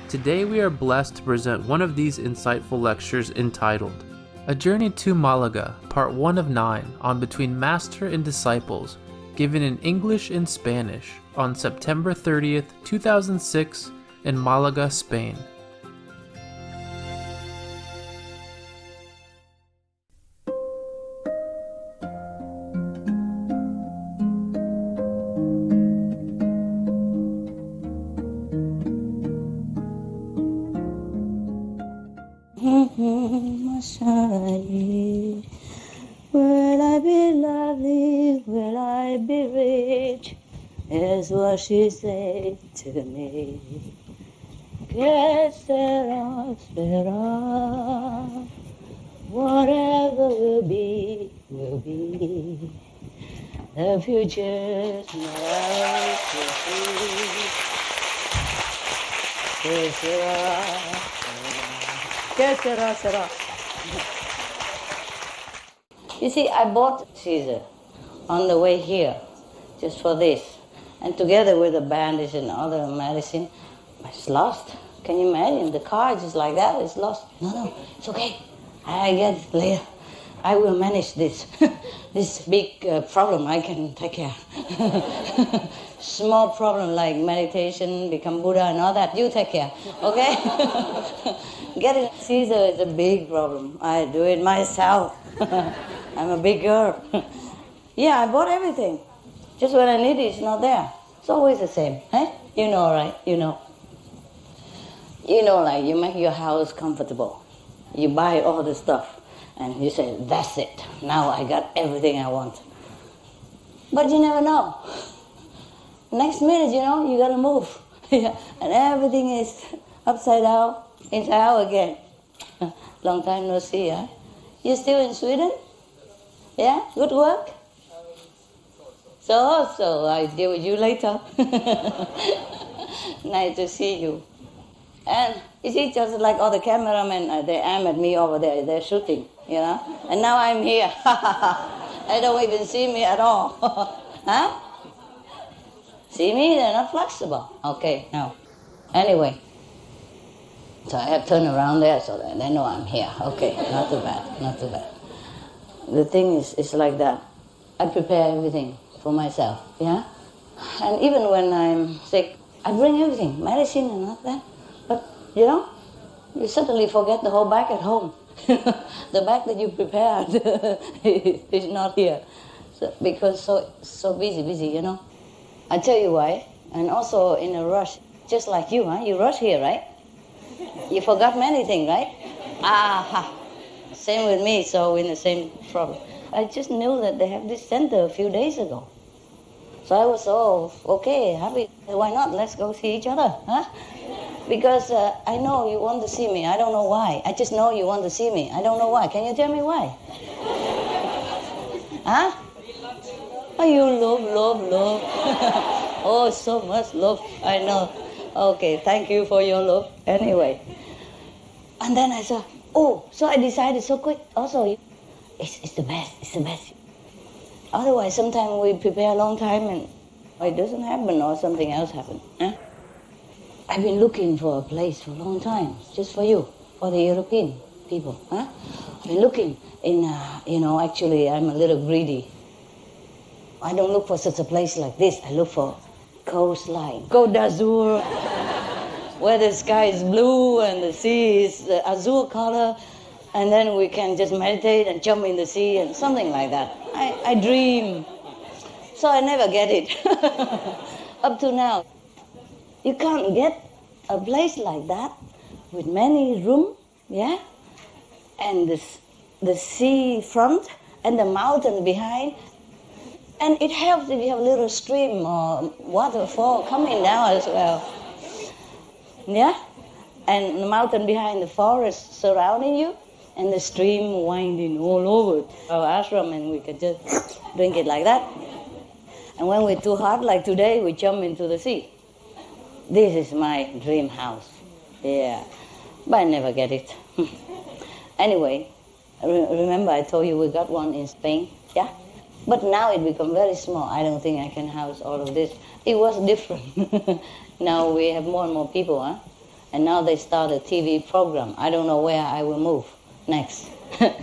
Today we are blessed to present one of these insightful lectures entitled, A Journey to Malaga, Part 1 of 9 on Between Master and Disciples, given in English and Spanish on September 30th, 2006 in Malaga, Spain. Will I be lovely? Will I be rich? Is what she said to me. Que sera, sera. Whatever will be, will be. The future's not to see. Que sera, sera. Que sera, sera. You see, I bought Caesar on the way here, just for this. And together with the bandage and other medicine, it's lost. Can you imagine? The car just like that, it's lost. No, it's okay. I get it later. I will manage this. This big problem I can take care. Small problem like meditation, become Buddha and all that, you take care, okay? Get it? Caesar is a big problem. I do it myself. I'm a big girl. Yeah, I bought everything. Just when I need it, it's not there. It's always the same, eh? You know, right? You know. You know, like you make your house comfortable. You buy all the stuff and you say, that's it. Now I got everything I want. But you never know. Next minute, you know, you gotta move. And everything is upside down, inside out again. Long time no see, huh? You still in Sweden? Yeah? Good work? So I deal with you later. Nice to see you. And you see, just like all the cameramen, they aim at me over there, they're shooting, you know? And now I'm here. They don't even see me at all. Huh? See me? They're not flexible. Okay, no. Anyway. So I have turned around there so that they know I'm here. Okay, not too bad, not too bad. The thing is, it's like that. I prepare everything for myself, yeah? And even when I'm sick, I bring everything, medicine and all that. But, you know, you suddenly forget the whole bag at home. The bag that you prepared is not here. So, because so busy, you know? I tell you why. And also in a rush, just like you, huh? You rush here, right? You forgot many things, right? Aha. Same with me, so we're in the same problem. I just knew that they have this center a few days ago. So I was, okay, happy. Why not? Let's go see each other, huh? Because I know you want to see me. I don't know why. I just know you want to see me. I don't know why. Can you tell me why? Huh? Oh, you love. Oh, so much love. I know. Okay, thank you for your love. Anyway. And then I said, so I decided so quick. Also, it's the best. Otherwise, sometimes we prepare a long time and it doesn't happen or something else happens. Huh? I've been looking for a place for a long time, just for you, for the European people. Huh? I've been looking in, actually I'm a little greedy. I don't look for such a place like this. I look for coastline, Côte d'Azur, where the sky is blue and the sea is azure color, and then we can just meditate and jump in the sea and something like that. I dream. So I never get it. Up to now. You can't get a place like that with many rooms, yeah? And the sea front and the mountain behind. And it helps if you have a little stream or waterfall coming down as well. Yeah? And the mountain behind, the forest surrounding you, and the stream winding all over our ashram, and we can just drink it like that. And when we're too hot, like today, we jump into the sea. This is my dream house. Yeah. But I never get it. Anyway, remember I told you we got one in Spain? Yeah? But now it become very small. I don't think I can house all of this. It was different. Now we have more and more people, huh? And now they start a TV program. I don't know where I will move next,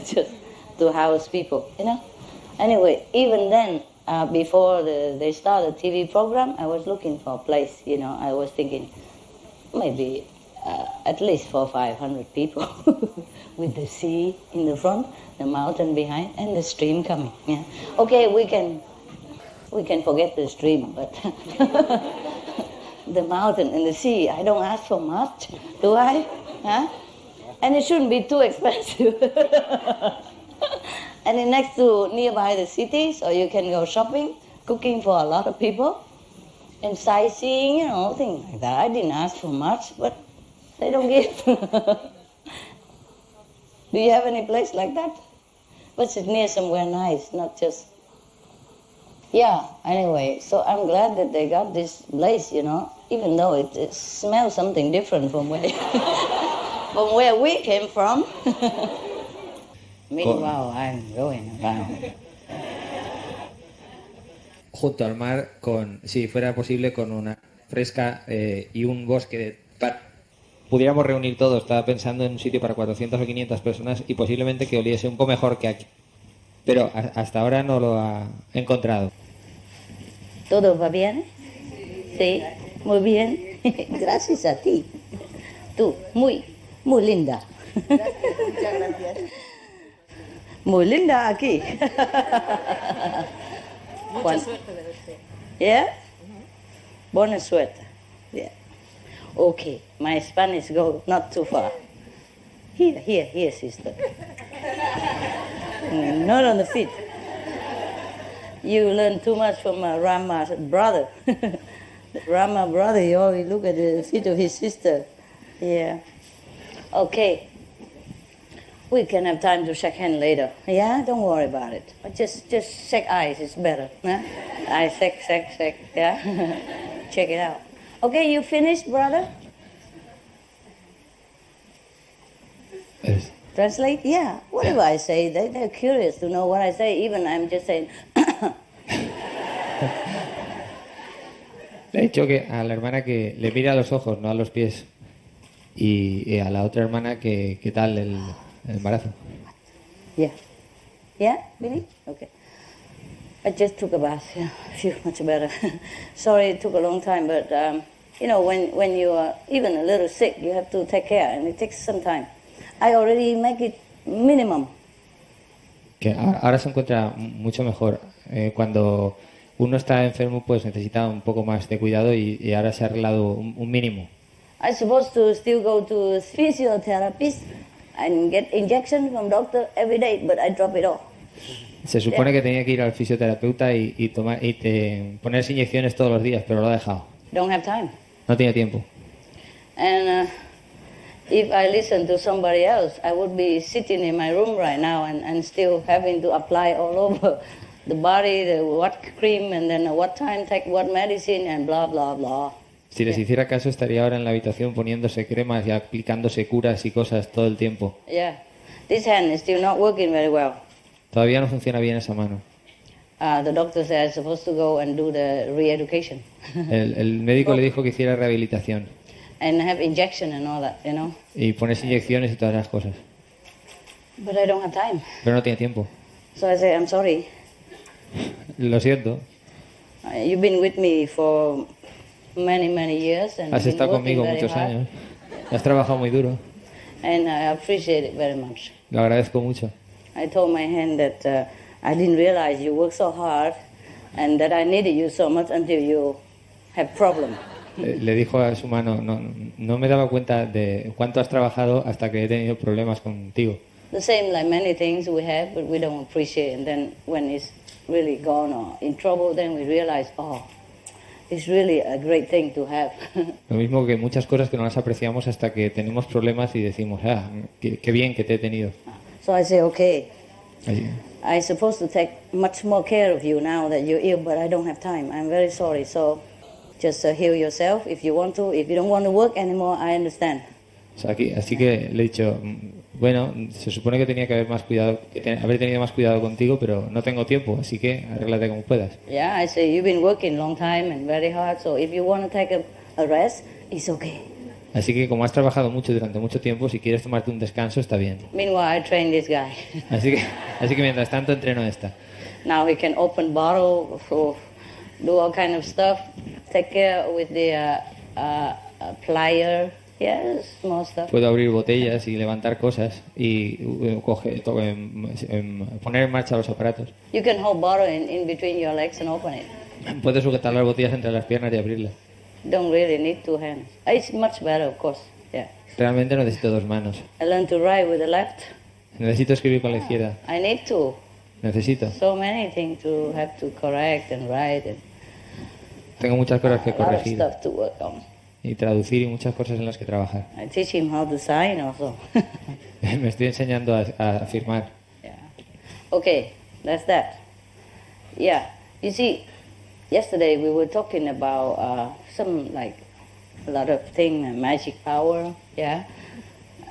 just to house people, you know. Anyway, even then, before they start a TV program, I was looking for a place, you know. I was thinking maybe at least 400 or 500 people with the sea in the front, the mountain behind, and the stream coming. Yeah. Okay, we can forget the stream, but the mountain and the sea, I don't ask for much, do I? Huh? And it shouldn't be too expensive. And then next to nearby the city, so you can go shopping, cooking for a lot of people, and sightseeing, you know, things like that. I didn't ask for much, but they don't give. Do you have any place like that? But it's near somewhere nice, not just... Yeah, anyway, so I'm glad that they got this place, you know, even though it smells something different from where, from where we came from. Meanwhile, I'm going around. Junto al mar, si fuera posible, con una fresca y un bosque de... Pudiéramos reunir todo. Estaba pensando en un sitio para 400 o 500 personas y posiblemente que oliese un poco mejor que aquí. Pero hasta ahora no lo ha encontrado. ¿Todo va bien? Sí, muy bien. Gracias a ti. Tú, muy linda. Gracias, muchas gracias. Muy linda aquí. Mucha suerte de verte. Yeah? Buena suerte. Yeah. Okay, my Spanish go not too far. Here, sister. Not on the feet. You learn too much from Rama's brother. Rama brother, he always look at the feet of his sister. Yeah. Okay. We can have time to shake hands later. Yeah, don't worry about it. Just shake eyes, it's better. Huh? Eyes, shake. Yeah. Check it out. Okay, you finished, brother? Yes. Translate? Yeah. Whatever I say, they're curious to know what I say. Even I'm just saying. Le he dicho que a la hermana que le mire a los ojos, no a los pies. Y a la otra hermana que qué tal el embarazo. Yeah. Yeah, really? Okay. I just took a bath. Yeah, I feel much better. Sorry it took a long time, but you know, when you are even a little sick, you have to take care, and it takes some time. I already make it minimum. Que ahora se encuentra mucho mejor. Cuando uno está enfermo, pues necesita un poco más de cuidado y ahora se ha arreglado un mínimo. I'm supposed to still go to physiotherapist and get injection from doctor every day, but I drop it all. Se supone que tenía que ir al fisioterapeuta y ponerse inyecciones todos los días, pero lo ha dejado. Don't have time. No tiene tiempo. And if I listen to somebody else, I would be sitting in my room right now and still having to apply all over the body, the what cream, and then what time take what medicine, and blah, blah, blah. Si les hiciera caso, estaría ahora en la habitación poniéndose cremas y aplicándose curas y cosas todo el tiempo. Yeah. This hand is still not working very well. Todavía no funciona bien esa mano. The doctor said I'm supposed to go and do the re-education. El médico le dijo que hiciera rehabilitación. And have injection and all that, you know. Y ponerse inyecciones y todas las cosas. But I don't have time. Pero no tiene tiempo. So I say, I'm sorry. Lo siento. You've been with me for many years. And Has estado conmigo muchos años. Has trabajado muy duro. And I appreciate it very much. Lo agradezco mucho. I told my hand that I didn't realize you work so hard and that I needed you so much until you have problems. Le dijo a su mano, no me daba cuenta de cuánto has trabajado hasta que he tenido problemas contigo. The same like many things we have, but we don't appreciate. And then when it's really gone or in trouble, then we realize, oh, it's really a great thing to have. Lo mismo que muchas cosas que no las apreciamos hasta que tenemos problemas y decimos, qué bien que te he tenido. So I say, okay, Ahí. I'm supposed to take much more care of you now that you're ill, but I don't have time. I'm very sorry. So just heal yourself if you want to. If you don't want to work anymore, I understand. O sea, así que le he dicho, bueno, se supone que tenía que haber más cuidado, haber tenido más cuidado contigo, pero no tengo tiempo, así que arréglate como puedas. Yeah, I say you've been working long time and very hard, so if you want to take a rest, it's okay. Así que como has trabajado mucho durante mucho tiempo, si quieres tomarte un descanso está bien. Meanwhile, I train this guy. Así que mientras tanto entreno esta. Now he can open bottle, do all kind of stuff, take care with the plier. Yes, small stuff. Puedo abrir botellas y levantar cosas y poner en marcha los aparatos. You can hold bottle in between your legs and open it. Puedo sujetar las botellas entre las piernas y abrirlas. Don't really need two hands. It's much better, of course. Yeah. Realmente no necesito dos manos. I learned to write with the left. Necesito escribir con la izquierda. I need to. Necesito. So many things to have to correct and write. And Tengo muchas cosas que a lot of corregir stuff to work on. y traducir y muchas cosas en las que trabajar. I teach him how to sign also. Me estoy enseñando a firmar. Yeah. Okay, that's that. Yeah. You see, yesterday we were talking about some like a lot of thing, magic power. Yeah.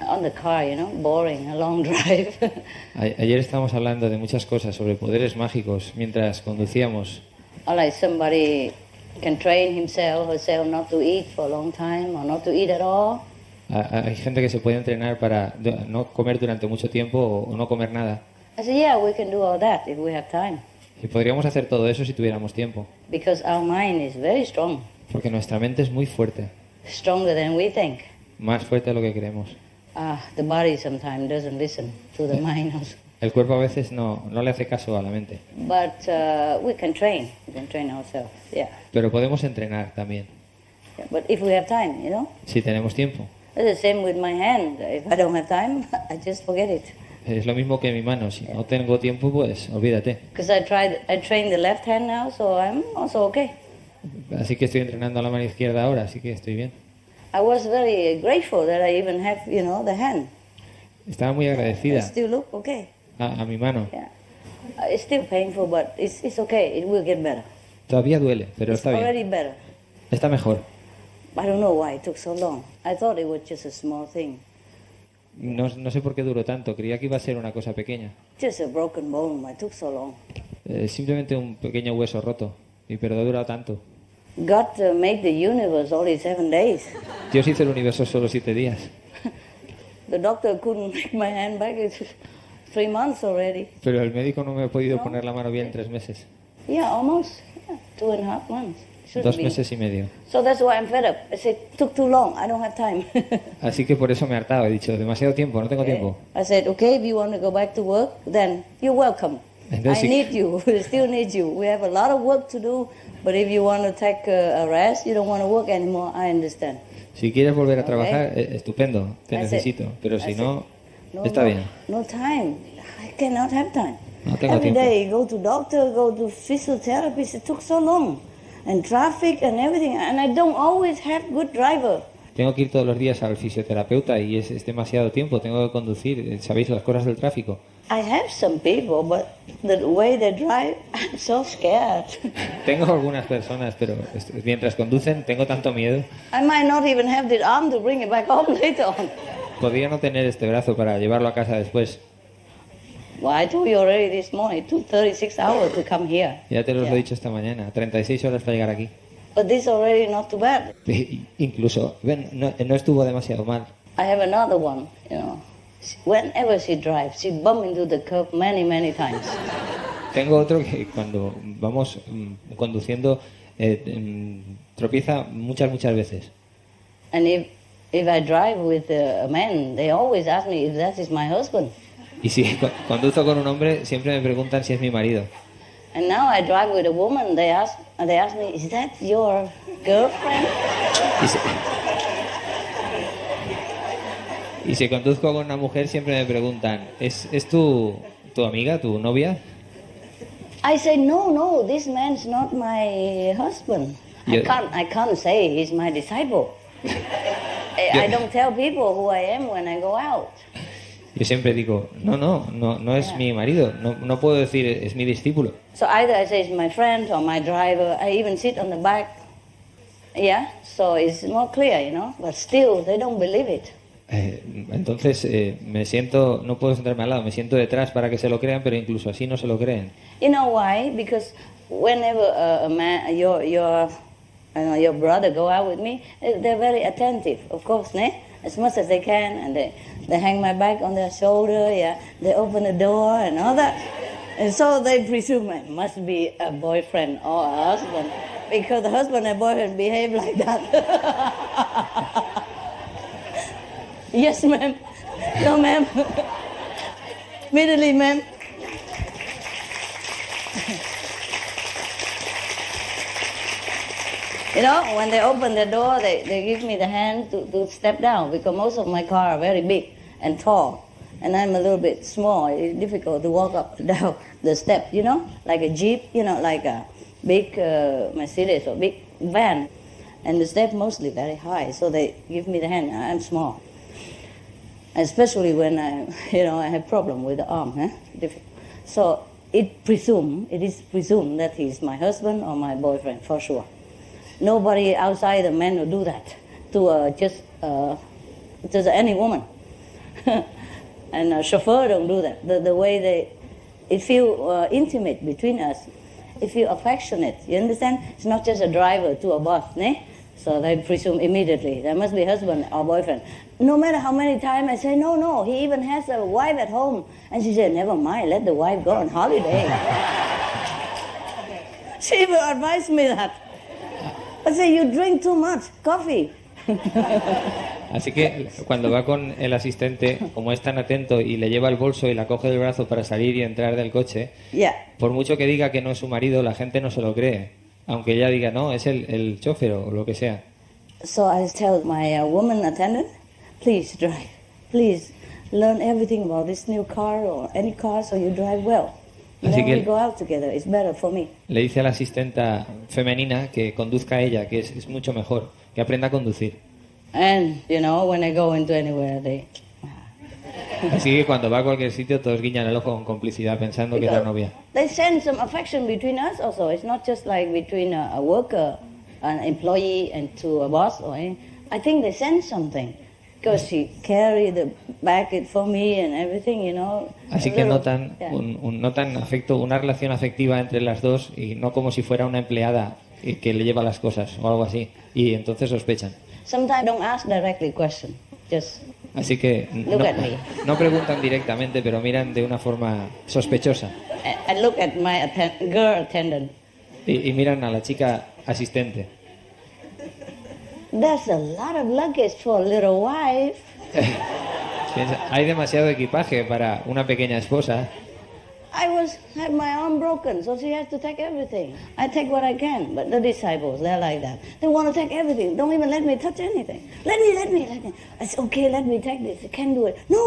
On the car, you know, boring, a long drive. Ayer estábamos hablando de muchas cosas sobre poderes mágicos mientras conducíamos. Or like somebody can train himself or herself not to eat for a long time or not to eat at all. Hay gente que se puede entrenar para no comer durante mucho tiempo o no comer nada. I said, yeah, we can do all that if we have time. Y podríamos hacer todo eso si tuviéramos tiempo. Because our mind is very strong. Porque nuestra mente es muy fuerte. Stronger than we think. Más fuerte de lo que creemos. The body sometimes doesn't listen to the mind also. El cuerpo a veces no le hace caso a la mente. But we can train. We can train ourselves. Yeah. Pero podemos entrenar también. Yeah. But if we have time, you know. Si tenemos tiempo. It's the same with my hand. If I don't have time, I just forget it. Es lo mismo que mi mano. Si no tengo tiempo, pues olvídate. Because I train the left hand now, so I'm also okay. Así que estoy entrenando a la mano izquierda ahora, así que estoy bien. I was very grateful that I even have, you know, the hand. Estaba muy I agradecida still look okay. a mi mano. Yeah. It's still painful, but it's okay. It will get better. Todavía duele, pero It's está bien. already better. Está mejor. I don't know why it took so long. I thought it was just a small thing. No sé por qué duró tanto. Creía que iba a ser una cosa pequeña. Just a broken bone. Why it took so long? Simplemente un pequeño hueso roto. Pero ha durado tanto. God made the universe only 7 days. Dios hizo el universo solo 7 días. The doctor couldn't make my hand back. It's 3 months already. Pero el médico no me ha podido No. poner la mano bien 3 meses. Yeah, almost. Yeah, 2.5 months. Should 2 be. meses y medio. So that's why I'm fed up. I said, took too long. I don't have time. Así que por eso me he hartado. He dicho, demasiado tiempo, no tengo tiempo. I said, okay, if you want to go back to work, then you're welcome. Entonces, I need you. We still need you. We have a lot of work to do, but if you want to take a rest, you don't want to work anymore, I understand. Si quieres volver a Ok. trabajar, estupendo, te That's necesito. it. Pero si That's no, No, está no, bien. No time. I cannot have time. No tengo Every tiempo. day, go to doctor, go to physiotherapist. It took so long. And traffic and everything. And I don't always have good driver. Tengo que ir todos los días al fisioterapeuta y es demasiado tiempo. Tengo que conducir, sabéis, las cosas del tráfico. I have some people, but the way they drive, I'm so scared. Tengo algunas personas, pero mientras conducen tengo tanto miedo. I might not even have the arm to bring it back home later on. Podría no tener este brazo para llevarlo a casa después. Well, I told you already this morning, it took 36 hours to come here. Ya te lo he Yeah. dicho esta mañana, 36 horas para llegar aquí. But this already not too bad. Incluso, ven, no estuvo demasiado mal. I have another one, you know. Whenever she drives, she bump into the curb many, many times. Tengo otro que cuando vamos conduciendo tropieza muchas veces. And if I drive with a man, they always ask me if that is my husband. Y si conduzco con un hombre, siempre me preguntan si es mi marido. And now I drive with a woman, they ask me, is that your girlfriend? Y si conduzco con una mujer, siempre me preguntan, ¿es tu amiga, tu novia? I say, no, this man's not my husband. Yeah. I can't say he's my disciple. I don't tell people who I am when I go out. Yo siempre digo, no es mi marido, no puedo decir es mi discípulo. So either I say it's my friend or my driver. I even sit on the back. Yeah, so it's more clear, you know. But still, they don't believe it. Entonces me siento, no puedo sentarme al lado, me siento detrás para que se lo crean, pero incluso así no se lo creen. You know why? Because whenever a man, your and your brother go out with me, they're very attentive, of course, as much as they can, and they hang my bag on their shoulder, yeah, they open the door and all that. And so they presume it must be a boyfriend or a husband, because the husband and boyfriend behave like that. Yes, ma'am. No, ma'am. Immediately, ma'am. You know, when they open the door, they give me the hand to step down, because most of my car are very big and tall. And I'm a little bit small. It's difficult to walk up and down the step, you know, like a Jeep, you know, like a big Mercedes or big van. And the step mostly very high, so they give me the hand. I'm small. Especially when I have problem with the arm. So it is presumed that he's my husband or my boyfriend, for sure. Nobody outside the man will do that to just any woman. And a chauffeur don't do that. The way it feel intimate between us. It feel affectionate. You understand? It's not just a driver to a boss, So they presume immediately there must be husband or boyfriend. No matter how many times I say, no, he even has a wife at home. And she said, never mind, let the wife go on holiday. She even advised me that. I say, you drink too much coffee. Así que cuando va con el asistente, como es tan atento y le lleva el bolso y la coge del brazo para salir y entrar del coche, por mucho que diga que no es su marido, la gente no se lo cree. Aunque ella diga, no, es el chofer o lo que sea. So I tell my woman attendant, please drive. Please learn everything about this new car or any car so you drive well. Así Then we go out together. It's better for me. Le dice a la asistenta femenina que conduzca a ella, que es mucho mejor, que aprenda a conducir. And, when I go into anywhere, they... Así que cuando va a cualquier sitio, todos guiñan el ojo con complicidad, pensando que es la novia. They send some affection between us also. It's not just like between a worker, an employee, and to a boss. I think they send something. Because she carry the bag for me and everything, Así que notan notan afecto, una relación afectiva entre las dos, y no como si fuera una empleada que le lleva las cosas o algo así. Y entonces sospechan. Sometimes don't ask directly question. Just Así que no preguntan directamente, pero miran de una forma sospechosa. I look at my girl attendant. Y miran a la chica asistente. That's a lot of luggage for a little wife. Hay demasiado equipaje para una pequeña esposa. I had my arm broken, so she has to take everything. I take what I can, but the disciples, they're like that. They want to take everything. Don't even let me touch anything. Let me. I say, okay, let me take this. I can't do it. No,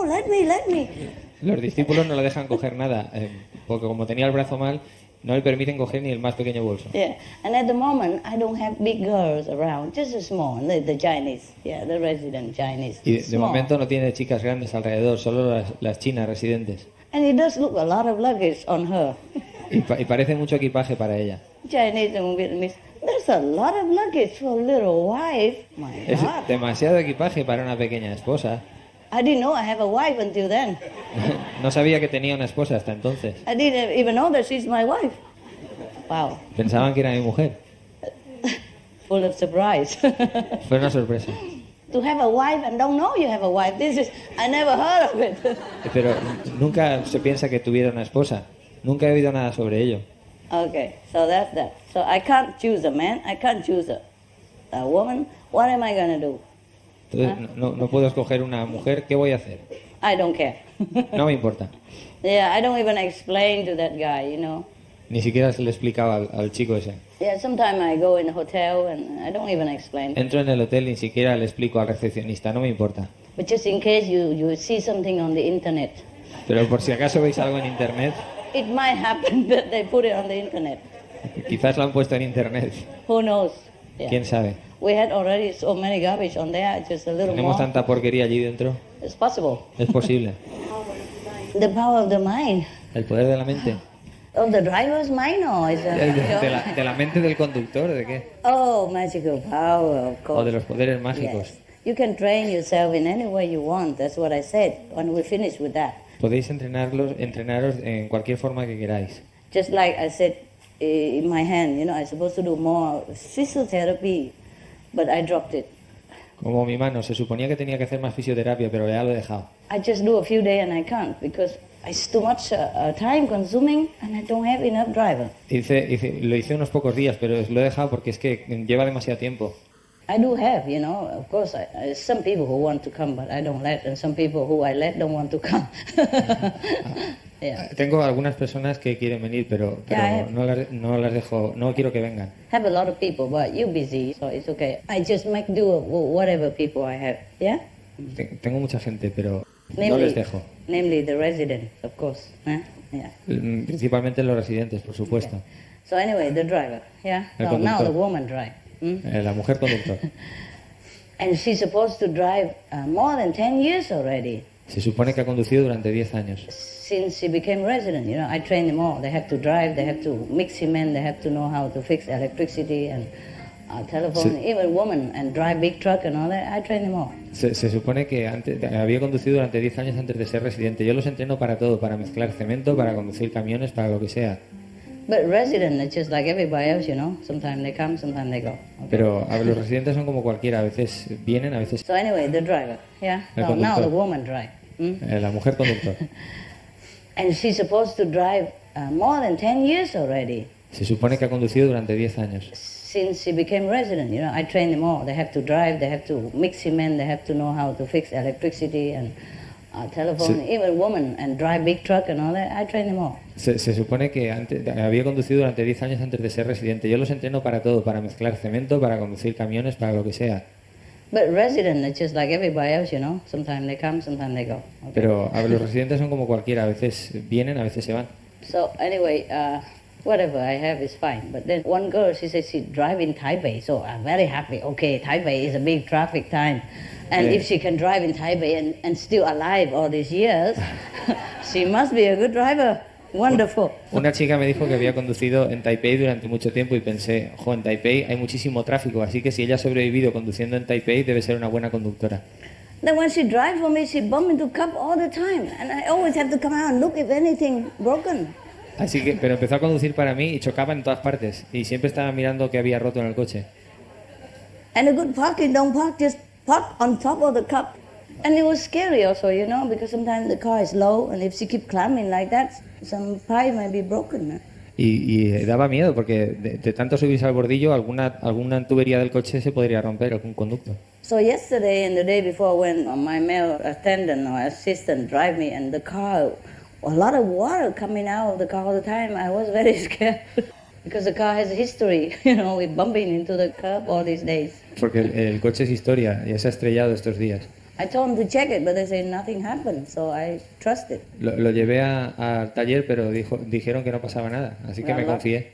let me. Los discípulos no le dejan coger nada, porque como tenía el brazo mal, no le permiten coger ni el más pequeño bolso. Yeah, and at the moment, I don't have big girls around, just a small, the Chinese, the resident Chinese. Y de momento no tiene chicas grandes alrededor, solo las chinas residentes. And it does look a lot of luggage on her. Y parece mucho equipaje para ella. Chinese and Vietnamese. There's a lot of luggage for a little wife. My Es God. demasiado equipaje para una pequeña esposa. I didn't know I have a wife until then. No sabía que tenía una esposa hasta entonces. I didn't even know that she's my wife. Wow. Pensaban que era mi mujer. Full of surprise. Fue una sorpresa. To have a wife and don't know you have a wife. I never heard of it. Pero nunca se piensa que tuviera una esposa. Nunca he oído nada sobre ello. Okay, so that's that. So I can't choose a man. I can't choose a woman. What am I going to do? Entonces, no puedo escoger una mujer. ¿Qué voy a hacer? I don't care. No me importa. Yeah, I don't even explain to that guy, Ni siquiera se le explicaba al chico ese. Yeah, sometimes I go in a hotel and I don't even explain. Entro en el hotel y ni siquiera le explico al recepcionista. No me importa. But just in case you see something on the internet. Pero por si acaso veis algo en internet, It might happen that they put it on the internet. quizás lo han puesto en internet. Who knows? Yeah. ¿Quién sabe? We had already so many garbage on there, just a little Tenemos more. tanta porquería allí dentro. It's possible. Es posible. The power of the mind. El poder de la mente. Of the driver's mind, or is De la mente del conductor, ¿de qué? Oh, magical power, of course. O de los poderes mágicos. Yes. You can train yourself in any way you want. That's what I said when we finished with that. Podéis entrenaros en cualquier forma que queráis. Just like I said in my hand. You know, I'm supposed to do more physiotherapy, but I dropped it. Como mi mano, se suponía que tenía que hacer más fisioterapia, pero ya lo he dejado. I just do a few days and I can't because it's too much time consuming and I don't have enough driver. Lo hice unos pocos días, pero lo he dejado porque es que lleva demasiado tiempo. I do have, you know, of course, some people who want to come, but I don't let, and some people who I let don't want to come. Yeah. Tengo algunas personas que quieren venir, pero no las dejo, no quiero que vengan. Have a lot of people, but you're busy, so it's okay. I just make do with whatever people I have, yeah? Tengo mucha gente, pero no les dejo. Namely the residents, of course. Yeah. Principalmente los residentes, por supuesto. Okay. So anyway, the driver, yeah? No, now the woman drive. La mujer conductor. And she's supposed to drive more than 10 years already. Se supone que ha conducido durante 10 años. Since she became resident, you know, I train them all. They have to drive, they have to mix cement, they have to know how to fix electricity and telephone, even women, and drive big truck and all that. I train them all. Se supone que había conducido durante 10 años antes de ser residente. Yo los entreno para todo, para mezclar cemento, para conducir camiones, para lo que sea. But resident is just like everybody else, you know. Sometimes they come, sometimes they go. Okay. Pero los residentes son como cualquiera. A veces vienen, a veces... So anyway, the driver, yeah. No, now the woman drive. La mujer conductor. And she's supposed to drive more than 10 years already. Se supone que ha conducido durante 10 años. Since she became resident, you know, I train them all. They have to drive, they have to mix cement, they have to know how to fix electricity and telephone, even women, and drive big truck and all that. I train them all. Se supone que había conducido durante 10 años antes de ser residente. Yo los entreno para todo, para mezclar cemento, para conducir camiones, para lo que sea. But resident is just like everybody else, you know. Sometimes they come, sometimes they go. Okay. Pero los residentes son como cualquiera. A veces vienen, a veces se van. So anyway, whatever I have is fine. But then one girl, she said she drive in Taipei, so I'm very happy. Okay, Taipei is a big traffic time. And if she can drive in Taipei and still alive all these years, she must be a good driver. Wonderful. Una chica me dijo que había conducido en Taipei durante mucho tiempo y pensé, en Taipei hay muchísimo tráfico, así que si ella ha sobrevivido conduciendo en Taipei debe ser una buena conductora. Then when she drives for me, she bump into cup all the time, and I always have to come out and look if anything broken. Así que, pero empezó a conducir para mí y chocaba en todas partes y siempre estaba mirando qué había roto en el coche. And a good parking, don't park, just park on top of the cup. And it was scary also, you know, because sometimes the car is low, and if she keep climbing like that, some pipe might be broken. Y daba miedo porque de tanto subirse al bordillo, alguna tubería del coche se podría romper, algún conducto. So yesterday and the day before, when my male attendant or assistant drive me, and the car, a lot of water coming out of the car all the time, I was very scared. Because the car has a history, you know, with bumping into the curb all these days. Porque el coche es historia, ya se ha estrellado estos días. I told them to check it, but they say nothing happened, so I trusted. Lo llevé al taller, pero dijeron que no pasaba nada, así que me confié.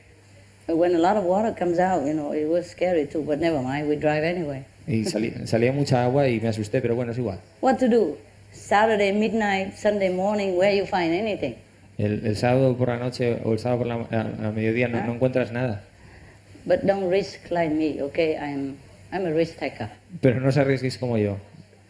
When a lot of water comes out, you know, it was scary too, but never mind, we drive anyway. Y salía mucha agua y me asusté, pero bueno, es igual. What to do? Saturday midnight, Sunday morning, where you find anything? El sábado por la noche o el sábado por a mediodía no encuentras nada. But don't risk like me, okay? I'm a risk taker. Pero no os arriesguéis como yo.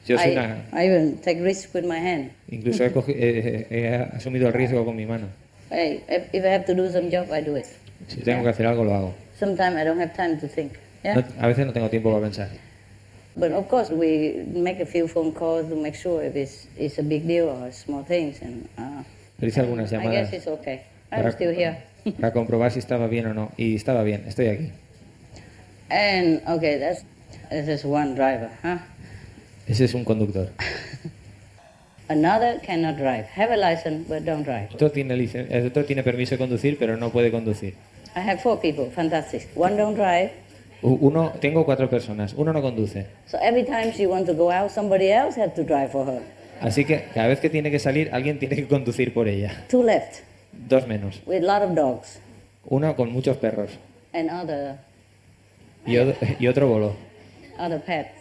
Yo soy I even take risk with my hand. Incluso he asumido el riesgo con mi mano. Hey, if I have to do some job, I do it. Si tengo que hacer algo, lo hago. Sometimes I don't have time to think. Yeah? A veces no tengo tiempo para pensar. But of course, we make a few phone calls to make sure if it's a big deal or small things. And Pero hice algunas llamadas. I guess it's okay. I'm still here. Para comprobar si estaba bien o no. Y estaba bien, estoy aquí. And okay, this is one driver, huh? Ese es un conductor. Another cannot drive. Have a license, but don't drive. Otro tiene permiso de conducir, pero no puede conducir. I have 4 people. Fantastic. One don't drive. Tengo 4 personas. Uno no conduce. So every time she wants to go out, somebody else has to drive for her. Así que cada vez que tiene que salir, alguien tiene que conducir por ella. 2 left. 2 menos. With a lot of dogs. Uno con muchos perros. And other. Y otro voló. Other pets.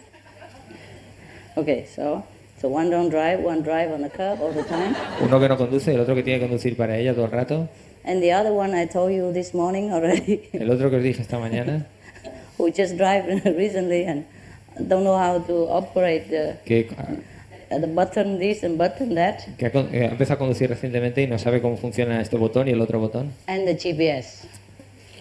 Okay, so one don't drive, one drive on the curb all the time. Uno que no conduce, el otro que tiene que conducir para ella todo el rato. And the other one I told you this morning already. El otro que os dije esta mañana. Who just drive recently and don't know how to operate the button this and button that. Que ha empezado a conducir recientemente y no sabe cómo funciona este botón y el otro botón. And the GPS.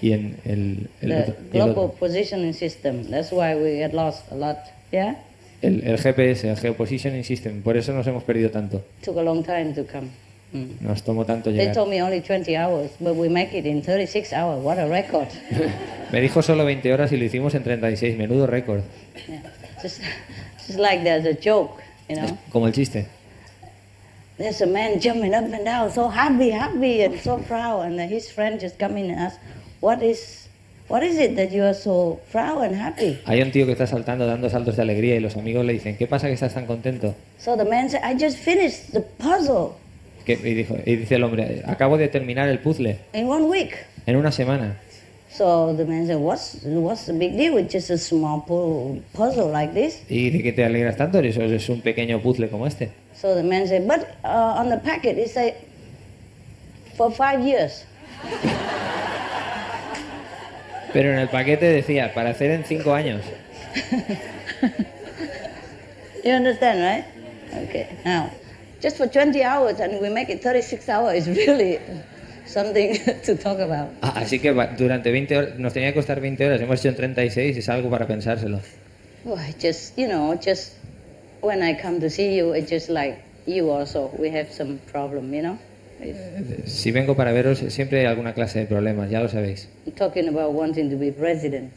Y en el The otro- y el global otro. positioning system. That's why we get lost a lot. Yeah? El GPS, el Geopositioning System, por eso nos hemos perdido tanto. Took a long time to come. Nos tomó tanto They llegar. told me only 20 hours, but we make it in 36 hours. What a record. Me dijo solo 20 horas y lo hicimos en 36, menudo récord. Yeah. Just like there's a joke, you know. Como el chiste. There's a man jumping up and down, so happy, and so proud. And then his friend just come in and ask, what is it that you are so proud and happy? Hay un tío que está saltando, dando saltos de alegría y los amigos le dicen, ¿qué pasa que estás tan contento? So the man said, I just finished the puzzle Y dice el hombre, acabo de terminar el puzzle in 1 week. en una semana. So the man said, what's the big deal with just a small puzzle like this? ¿Y de qué te alegras tanto? Eso es un pequeño puzzle como este. So the man said, but on the packet it said, for 5 years. Pero en el paquete decía, para hacer en 5 años. You understand, right? Okay, now, just for 20 hours and we make it 36 hours is really something to talk about. Así que durante 20 horas, nos tenía que costar 20 horas, hemos hecho en 36, es algo para pensárselo. Well, just when I come to see you, it's just like you also, we have some problem, you know? Si vengo para veros, siempre hay alguna clase de problemas, ya lo sabéis. I'm talking about wanting to be president.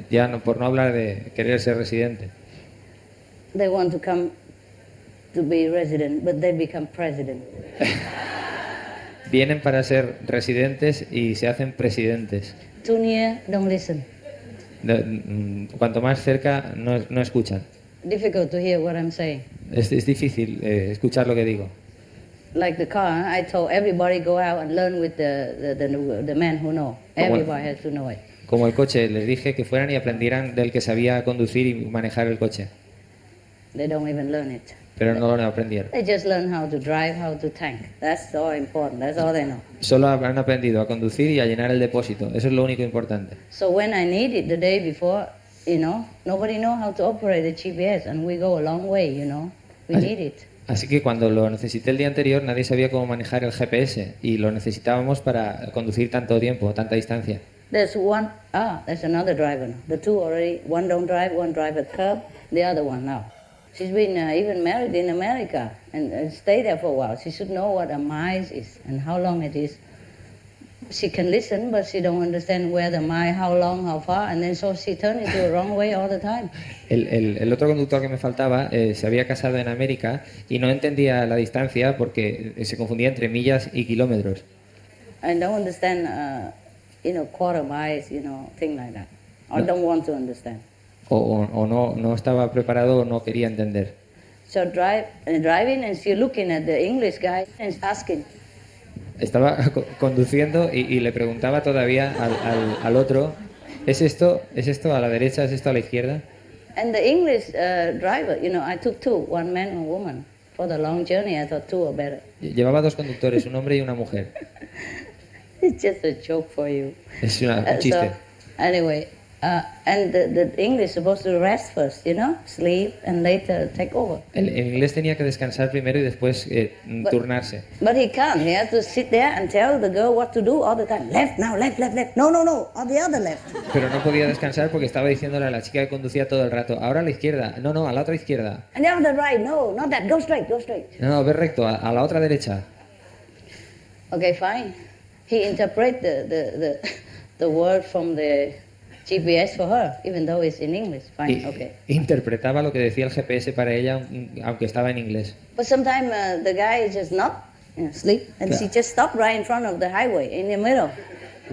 Ya por no hablar de querer ser residente. They want to come to be resident, but they become president. Vienen para ser residentes y se hacen presidentes. Too near, don't listen. Cuanto más cerca, no escuchan. Difficult to hear what I'm saying. Es difícil escuchar lo que digo. Like the car, I told everybody go out and learn with the men who know. Everybody has to know it. Como el coche, les dije que fueran y aprendieran del que sabía conducir y manejar el coche. They don't even learn it. Pero no lo aprendieron. They just learn how to drive, how to tank. That's all important. That's all they know. Solo han aprendido a conducir y a llenar el depósito. Eso es lo único importante. So when I need it the day before, you know, nobody knows how to operate a GPS, and we go a long way, you know. We need it. Así que cuando lo necesité el día anterior, nadie sabía cómo manejar el GPS y lo necesitábamos para conducir tanto tiempo, tanta distancia. There's another driver now. The two already, one don't drive, one drive at curb, the other one now. She's been even married in America and stayed there for a while. She should know what a mile is and how long it is. She can listen, but she don't understand where the mile, how long, how far, and then so she turns into the wrong way all the time. El otro conductor que me faltaba se había casado en América y no entendía la distancia porque se confundía entre millas y kilómetros. I don't understand, quarter miles, thing like that. I don't want to understand. O no estaba preparado o no quería entender. So driving and she looking at the English guy and asking. Estaba conduciendo y le preguntaba todavía al otro, ¿es esto a la derecha, es esto a la izquierda? And the English driver, I took two, one man and woman. For the long journey, I thought two are better. Llevaba dos conductores, un hombre y una mujer. It's just a joke for you. Es un chiste. So, anyway, and the English supposed to rest first, sleep and later take over. El inglés tenía que descansar primero y después turnarse. But he can't. He has to sit there and tell the girl what to do all the time. Left now, left. No, on the other left. Pero no podía descansar porque estaba diciéndole a la chica que conducía todo el rato, ahora a la izquierda, no, a la otra izquierda. And the other right, no, not that, go straight. No, ve recto, a la otra derecha. Okay, fine. He interpret the word from the GPS for her, even though it's in English. Fine, okay. Interpretaba lo que decía el GPS para ella, aunque estaba en inglés. But sometimes the guy is just not sleep, and she just stopped right in front of the highway, in the middle.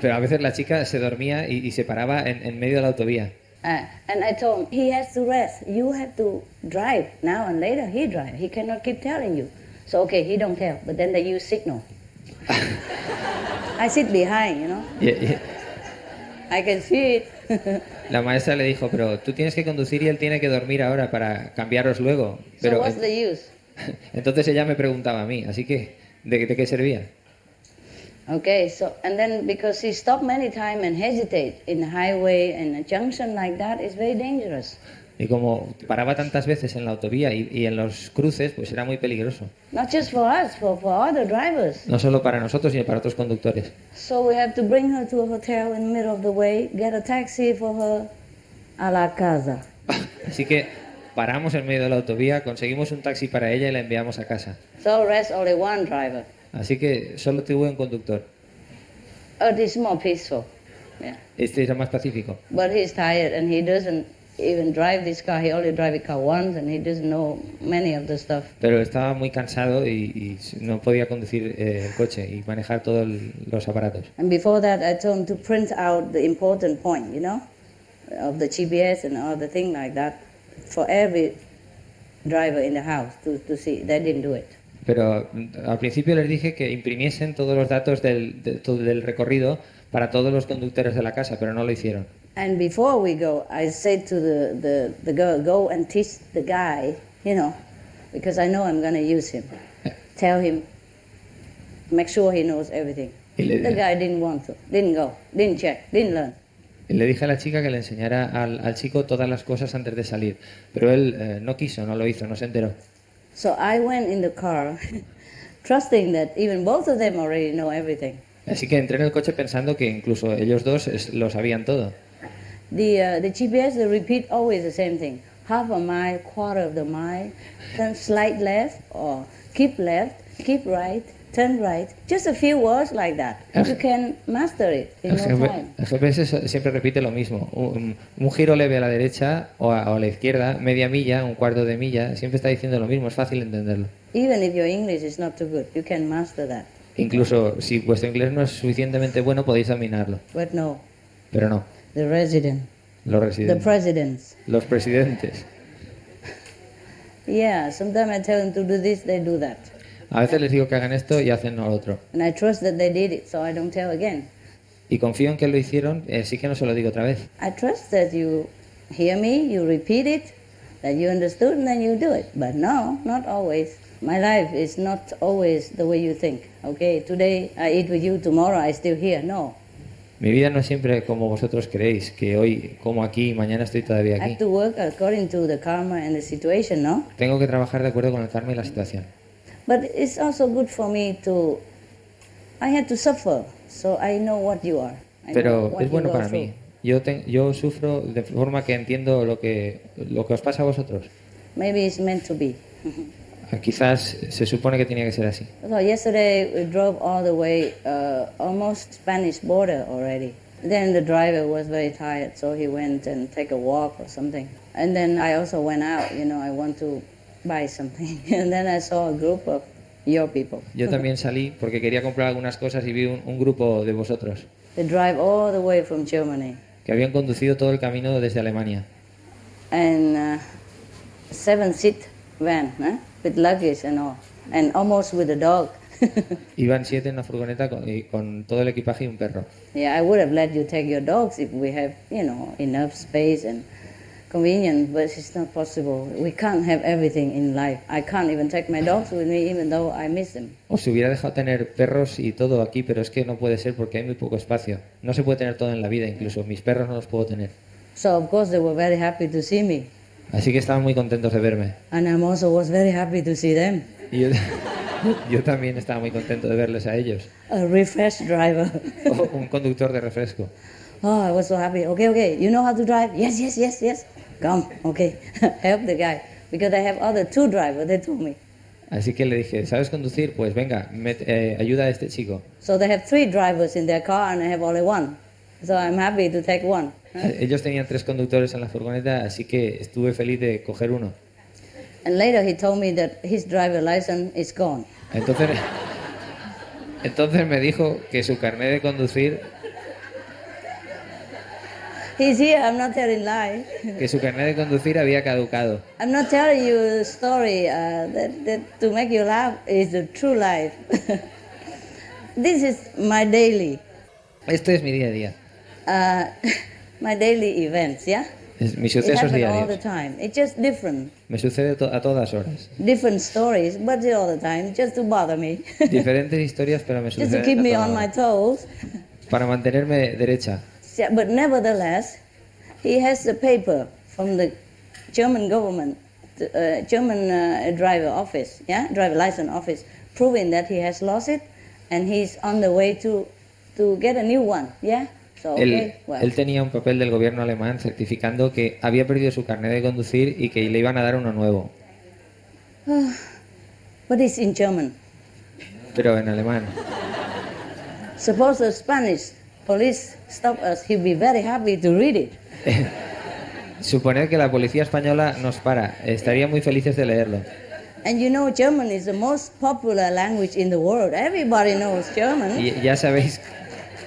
Pero a veces la chica se dormía y se paraba en medio de la autovía. And I told him, he has to rest. You have to drive now and later. He drive. He cannot keep telling you. So okay, he don't tell, but then they use signal. I sit behind, Yeah. I can see it. La maestra le dijo, pero tú tienes que conducir y él tiene que dormir ahora para cambiaros luego. Pero So what's the use? Entonces ella me preguntaba a mí, así que, ¿de qué servía? Okay, so, and then because he stopped many times and hesitate in the highway and a junction like that, it's very dangerous. Y como paraba tantas veces en la autovía y en los cruces, pues era muy peligroso. Not just for us, for other drivers. No solo para nosotros, sino para otros conductores. So we have to bring her to a hotel in the middle of the way, get a taxi for her a la casa. Así que paramos en medio de la autovía, conseguimos un taxi para ella y la enviamos a casa. So rest only one driver. Así que solo tuve un conductor. It is more peaceful. Yeah. Este era más pacífico. But he's tired and he doesn't even drive this car. He only drive the car once and he doesn't know many of the stuff. Pero estaba muy cansado y no podía conducir el coche y manejar todos los aparatos. And before that, I told him to print out the important point, you know, of the GPS and all the thing like that for every driver in the house to see. They didn't do it. Pero al principio les dije que imprimiesen todos los datos del recorrido para todos los conductores de la casa, pero no lo hicieron. And before we go, I said to the girl, go and teach the guy, you know, because I know I'm going to use him. Tell him, make sure he knows everything. The guy didn't want to, didn't go, didn't check, didn't learn. Le dije a la chica que le enseñara al chico todas las cosas antes de salir, pero él no quiso, no lo hizo, no se enteró. So I went in the car, trusting that even both of them already know everything. Así que entré en el coche pensando que incluso ellos dos lo sabían todo. The GPS, they repeat always the same thing. Half a mile, quarter of the mile, then slight left, or keep left, keep right, turn right. Just a few words like that. You can master it in no time. El GPS siempre repite lo mismo. Un giro leve a la derecha o a la izquierda, media milla, un cuarto de milla, siempre está diciendo lo mismo, es fácil entenderlo. Even if your English is not too good, you can master that. Incluso si vuestro inglés no es suficientemente bueno, podéis dominarlo. But no, Pero no, the resident, los the residentes, presidents. los presidentes. Yeah, sometimes I tell them to do this, they do that. A veces les digo que hagan esto y hacen lo otro. And I trust that they did it, so I don't tell again. Y confío en que lo hicieron, sí que no se lo digo otra vez. I trust that you hear me, you repeat it, that you understood, and then you do it. But no, not always. My life is not always the way you think. Okay, today I eat with you, tomorrow I still here. No. Mi vida no es siempre como vosotros creéis, que hoy como aquí y mañana estoy todavía I have aquí. to work according to the karma and the situation, no? Tengo que trabajar de acuerdo con el karma y la situación. But it's also good for me to... I had to suffer, so I know what you are. I know Pero what es you bueno go para through. mí. Yo sufro de forma que entiendo lo que os pasa a vosotros. Maybe it's meant to be. Quizás se supone que tenía que ser así. So yesterday we drove all the way, almost Spanish border already. Then the driver was very tired, so he went and take a walk or something. And then I also went out, you know, I want to buy something. And then I saw a group of your people. Yo también salí porque quería comprar algunas cosas y vi un grupo de vosotros They drive all the way from Germany. que habían conducido todo el camino desde Alemania. And 7-seat van, with luggage and all. And almost with a dog. Iban 7 en una furgoneta con todo el equipaje y un perro. Yeah, I would have let you take your dogs if we have, you know, enough space and convenience, but it's not possible. We can't have everything in life. I can't even take my dogs with me, even though I miss them. Os hubiera dejado tener perros y todo aquí, pero es que no puede ser porque hay muy poco espacio. No se puede tener todo en la vida, incluso mis perros no los puedo tener. So of course they were very happy to see me, Así que estaban muy contentos de verme. and I also was very happy to see them. Y yo también estaba muy contento de verles a ellos. A refresh driver. Un conductor de refresco. Oh, I was so happy. Okay, you know how to drive? Yes. Come, okay, help the guy. Because I have other 2 drivers, they told me. Así que le dije, ¿sabes conducir? Pues venga, ayuda a este chico. So they have 3 drivers in their car and I have only 1. So I'm happy to take 1. Ellos tenían 3 conductores en la furgoneta, así que estuve feliz de coger uno. And later he told me that his driver license is gone. Entonces me dijo que su carnet de conducir, He's here, I'm not telling lies. había caducado. I'm not telling you a story that to make you laugh is the true life. This is my daily. Esto es mi día a día. My daily events, yeah? Mis It sucesos happens all the diarios. time. It's just different. Me sucede a todas horas. Different stories, but all the time, just to bother me. Diferentes historias, pero me Just to suceden keep a me todas on my horas. toes. Para mantenerme derecha. Yeah, but nevertheless, he has the paper from the German government, German driver office, yeah, driver license office, proving that he has lost it, and he's on the way to get a new one, yeah. So Él tenía un papel del gobierno alemán certificando que había perdido su carnet de conducir y que le iban a dar uno nuevo. But it's in German. Pero en alemán. Suppose the Spanish police stop us, he'd be very happy to read it. Suponer que la policía española nos para, estaría muy felices de leerlo. And you know, German is the most popular language in the world. Everybody knows German. Y ya sabéis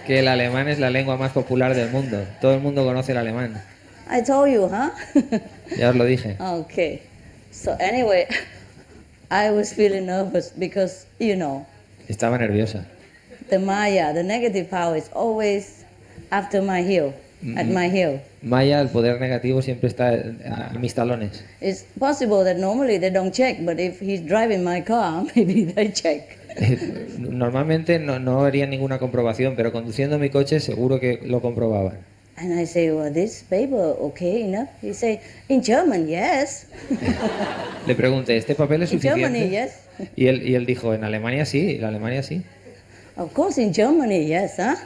que el alemán es la lengua más popular del mundo. Todo el mundo conoce el alemán. I told you, huh? Ya os lo dije. Okay. So anyway, I was feeling nervous because, you know, Estaba nerviosa. the Maya, the negative power is always after my heel, at my heel. Maya, el poder negativo, siempre está a mis talones. It's possible that normally they don't check, but if he's driving my car, maybe they check. Normalmente no harían ninguna comprobación, pero conduciendo mi coche seguro que lo comprobaban. And I say, well, this paper, okay enough? He say, in German, yes. Le pregunté, ¿este papel es In Germany, suficiente? yes. Y él dijo, en Alemania sí, en Alemania sí. Of course, in Germany, yes, huh?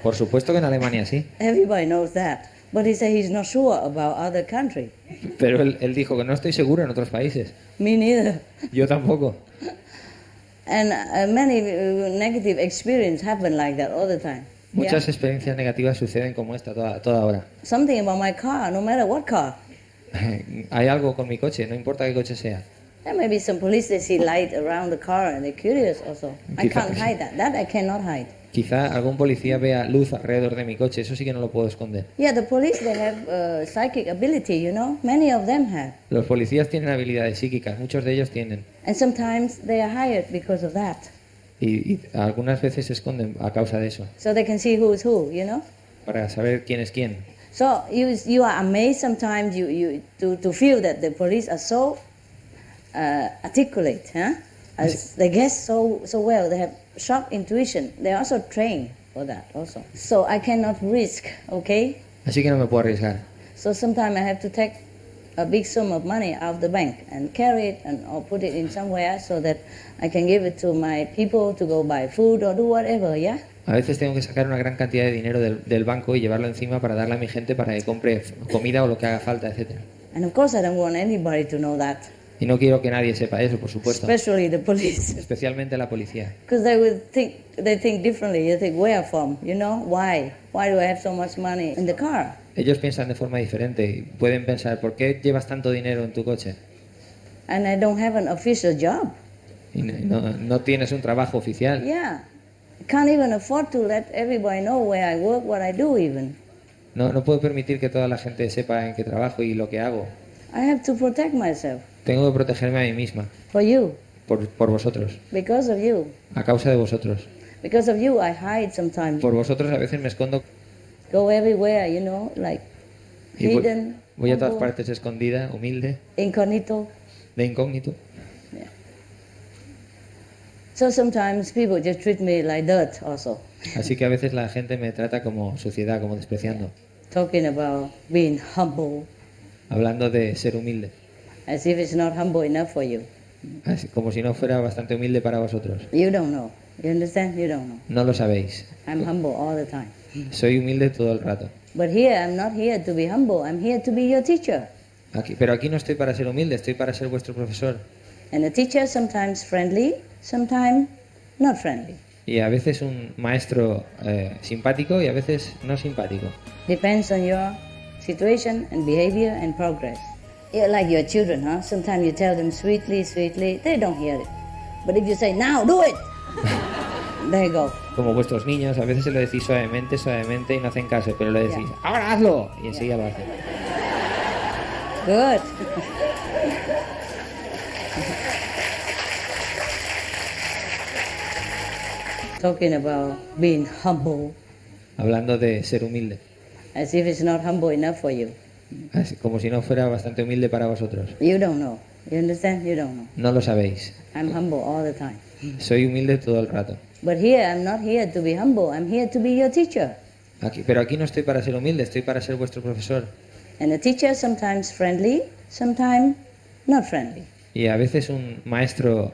Por supuesto que en Alemania sí. Everybody knows that. But he said he's not sure about other country. Pero él dijo que no estoy seguro en otros países. Me neither. Yo tampoco. And many negative experience happen like that all the time. Muchas experiencias negativas suceden como esta toda hora. Something about my car, no matter what car. Hay algo con mi coche, no importa qué coche sea. There may be some police that see light around the car and they're curious also. I can't hide that. That I cannot hide. Quizá algún policía vea luz alrededor de mi coche, eso sí que no lo puedo esconder. Yeah, the police, they have psychic ability, you know. Many of them have. Los policías tienen habilidades psíquicas, muchos de ellos tienen. And sometimes they are hired because of that. Y algunas veces se esconden a causa de eso, So they can see who is who, you know. para saber quién es quién. So you are amazed sometimes to feel that the police are so articulate, huh? As they guess so well, they have sharp intuition. They are also trained for that also. So I cannot risk, okay? Así que no me puedo arriesgar. So sometimes I have to take a big sum of money out of the bank and carry it or put it in somewhere so that I can give it to my people to go buy food or do whatever, yeah? A veces tengo que sacar una gran cantidad de dinero del banco y llevarlo encima para darle a mi gente para que compre comida o lo que haga falta, etc. And of course I don't want anybody to know that, Y no quiero que nadie sepa eso, por supuesto. especially the police. Especialmente la policía. Because they think differently. They think, where from? You know, why? Why do I have so much money in the car? Ellos piensan de forma diferente y pueden pensar, ¿por qué llevas tanto dinero en tu coche? And I don't have an official job. Y no tienes un trabajo oficial. Yeah. I can't even afford to let everybody know where I work, what I do even. No puedo permitir que toda la gente sepa en qué trabajo y lo que hago. I have to protect myself. Tengo que protegerme a mí misma, For you. por vosotros, Because of you. a causa de vosotros. Because of you, I hide sometimes. Por vosotros a veces me escondo Go everywhere, you know, like y hidden, voy a todas humble, partes escondida, humilde, incognito. de incógnito. So sometimes people just treat me like dirt also. Así que a veces la gente me trata como suciedad, como despreciando, Talking about being humble, hablando de ser humilde, as if it's not humble enough for you. como si no fuera bastante humilde para vosotros. You don't know. You understand? You don't know. No lo sabéis. I'm humble all the time. Soy humilde todo el rato. But here, I'm not here to be humble. I'm here to be your teacher. Pero aquí no estoy para ser humilde, estoy para ser vuestro profesor. And a teacher sometimes friendly, sometimes not friendly. Y a veces un maestro simpático y a veces no simpático. Depends on your situation and behavior and progress. Yeah, like your children, huh? Sometimes you tell them sweetly, sweetly, they don't hear it. But if you say, now, do it! There you go. Como vuestros niños, a veces se lo decís suavemente, suavemente y no hacen caso, pero le decís, ¡ahora hazlo! Y enseguida lo hacen. Good. Talking about being humble, Hablando de ser humilde, as if it's not humble enough for you. como si no fuera bastante humilde para vosotros. You don't know. You understand? You don't know. No lo sabéis. I'm humble all the time. Soy humilde todo el rato. But here, I'm not here to be humble. I'm here to be your teacher. Pero aquí no estoy para ser humilde, estoy para ser vuestro profesor. And the teacher sometimes friendly, sometimes not friendly. Y a veces un maestro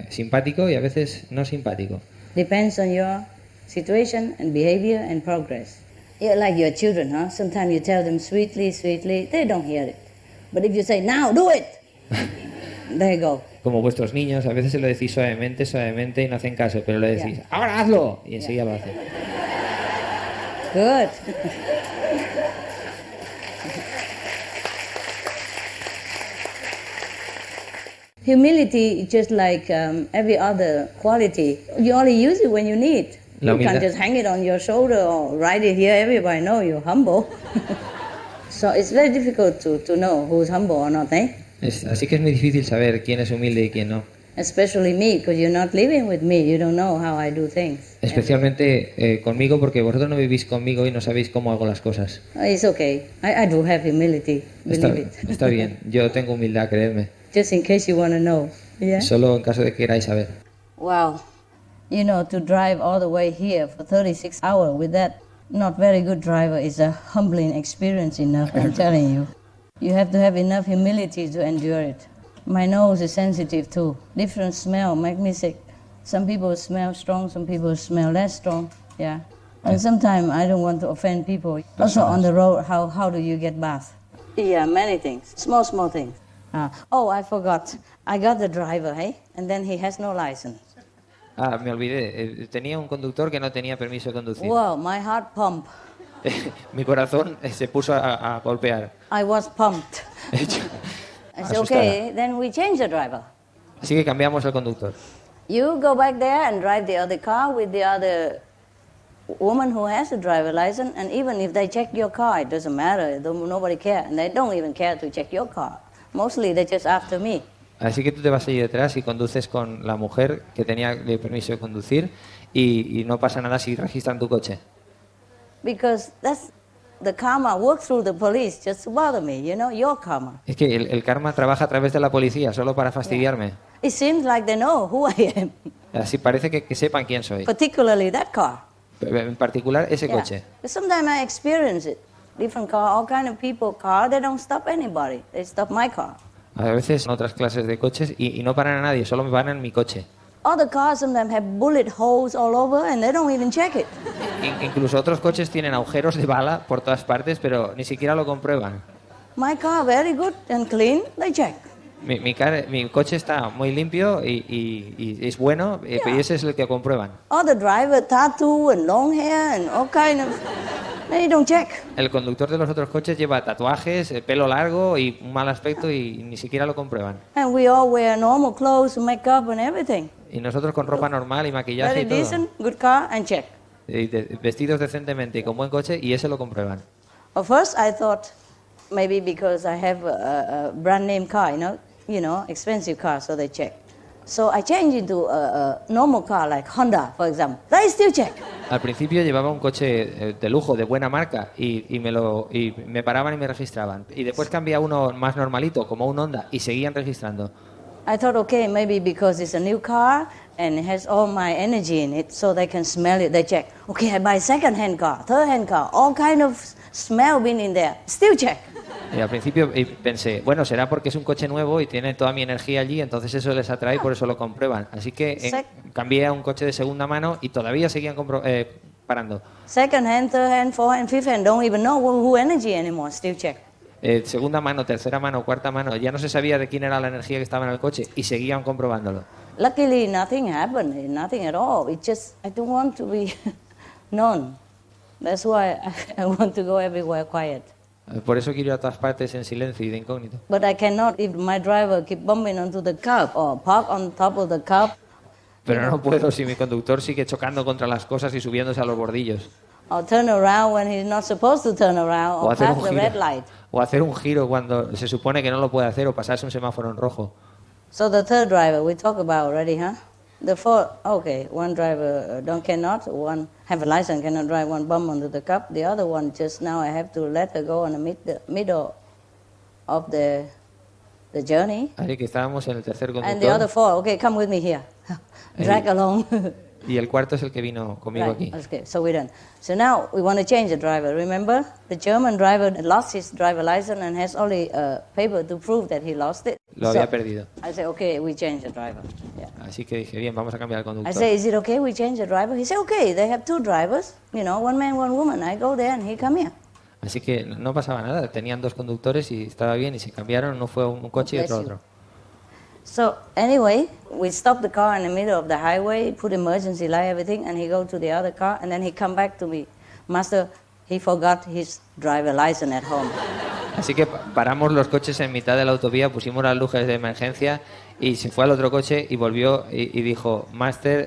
simpático y a veces no simpático. Depends on your situation and behavior and progress. You're like your children, huh? Sometimes you tell them sweetly, sweetly, they don't hear it. But if you say, now, do it, there you go. Como vuestros niños, a veces se lo decís suavemente, suavemente y no hacen caso, pero le decís, ahora hazlo, y enseguida lo hacen. Good. Humility is just like every other quality. You only use it when you need. You can't just hang it on your shoulder or write it here. Everybody know you're humble. So it's very difficult to know who's humble or not, eh? Así que es muy difícil saber quién es humilde y quién no. Especially me, because you're not living with me. You don't know how I do things. Especialmente conmigo, porque vosotros no vivís conmigo y no sabéis cómo hago las cosas. It's okay. I do have humility. Believe it. Está bien. Yo tengo humildad, creedme. Just in case you want to know. Yeah? Solo en caso de que queráis saber. Wow. You know, to drive all the way here for 36 hours with that not very good driver is a humbling experience enough, I'm telling you. You have to have enough humility to endure it. My nose is sensitive too. Different smell make me sick. Some people smell strong, some people smell less strong. Yeah. And sometimes I don't want to offend people. Also on the road, how do you get bath? Yeah, many things. Small things. Oh, I forgot. I got the driver, hey? And then he has no license. Me olvidé. Tenía un conductor que no tenía permiso de conducir. Wow, my heart pumped. Mi corazón se puso a golpear. I was pumped. I said, okay, then we change the driver. Así que cambiamos el conductor. You go back there and drive the other car with the other woman who has a driver license, and even if they check your car, it doesn't matter. Nobody cares, and they don't even care to check your car. Mostly they're just after me. Así que tú te vas allí detrás y conduces con la mujer que tenía el permiso de conducir y no pasa nada si registran tu coche. Because that's the karma works through the police just to bother me, you know, your karma. Es que el karma trabaja a través de la policía solo para fastidiarme. Yeah. It seems like they know who I am. Así parece que sepan quién soy. Particularly that car. En particular ese coche. Sometimes I experience it. Different car, all kind of people car, they don't stop anybody. They stop my car. A veces en otras clases de coches y no paran a nadie, solo me paran en mi coche. Other cars sometimes have bullet holes all over and they don't even check it. Incluso otros coches tienen agujeros de bala por todas partes, pero ni siquiera lo comprueban. My car very good and clean, they check. Mi coche está muy limpio y es bueno, y ese es el que comprueban. Other driver, tattoo and long hair and all kind of... They don't check. El conductor de los otros coches lleva tatuajes, pelo largo y un mal aspecto y ni siquiera lo comprueban. And we all wear normal clothes, makeup and everything. Y nosotros con ropa normal y maquillaje Very y todo. decent, good car and check. Vestidos decentemente y con buen coche y ese lo comprueban. At first I thought maybe because I have a brand name car, you know, expensive car, so they check. So I changed into a normal car like Honda, for example. They still check. Al principio llevaba un coche de lujo, de buena marca, y me paraban y me registraban. Y después cambié a uno más normalito, como un Honda, y seguían registrando. I thought, okay, maybe because it's a new car and it has all my energy in it, so they can smell it, they check. Okay, I buy second-hand car, third-hand car, all kind of smell been in there. Still check. Y al principio pensé, bueno, será porque es un coche nuevo y tiene toda mi energía allí, entonces eso les atrae y por eso lo comprueban. Así que cambié a un coche de segunda mano y todavía seguían parando. Second hand, third hand, fourth hand, fifth hand, don't even know who energy anymore, still check. Segunda mano, tercera mano, cuarta mano, ya no se sabía de quién era la energía que estaba en el coche y seguían comprobándolo. Luckily, nothing happened, nothing at all. It just, I don't want to be known. That's why I want to go everywhere quiet. Por eso quiero ir a todas partes en silencio y de incógnito. But I cannot if my driver keep bumping onto the curb or park on top of the curb. Pero no puedo si mi conductor sigue chocando contra las cosas y subiéndose a los bordillos. Or turn around when he's not supposed to turn around, or pass the red light. O hacer un giro cuando se supone que no lo puede hacer, o pasarse un semáforo en rojo. So the third driver we talked about already, huh? The fourth, okay, one driver cannot, one have a license, cannot drive, one bump onto the cup. The other one just now I have to let her go in the middle of the journey. Así que estábamos en el tercer conductor. And the other four, okay, come with me here. Drag along. Y el cuarto es el que vino conmigo aquí. Okay, so we're done. So now we want to change the driver. Remember, the German driver lost his driver license and has only a paper to prove that he lost it. Lo había perdido. I say, okay, we change the driver. Yeah. Así que dije, bien, vamos a cambiar el I conductor. say, is it okay we change the driver? He said, okay, they have 2 drivers, you know, 1 man, 1 woman. I go there and he come here. Así que no pasaba nada, tenían 2 conductores y estaba bien y se cambiaron, uno fue un coche y otro. So anyway, we stop the car in the middle of the highway, put emergency light, everything, and he go to the other car, and then he come back to me. Master, he forgot his driver license at home. Así que paramos los coches en mitad de la autovía, pusimos las luces de emergencia y se fue al otro coche y volvió y dijo, maestra,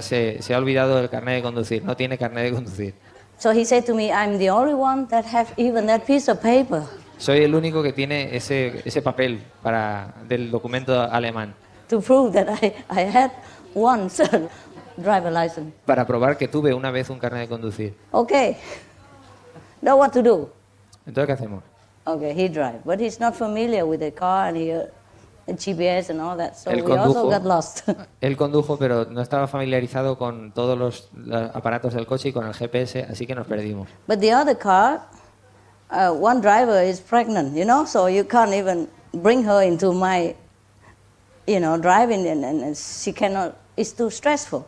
se ha olvidado el carnet de conducir, no tiene carnet de conducir. So he said to me, I'm the only one that have even that piece of paper. Soy el único que tiene ese papel del documento alemán. To prove that I had once driver license. Para probar que tuve una vez un carnet de conducir. Okay. Now what to do? Entonces, ¿qué hacemos? Okay, he drive, but he's not familiar with the car and GPS and all that, so Él we also condujo. got lost. Él condujo, pero no estaba familiarizado con todos los aparatos del coche y con el GPS, así que nos perdimos. But the other car, one driver is pregnant, you know, so you can't even bring her into my, you know, driving, and she cannot, it's too stressful.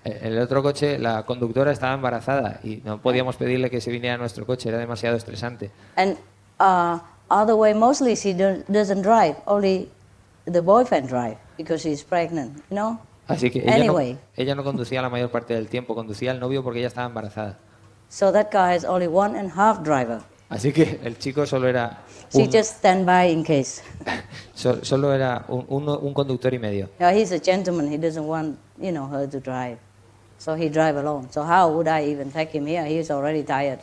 El otro coche, la conductora estaba embarazada y no podíamos pedirle que se viniera a nuestro coche, era demasiado estresante. And other way, mostly she doesn't drive, only the boyfriend drive because she's pregnant, you know. Así que ella no conducía la mayor parte del tiempo, conducía al novio porque ella estaba embarazada. So that car has only 1.5 driver. Así que el chico solo era She just stand by in case. solo era un conductor y medio. Yeah, he's a gentleman. He doesn't want, you know, her to drive. So he drive alone. So how would I even take him here? He's already tired.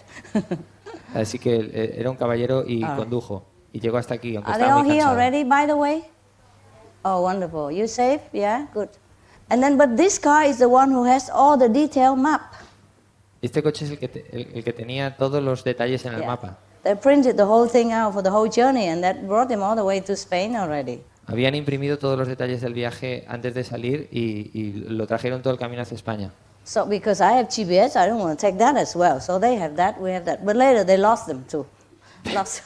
Así que era un caballero y condujo. Y llegó hasta aquí, aunque Are they estaba all muy here cansado. already, by the way? Oh, wonderful. You safe? Yeah, good. And then, but this car is the one who has all the detailed map. Este coche es el que tenía todos los detalles en el Yeah. mapa. They printed the whole thing out for the whole journey, and that brought them all the way to Spain already. Habían imprimido todos los detalles del viaje antes de salir y lo trajeron todo el camino hacia España. So because I have GPS, I don't want to take that as well. So they have that, we have that. But later they lost them too. Lost.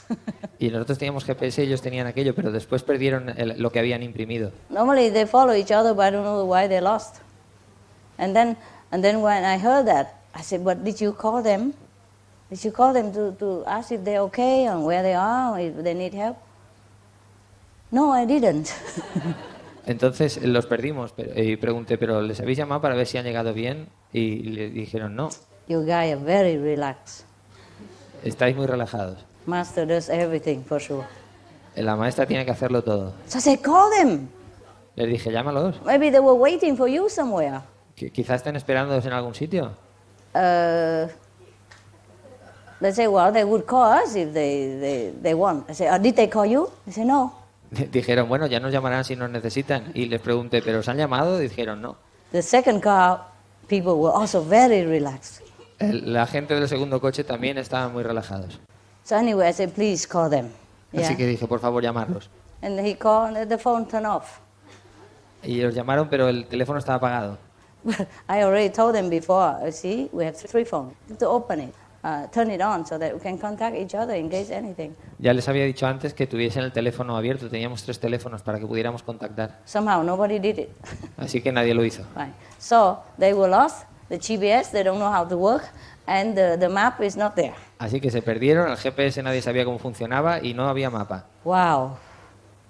Y nosotros teníamos GPS, ellos tenían aquello, pero después perdieron lo que habían imprimido. Normally they follow each other, but I don't know why they lost. And then when I heard that, I said, "But did you call them? Did you call them to ask if they're okay and where they are, or if they need help?" No, I didn't. Entonces los perdimos y pregunté, ¿pero les habéis llamado para ver si han llegado bien? Y le dijeron, no, You guys are very relaxed. estáis muy relajados. Master does everything for sure. La maestra tiene que hacerlo todo. So I said, call them. Les dije, llámalos. Maybe they were waiting for you somewhere. Quizás estén esperándoos en algún sitio. They say, well, they would call us if they want. I said, did they call you? They said, no. Dijeron, bueno, ya nos llamarán si nos necesitan. Y les pregunté, ¿pero os han llamado? Y dijeron, no. The second car, people were also very relaxed. La gente del segundo coche también estaban muy relajados. So anyway, I said, please call them. Así que dije, por favor, llamarlos. And he called, and the phone turned off. Y los llamaron, pero el teléfono estaba apagado. I already told them before, see, we have 3 phones. You have to open it, turn it on so that we can contact each other in case anything. Ya les había dicho antes que tuviesen el teléfono abierto. Teníamos 3 teléfonos para que pudiéramos contactar. Somehow nobody did it. Así que nadie lo hizo. Right. So they were lost. The GPS, they don't know how to work, and the map is not there. Así que se perdieron, el GPS nadie sabía cómo funcionaba y no había mapa. Wow.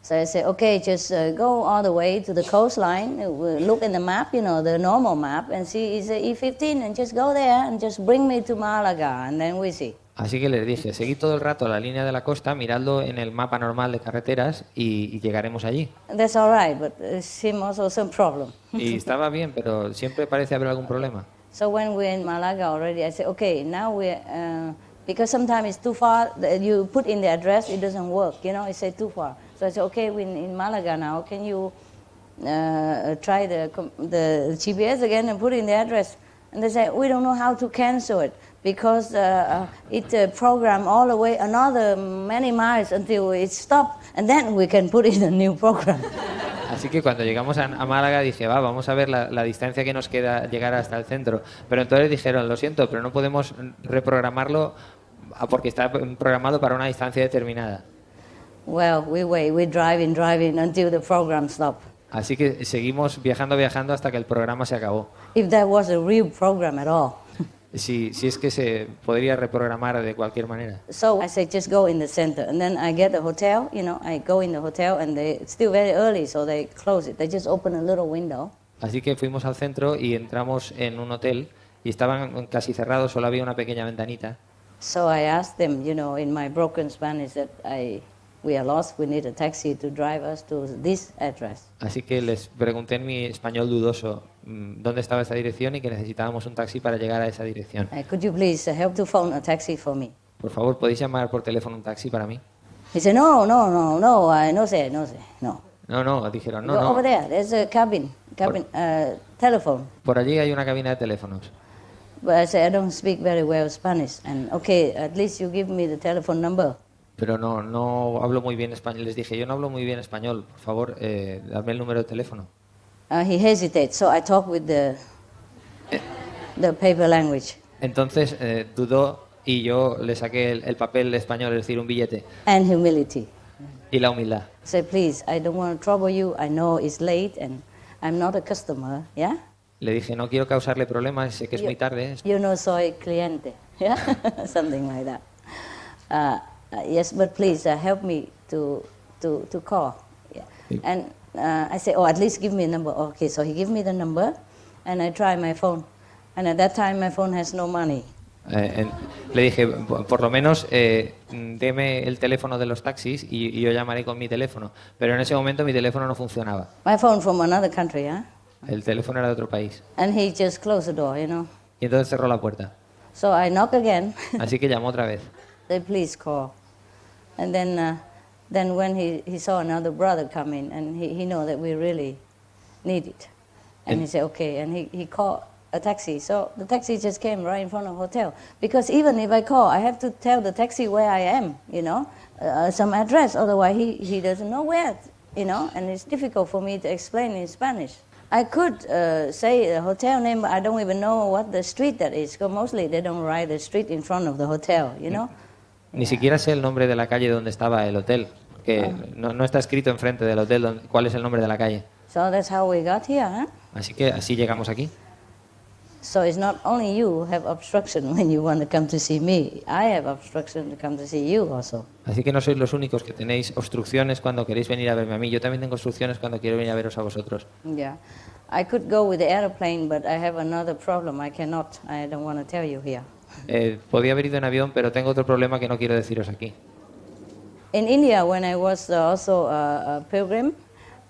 So I said, okay, just go all the way to the coastline, look in the map, you know, the normal map, and see it's E15, and just go there and just bring me to Malaga, and then we see. Así que les dije, seguid todo el rato la línea de la costa, miradlo en el mapa normal de carreteras y llegaremos allí. That's all right, but there seemed also some problem. Y estaba bien, pero siempre parece haber algún problema. So when we're in Malaga already, I said, okay, now we're, because sometimes it's too far, you put in the address, it doesn't work, you know, it says too far. So I said, okay, we're in Malaga now, can you try the GPS again and put in the address? And they said, we don't know how to cancel it because it programmed all the way another many miles until it stopped, and then we can put in a new program. Así que cuando llegamos a Málaga dije, vamos a ver la distancia que nos queda llegar hasta el centro. Pero entonces dijeron, lo siento, pero no podemos reprogramarlo porque está programado para una distancia determinada. Well, we wait, we driving until the program stopped. Así que seguimos viajando hasta que el programa se acabó. If that was a real program at all. Si es que se podría reprogramar de cualquier manera. So I say, just go in the center. And then I get a hotel, you know, I go in the hotel and it's still very early, so they close it. They just open a little window. Así que fuimos al centro y entramos en un hotel y estaban casi cerrados, solo había una pequeña ventanita. So I asked them, you know, in my broken Spanish that we are lost, we need a taxi to drive us to this address. Así que les pregunté en mi español dudoso dónde estaba esa dirección y que necesitábamos un taxi para llegar a esa dirección. Could you please help to phone a taxi for me? Por favor, ¿podéis llamar por teléfono un taxi para mí? He said, no, no sé, no. No, dijeron, Go no. over there, there's a cabin, telephone. Por allí hay una cabina de teléfonos. But I said, I don't speak very well Spanish. And okay, at least you give me the telephone number. Pero no hablo muy bien español. Les dije, yo no hablo muy bien español. Por favor, dame el número de teléfono. He hesitated, so I talked with the paper language. Entonces dudó y yo le saqué el papel español, es decir, un billete. And humility. Y la humildad. Say, please, I don't want to trouble you. I know it's late and I'm not a customer, yeah? Le dije, no quiero causarle problemas, sé que es muy tarde. You know, soy cliente, yeah? Something like that. Yes, but please help me to call. Yeah. And I say, at least give me a number. Okay, so he gave me the number, and I try my phone. And at that time, my phone has no money. Le dije, por lo menos deme el teléfono de los taxis y yo llamaré con mi teléfono. Pero en ese momento mi teléfono no funcionaba. My phone from another country, huh? El teléfono era de otro país. And he just closed the door, you know. Y entonces cerró la puerta. So I knock again. Así que llamó otra vez. Say, please call. And then when he saw another brother come in, and he know that we really need it. And he said, okay, and he called a taxi. So the taxi just came right in front of the hotel. Because even if I call, I have to tell the taxi where I am, you know, some address. Otherwise, he doesn't know where, you know, and it's difficult for me to explain in Spanish. I could say the hotel name, but I don't even know what the street that is. Because mostly they don't write the street in front of the hotel, you know. Ni siquiera sé el nombre de la calle donde estaba el hotel, que no está escrito enfrente del hotel cuál es el nombre de la calle. So that's how we got here, huh? Así que así llegamos aquí. So it's not only you have obstruction when you want to come to see me. I have obstruction to come to see you also. Así que no sois los únicos que tenéis obstrucciones cuando queréis venir a verme a mí. Yo también tengo obstrucciones cuando quiero venir a veros a vosotros. Yeah. I could go with the airplane, but I have another problem. I cannot. I don't want to tell you here. Podía haber ido en avión, pero tengo otro problema que no quiero deciros aquí. In India, when I was also a pilgrim,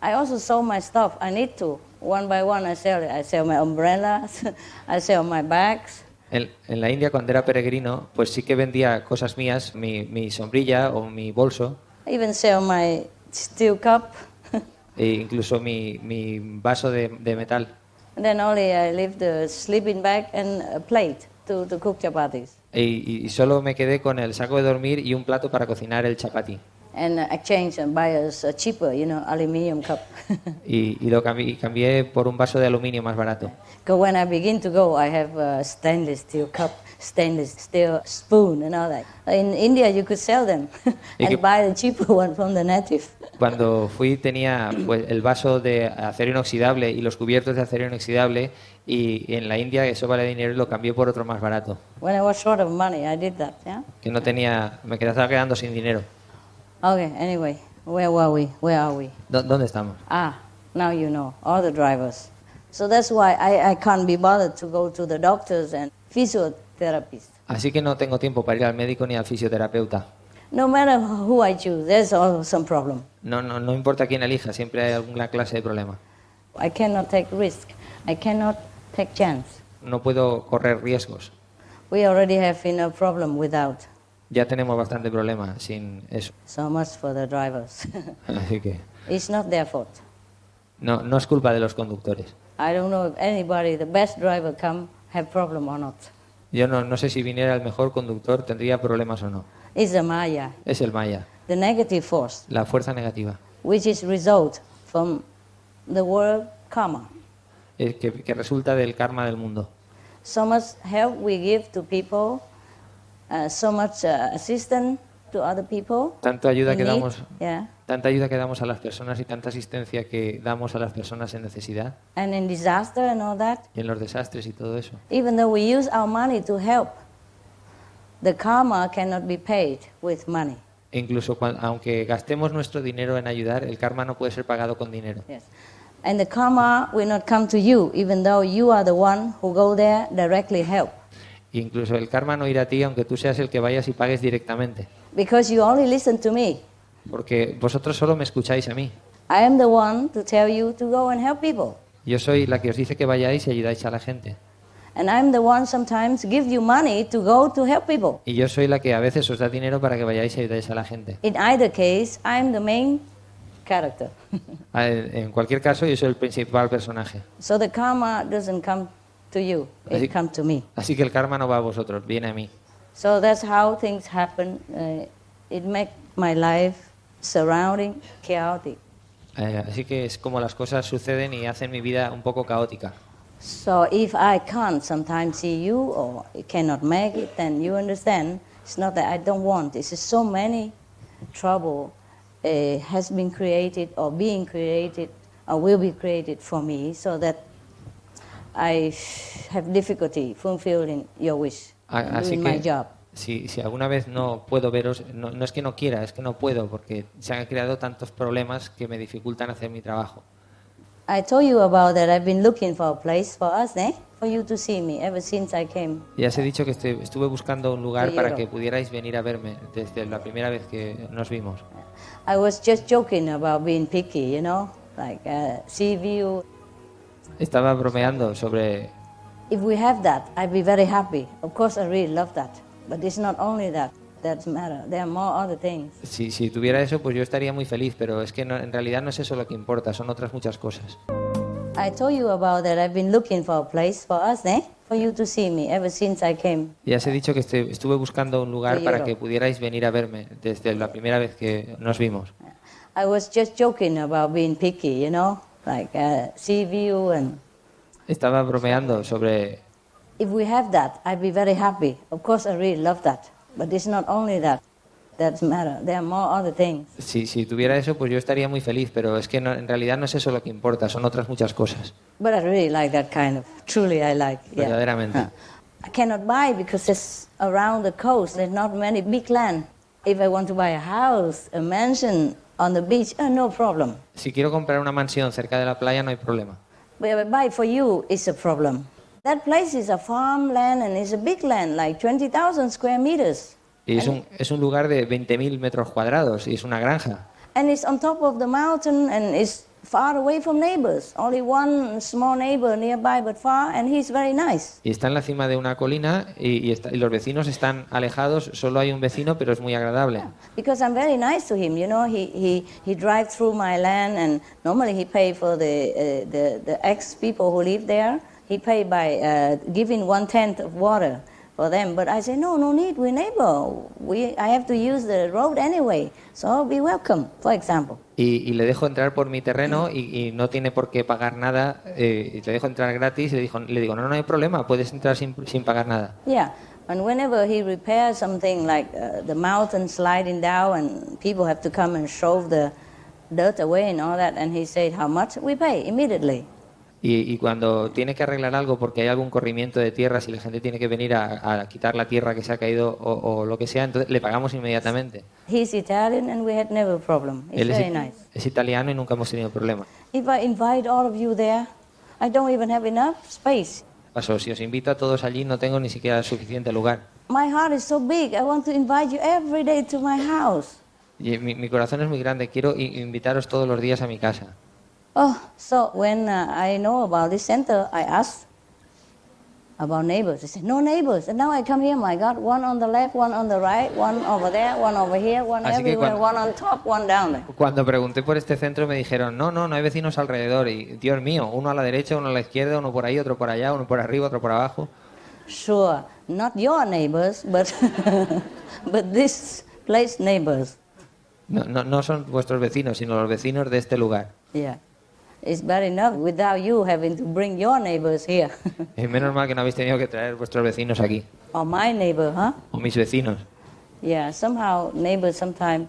I also sold my stuff. I need to. One by one, I sell it. I sell my umbrellas, I sell my bags. En la India, cuando era peregrino, pues sí que vendía cosas mías, mi sombrilla o mi bolso. I even sell my steel cup. E incluso mi vaso de metal. And then only I leave the sleeping bag and a plate to cook chapatis. Y solo me quedé con el saco de dormir y un plato para cocinar el chapati. And exchange and buy a cheaper, you know, aluminum cup. y lo cambié por un vaso de aluminio más barato. Because when I begin to go, I have a stainless steel cup, stainless steel spoon and all that. In India, you could sell them and buy the cheaper one from the native. Cuando fui tenía pues, el vaso de acero inoxidable y los cubiertos de acero inoxidable y en la India eso vale dinero y lo cambié por otro más barato. When I was short of money, I did that, yeah? Que no tenía, me estaba quedando sin dinero. Okay, anyway, where were we? Where are we? ¿Dónde estamos? Now you know, all the drivers. So that's why I can't be bothered to go to the doctors and physiotherapists. Así que no tengo tiempo para ir al médico ni al fisioterapeuta. No matter who I choose, there's always some problem. No importa quién elija, siempre hay alguna clase de problema. I cannot take risk. I cannot take chance. No puedo correr riesgos. We already have enough problem without. Ya tenemos bastante problema sin eso. So much for the drivers. Así que It's not their fault. no es culpa de los conductores. I don't know if anybody, the best driver come, have problem or not. Yo no sé si viniera el mejor conductor tendría problemas o no. It's the Maya, Es el Maya, the negative force, la fuerza negativa, which is result from the word karma. Que resulta del karma del mundo. So much help we give to people, so much assistance to other people. Tanta ayuda in que need. damos, Yeah. tanta ayuda que damos a las personas y tanta asistencia que damos a las personas en necesidad And in disaster and all that, y en los desastres y todo eso. even though we use our money to help, the karma cannot be paid with money. E incluso aunque gastemos nuestro dinero en ayudar, el karma no puede ser pagado con dinero. Yes. And the karma will not come to you, even though you are the one who go there directly help. E incluso el karma no irá a ti aunque tú seas el que vayas y pagues directamente. Because you only listen to me. Porque vosotros solo me escucháis a mí. I am the one to tell you to go and help people. Yo soy la que os dice que vayáis y ayudáis a la gente. And I'm the one sometimes give you money to go to help people. Y yo soy la que a veces os da dinero para que vayáis y ayudáis a la gente. In either case, I'm the main character. En cualquier caso, yo soy el principal personaje. So the karma doesn't come to you, it comes to me. Así que el karma no va a vosotros, viene a mí. So that's how things happen. It makes my life surrounding chaotic. Así que es como las cosas suceden y hacen mi vida un poco caótica. So if I can't sometimes see you or cannot make it, then you understand. It's not that I don't want. It's just so many trouble has been created or being created or will be created for me, so that I have difficulty fulfilling your wish, Así doing my que job. si alguna vez no puedo veros, no es que no quiera, es que no puedo, porque se han creado tantos problemas que me dificultan hacer mi trabajo. I told you about that. I've been looking for a place for us, for you to see me ever since I came. Ya os he dicho que estuve buscando un lugar Sí, para yo. que pudierais venir a verme desde la primera vez que nos vimos. I was just joking about being picky, like sea view. Estaba bromeando sobre If we have that, I'd be very happy. Of course, I really love that. But it's not only that that's matter. There are more other things. si tuviera eso, pues yo estaría muy feliz, pero es que en realidad no es eso lo que importa, son otras muchas cosas. I told you about that. I've been looking for a place for us, for you to see me ever since I came. Ya os he dicho que estuve buscando un lugar Sí, para yo. que pudierais venir a verme desde la primera vez que nos vimos. I was just joking about being picky, like sea view and. Estaba bromeando sobre If we have that, I'd be very happy. Of course, I really love that. But it's not only that that's matter. There are more other things. si tuviera eso, pues yo estaría muy feliz, pero es que en realidad no es eso lo que importa, son otras muchas cosas. But I really like that kind of. Truly, I like. Yeah. Verdaderamente. I cannot buy because it's around the coast. There's not many big land. If I want to buy a house, a mansion on the beach, no problem. Si quiero comprar una mansión cerca de la playa, no hay problema. But buy for you is a problem. That place is a farmland and it's a big land, like 20,000 square meters. Y es un lugar de 20.000 metros cuadrados y es una granja. And it's on top of the mountain and it's far away from neighbors. Only one small neighbor nearby but far, and he's very nice. Y está en la cima de una colina y los vecinos están alejados, solo hay un vecino, pero es muy agradable. Because I'm very nice to him, he drives through my land and normally he pay for the ex-people who live there. He pay by giving 1/10 of water for them. But I say, no need, we're neighbor. I have to use the road anyway, so be welcome, for example. Y le dejo entrar por mi terreno y no tiene por qué pagar nada. Y le dejo entrar gratis y le digo, no hay problema, puedes entrar sin pagar nada. Yeah, and whenever he repairs something like the mountain sliding down and people have to come and shove the dirt away and all that, and he said how much, we pay immediately. Y cuando tiene que arreglar algo porque hay algún corrimiento de tierra, si la gente tiene que venir a quitar la tierra que se ha caído o lo que sea, entonces le pagamos inmediatamente. He's Italian and we had never a problem. He's very nice. Es italiano y nunca hemos tenido problema. If I invite all of you there, I don't even have enough space. Paso, si os invito a todos allí, no tengo ni siquiera suficiente lugar. My heart is so big, I want to invite you every day to my house. Y mi corazón es muy grande, quiero invitaros todos los días a mi casa. Oh, so when I know about this center, I asked about neighbors. They said, no neighbors. And now I come here, my God, one on the left, one on the right, one over there, one over here, one Así que everywhere, one on top, one down there. Cuando pregunté por este centro me dijeron, no hay vecinos alrededor. Y Dios mío, uno a la derecha, uno a la izquierda, uno por ahí, otro por allá, uno por arriba, otro por abajo. Sure, not your neighbors, but but this place neighbors. No son vuestros vecinos, sino los vecinos de este lugar. Yeah. It's bad enough without you having to bring your neighbors here. Es menos mal que no habéis tenido que traer vuestros vecinos aquí. Or my neighbor, huh? O mis vecinos. Yeah, somehow neighbors sometimes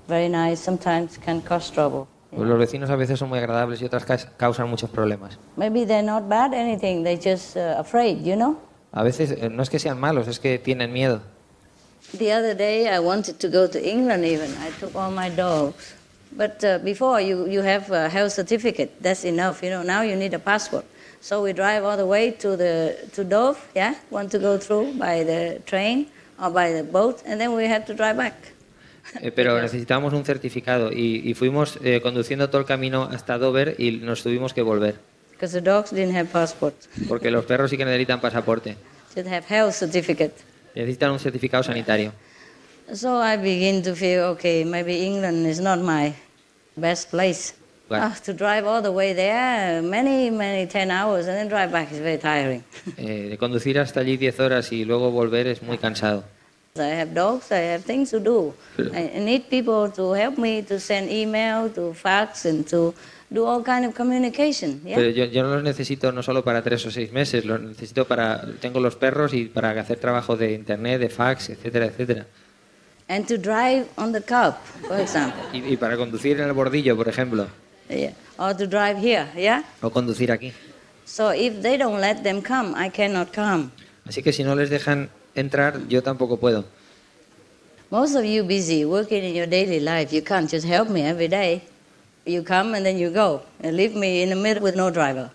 very nice, sometimes can cause trouble. Pues los vecinos a veces son muy agradables y otras causan muchos problemas. Maybe they're not bad anything, they're just afraid, you know? A veces no es que sean malos, es que tienen miedo. The other day I wanted to go to England even. I took all my dogs. But before you have a health certificate, that's enough, you know. Now you need a passport. So we drive all the way to Dover, yeah? Want to go through by the train or by the boat, and then we had to drive back. Pero necesitábamos un certificado y fuimos conduciendo todo el camino hasta Dover y nos tuvimos que volver. Because the dogs didn't have passport. Porque los perros sí que necesitan pasaporte. Should have health certificate. Necesitan un certificado sanitario. So I begin to feel, okay, maybe England is not my best place. Claro. To drive all the way there, many 10 hours, and then drive back is very tiring. De conducir hasta allí 10 horas y luego volver es muy cansado. I have dogs, I have things to do. I need people to help me to send email, to fax, and to do all kind of communication. Yeah? Pero yo no los necesito no solo para 3 o 6 meses, los necesito para... Tengo los perros y para hacer trabajo de internet, de fax, etcétera, etcétera. And to drive on the curb, for example. Y para conducir en el bordillo, por ejemplo. Yeah. Or to drive here, yeah? O conducir aquí. So if they don't let them come, I cannot come. Así que si no les dejan entrar, yo tampoco puedo. Most of you busy working in your daily life, you can't just help me every day. You come and then you go, and leave me in the middle with no driver.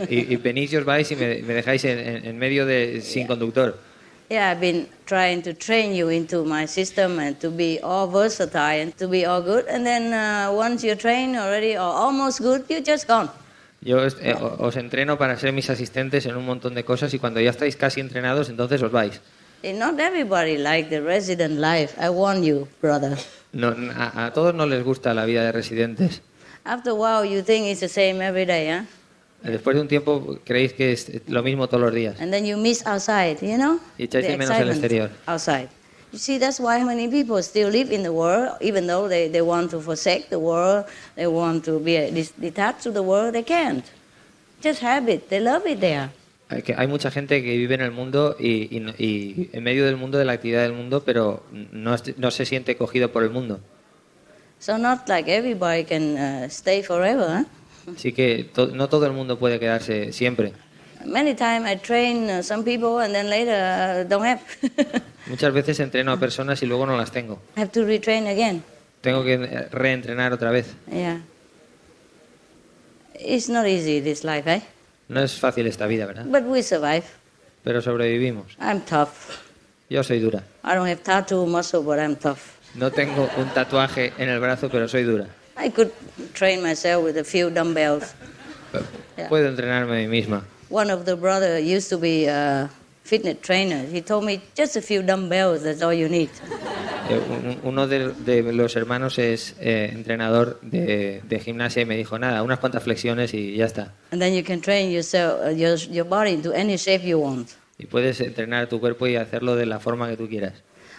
y venís y os vais y me dejáis en medio de sin conductor. Yeah, I've been trying to train you into my system and to be all versatile and to be all good. And then once you're trained already or almost good, you're just gone. Yo os entreno para ser mis asistentes en un montón de cosas y cuando ya estáis casi entrenados, entonces os vais. Not everybody like the resident life. I warn you, brother. No, a todos no les gusta la vida de residentes. After a while, you think it's the same every day, huh? Después de un tiempo creéis que es lo mismo todos los días. And then you miss outside, you know? Y echáis The de menos el exterior. outside. You see, that's why many people still live in the world, even though they want to forsake the world, they want to be detached to the world, they can't. Just have it, they love it there. Hay mucha gente que vive en el mundo y en medio del mundo, de la actividad del mundo, pero no se siente cogido por el mundo. So not like everybody can stay forever, huh? Así que no todo el mundo puede quedarse siempre. Many times I train some people and then later don't have. Muchas veces entreno a personas y luego no las tengo. I have to retrain again. Tengo que reentrenar otra vez. Yeah. It's not easy, this life, eh? No es fácil esta vida, ¿verdad? But we survive. Pero sobrevivimos. I'm tough. Yo soy dura. I don't have tattoo muscle, but I'm tough. No tengo un tatuaje en el brazo, pero soy dura. I could train myself with a few dumbbells. Yeah. Puedo entrenarme a mí misma. One of the brothers used to be a fitness trainer. He told me, just a few dumbbells, that's all you need. Uno de los hermanos es entrenador de gimnasia y me dijo, nada, unas cuantas flexiones y ya está. And then you can train yourself, your body into any shape you want. Y puedes entrenar tu cuerpo y hacerlo de la forma que tú quieras.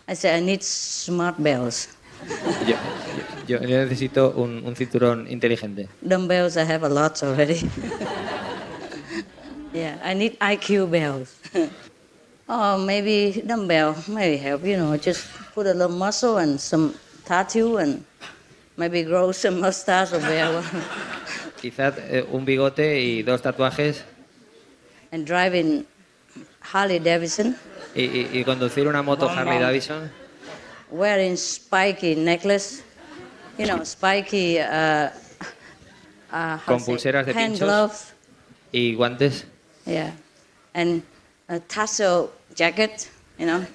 I said, I need smart bells. Yo necesito un cinturón inteligente. Dumbbells, I have a lot already. Yeah, I need IQ bells. Oh, maybe dumbbell, maybe help, you know, just put a little muscle and some tattoo and maybe grow some mustache or whatever. Quizás un bigote y 2 tatuajes. And driving Harley Davidson. Y conducir una moto Harley Davidson. Wearing spiky necklace, you know, spiky con pulseras de hand pinchos gloves. Y guantes. Yeah, and a tassel jacket, you know.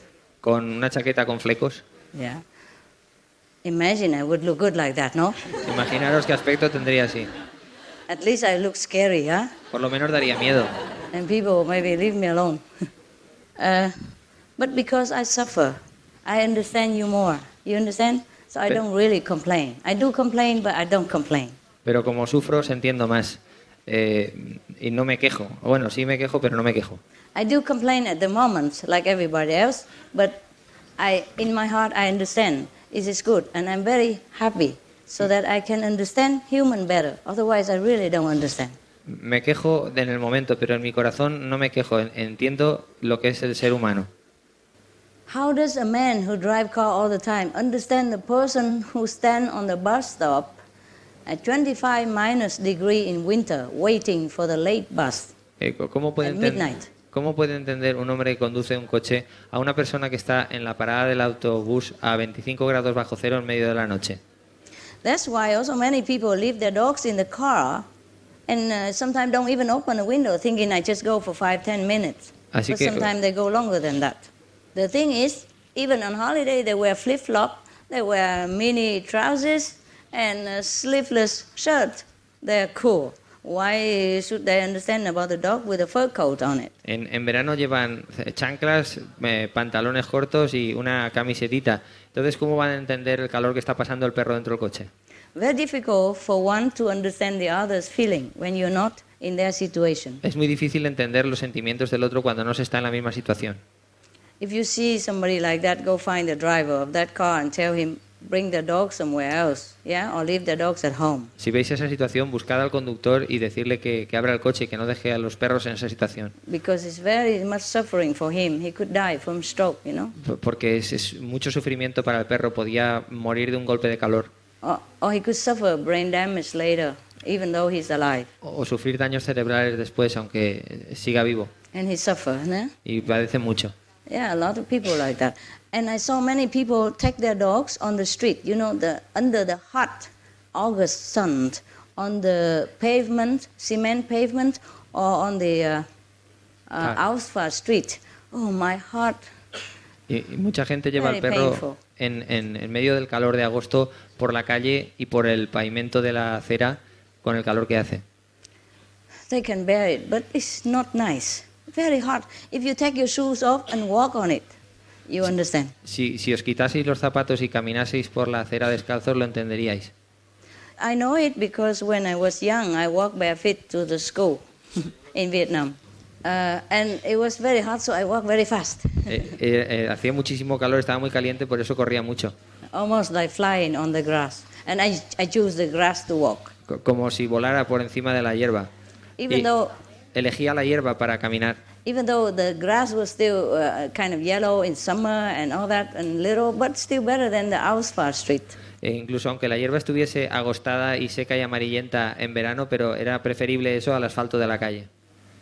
Con una chaqueta con flecos. Yeah. Imagine I would look good like that, no? Imaginaros qué aspecto tendría así. At least I look scary, huh? Por lo menos daría miedo. And people maybe leave me alone. But because I suffer, I understand you more. You understand? So I don't really complain. I do complain, but I don't complain. Pero como sufro, os entiendo más. Y no me quejo. Bueno, sí me quejo, pero no me quejo. I do complain at the moment, like everybody else, but in my heart, I understand. It is good, and I'm very happy so that I can understand human better. Otherwise, I really don't understand. Me quejo en el momento, pero en mi corazón no me quejo. Entiendo lo que es el ser humano. How does a man who drives car all the time understand the person who stands on the bus stop at 25 minus degree in winter waiting for the late bus ¿Cómo puede at midnight? ¿Cómo puede entender un hombre que conduce un coche a una persona que está en la parada del autobús a 25 grados bajo cero en medio de la noche? That's why also many people leave their dogs in the car and sometimes don't even open the window thinking I just go for 5-10 minutes. Así But que sometimes they go longer than that. The thing is, even on holiday they wear flip-flop, they wear mini trousers and a sleeveless shirt. They're cool. Why should they understand about the dog with a fur coat on it? en verano llevan chanclas, pantalones cortos y una camisetita. Entonces, ¿cómo van a entender el calor que está pasando el perro dentro del coche? Very difficult for one to understand the other's feeling when you're not in their situation. Es muy difícil entender los sentimientos del otro cuando no se está en la misma situación. If you see somebody like that, go find the driver of that car and tell him, bring the dog somewhere else, yeah, or leave the dogs at home. Si veis esa situación, buscad al conductor y decirle que abra el coche y que no deje a los perros en esa situación. Because it's very much suffering for him. He could die from stroke, you know. Porque es mucho sufrimiento para el perro, podía morir de un golpe de calor. Or he could suffer brain damage later, even though he's alive. O sufrir daños cerebrales después, aunque siga vivo. And he suffers, né? Y padece mucho. Yeah, a lot of people like that. And I saw many people take their dogs on the street, you know, under the hot August sun, on the pavement, cement pavement, or on the asphalt street. Oh, my heart. Y mucha gente lleva al perro en medio del calor de agosto por la calle y por el pavimento de la acera con el calor que hace. They can bear it, but it's not nice. Very hot. If you take your shoes off and walk on it, you understand. Si os quitaseis los zapatos y caminaseis por la acera descalzos, lo entenderíais. I know it because when I was young, I walked barefoot to the school in Vietnam. And it was very hot, so I walked very fast. Hacía muchísimo calor, estaba muy caliente, por eso corría mucho. Almost like flying on the grass. And I choose the grass to walk. Como si volara por encima de la hierba. Even though elegía la hierba para caminar. Even though the grass was still kind of yellow in summer and all that and little, but still better than the asphalt street. Incluso aunque la hierba estuviese agostada y seca y amarillenta en verano, pero era preferible eso al asfalto de la calle.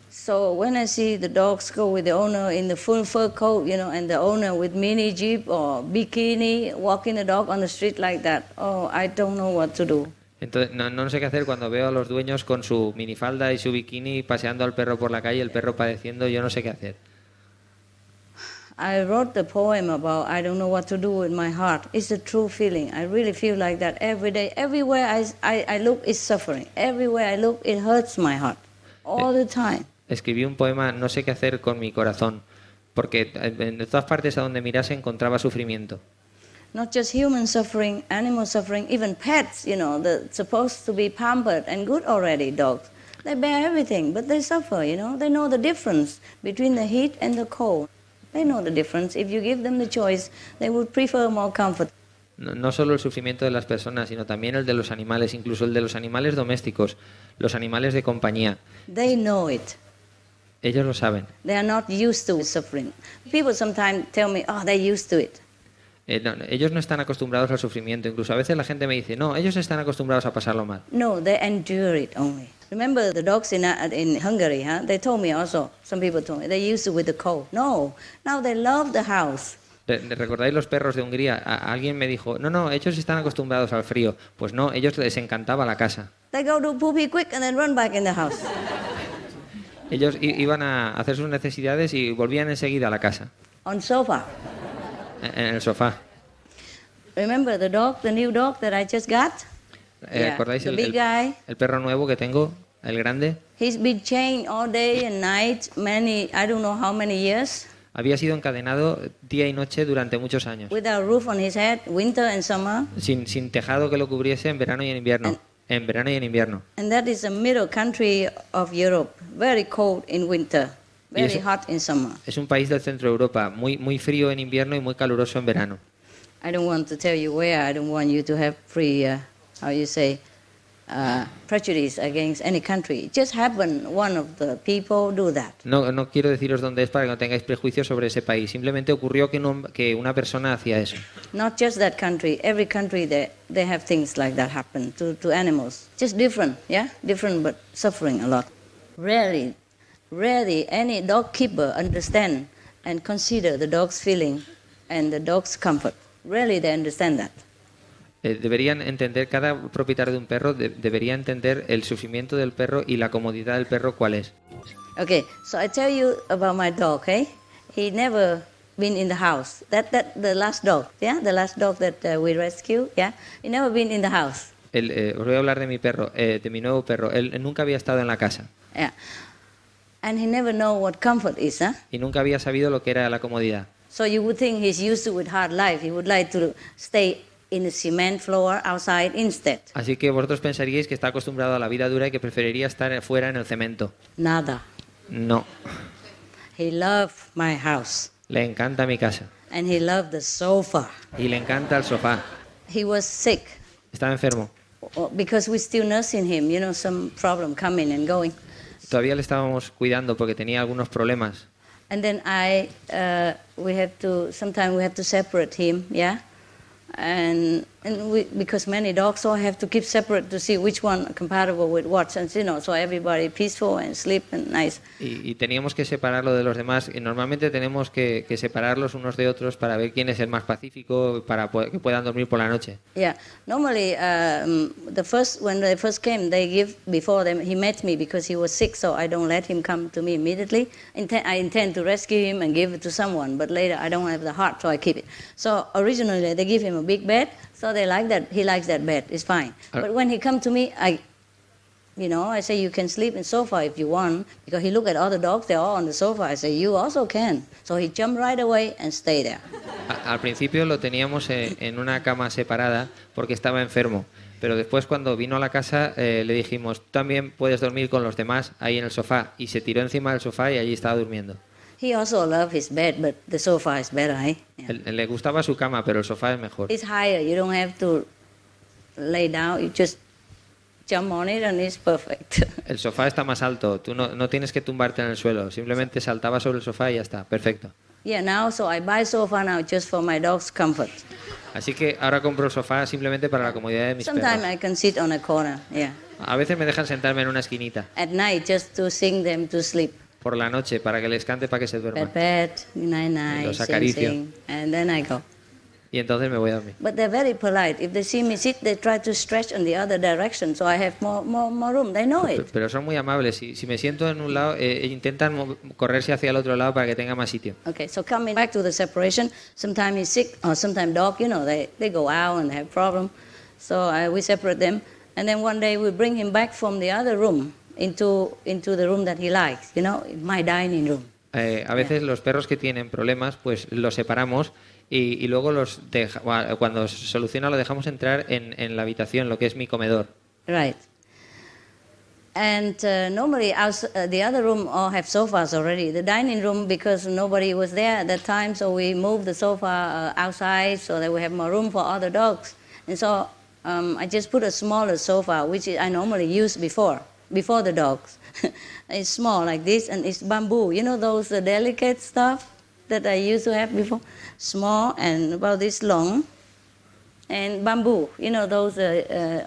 So when I see the dogs go with the owner in the full fur coat, you know, and the owner with mini jeep or bikini walking the dog on the street like that, oh, I don't know what to do. Entonces, no sé qué hacer cuando veo a los dueños con su minifalda y su bikini paseando al perro por la calle, el perro padeciendo, yo no sé qué hacer. I wrote the poem about I don't know what to do with my heart. It's a true feeling. I really feel like that every day. Everywhere I look, it's suffering. Everywhere I look, it hurts my heart. All the time. Escribí un poema, no sé qué hacer con mi corazón, porque en todas partes a donde mirase encontraba sufrimiento. Not just human suffering, animal suffering, even pets, you know, they're supposed to be pampered and good already, dogs. They bear everything, but they suffer, you know. They know the difference between the heat and the cold. They know the difference. If you give them the choice, they would prefer more comfort. No solo el sufrimiento de las personas, sino también el de los animales, incluso el de los animales domésticos, los animales de compañía. They know it. Ellos lo saben. They are not used to suffering. People sometimes tell me, oh, they're used to it. Ellos no están acostumbrados al sufrimiento. Incluso a veces la gente me dice, no, ellos están acostumbrados a pasarlo mal. No, they endure it only. Remember the dogs in Hungary, huh? They told me also, some people told me, they're used to with the cold. No, now they love the house. ¿Recordáis los perros de Hungría? Alguien me dijo, no, ellos están acostumbrados al frío. Pues no, ellos les encantaba la casa. They go to poopy quick and then run back in the house. Ellos iban a hacer sus necesidades y volvían enseguida a la casa. On sofa. En el sofá. Remember the new dog that I just got? ¿Recordáis the big guy? El perro nuevo que tengo, el grande? He's been chained all day and night, I don't know how many years. Había sido encadenado día y noche durante muchos años. Without a roof on his head, winter and summer. Sin tejado que lo cubriese en verano y en invierno. En verano y en invierno. And that is a middle country of Europe, very cold in winter, very hot in summer. Es un país del centro de Europa, muy frío en invierno y muy caluroso en verano. I don't want to tell you where. I don't want you to have free how you say, prejudice against any country. It just happened, one of the people do that. No, no quiero deciros dónde es para que no tengáis prejuicios sobre ese país. Simplemente ocurrió que una persona hacía eso. Not just that country, every country they have things like that happen to animals. Just different, yeah? Different but suffering a lot. Rarely any dog keeper understand and consider the dog's feeling and the dog's comfort. Rarely they understand that. Deberían entender, cada propietario de un perro debería entender el sufrimiento del perro y la comodidad del perro cuál es. Okay, so I tell you about my dog, okay? He never been in the house. The last dog, yeah? The last dog that we rescued, yeah? He never been in the house. Os voy a hablar de mi perro, de mi nuevo perro. Él nunca había estado en la casa. Yeah. And he never know what comfort is, huh? Y nunca había sabido lo que era la comodidad. So you would think he's used to with hard life. He would like to stay in the cement floor outside instead. Así que vosotros pensaríais que está acostumbrado a la vida dura y que preferiría estar fuera en el cemento. Nada. No. He loved my house. Le encanta mi casa. And he loved the sofa. Y le encanta el sofá. He was sick. Estaba enfermo. Because we're still nursing him, you know, some problem coming and going. Todavía le estábamos cuidando porque tenía algunos problemas. And then sometimes we have to separate him, yeah? And because many dogs all have to keep separate to see which one compatible with what, and you know, so everybody peaceful and sleep and nice. Y teníamos que separarlo de los demás. Y normalmente tenemos que separarlos unos de otros para ver quién es el más pacífico para que puedan dormir por la noche. Yeah, normally when they first came, they give before them. He met me because he was sick, so I don't let him come to me immediately. I intend to rescue him and give it to someone, but later I don't have the heart, so I keep it. So originally they give him a big bed. So they like that. He likes that bed. It's fine. But when he come to me, I say you can sleep in sofa if you want, because he look at other dogs. They're all on the sofa. I say you also can. So he jump right away and stay there. Al principio lo teníamos en una cama separada porque estaba enfermo. Pero después cuando vino a la casa le dijimos, tú también puedes dormir con los demás ahí en el sofá. Y se tiró encima del sofá y allí estaba durmiendo. He also loved his bed, but the sofa is better, eh? Yeah. Le gustaba su cama, pero el sofá es mejor. It's higher. You don't have to lay down. You just jump on it and it's perfect. El sofá está más alto. Tú no tienes que tumbarte en el suelo. Simplemente saltaba sobre el sofá y ya está. Perfecto. Yeah, now so I buy sofa now just for my dog's comfort. Así que ahora compro el sofá simplemente para la comodidad de mis perros. Sometimes I can sit on a corner. Yeah. A veces me dejan sentarme en una esquinita. At night, just to sing them to sleep. Por la noche, para que les cante, para que se duerman. Pet, night, night, Los acaricio. sing, and then I go. Y entonces me voy a dormir. But they're very polite. If they see me sit, they try to stretch in the other direction, so I have more room. They know it. Pero son muy amables. Si me siento en un lado, intentan correrse hacia el otro lado para que tenga más sitio. Okay, so coming back to the separation, sometimes he's sick, or sometimes dog, you know, they go out and they have problem. So we separate them, and then one day we bring him back from the other room into the room that he likes, you know, my dining room. A veces los perros que tienen problemas, pues los separamos y luego cuando se soluciona lo dejamos entrar en la habitación, lo que es mi comedor. Right. And normally the other room all have sofas already. The dining room, because nobody was there at that time, so we moved the sofa outside so that we have more room for other dogs. And so I just put a smaller sofa, which I normally use before the dogs. It's small like this, and it's bamboo. You know those delicate stuff that I used to have before? Small and about this long. And bamboo, you know, those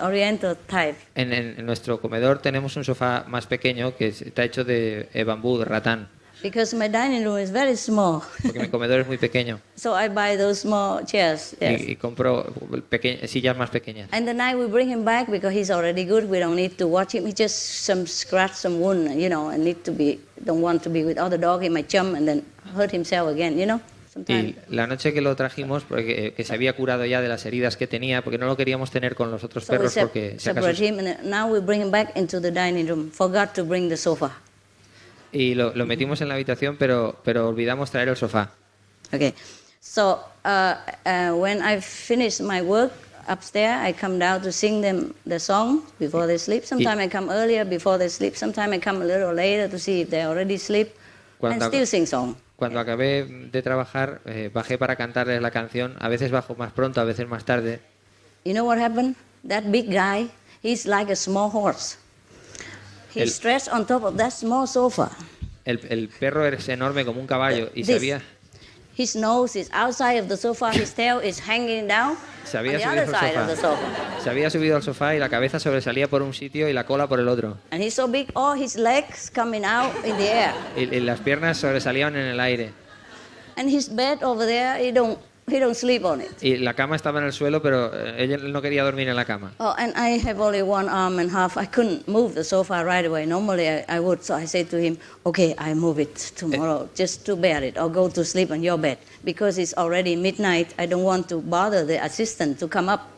oriental type. En nuestro comedor tenemos un sofá más pequeño que está hecho de bambú, de ratán. Because my dining room is very small. Porque mi comedor es muy pequeño. So I buy those small chairs. Yes. Y compro sillas más pequeñas. And the night we bring him back because he's already good. We don't need to watch him. He just some scratch, some wound, you know, and don't want to be with other dog. He might jump and then hurt himself again, you know. Y la noche que lo trajimos, porque que se había curado ya de las heridas que tenía, porque no lo queríamos tener con los otros perros, porque si acaso... separate him, and now we bring him back into the dining room. Forgot to bring the sofa. Y lo metimos en la habitación, pero olvidamos traer el sofá. Okay, so when I finish my work upstairs, I come down to sing them the song before they sleep. Sometimes I come earlier before they sleep. Sometimes I come a little later to see if they already sleep, and still sing song. Cuando acabé de trabajar, bajé para cantarles la canción. A veces bajo más pronto, a veces más tarde. You know what happened? that big guy, he's like a small horse. He's stretched on top of that small sofa. El perro es enorme como un caballo y His nose is outside of the sofa, his tail is hanging down on the other side of the sofa. Se había subido al sofá y la cabeza sobresalía por un sitio y la cola por el otro. And he's so big, all his legs coming out in the air. Y las piernas sobresalían en el aire. And his bed over there, he don't sleep on it. Y la cama estaba en el suelo, pero él no quería dormir en la cama. Oh, and I have only one arm and half. I couldn't move the sofa right away. Normally I would, so I said to him, okay, I move it tomorrow, just to bear it, or go to sleep on your bed. Because it's already midnight, I don't want to bother the assistant to come up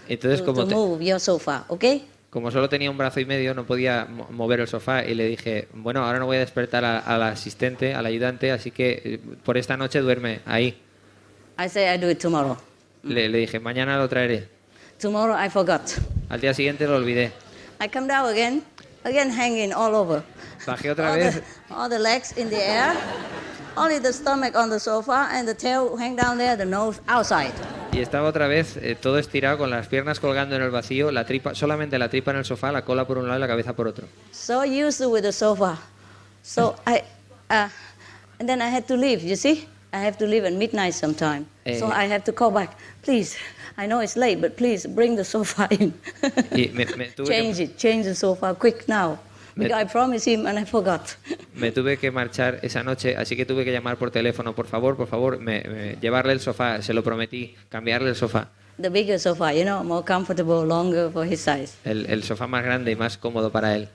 to move your sofa, okay? Como solo tenía un brazo y medio, no podía mover el sofá y le dije, bueno, ahora no voy a despertar al asistente, al ayudante, así que por esta noche duerme ahí. I say I do it tomorrow. Le dije, mañana lo traeré. Tomorrow I forgot. Al día siguiente lo olvidé. I come down again hanging all over. Bajé otra vez. All the legs in the air, only the stomach on the sofa and the tail hang down there, the nose outside. Y estaba otra vez todo estirado con las piernas colgando en el vacío, la tripa, solamente la tripa en el sofá, la cola por un lado y la cabeza por otro. So used with the sofa. So and then I had to leave, you see? I have to leave at midnight sometime. So I have to call back. Please, I know it's late, but please bring the sofa in. Change the sofa quick now. Because I promised him and I forgot. Me tuve que marchar esa noche, así que tuve que llamar por teléfono. Por favor, llevarle el sofá. Se lo prometí, cambiarle el sofá. The bigger sofa, more comfortable, longer for his size. El sofá más grande y más cómodo para él.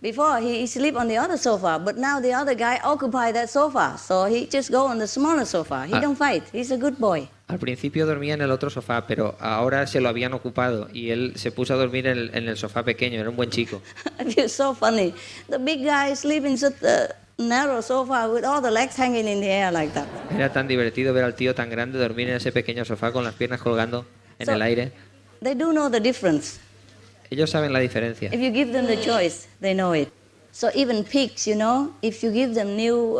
Before he sleep on the other sofa, but now the other guy occupy that sofa, so he just go on the smaller sofa. He don't fight. He's a good boy. Al principio dormía en el otro sofá, pero ahora se lo habían ocupado y él se puso a dormir en el sofá pequeño. Era un buen chico. It's so funny. The big guy sleep in such a narrow sofa with all the legs hanging in the air like that. Era tan divertido ver al tío tan grande dormir en ese pequeño sofá con las piernas colgando en el aire. They do know the difference. Ellos saben la diferencia. If you give them the choice, they know it. So even pigs, if you give them new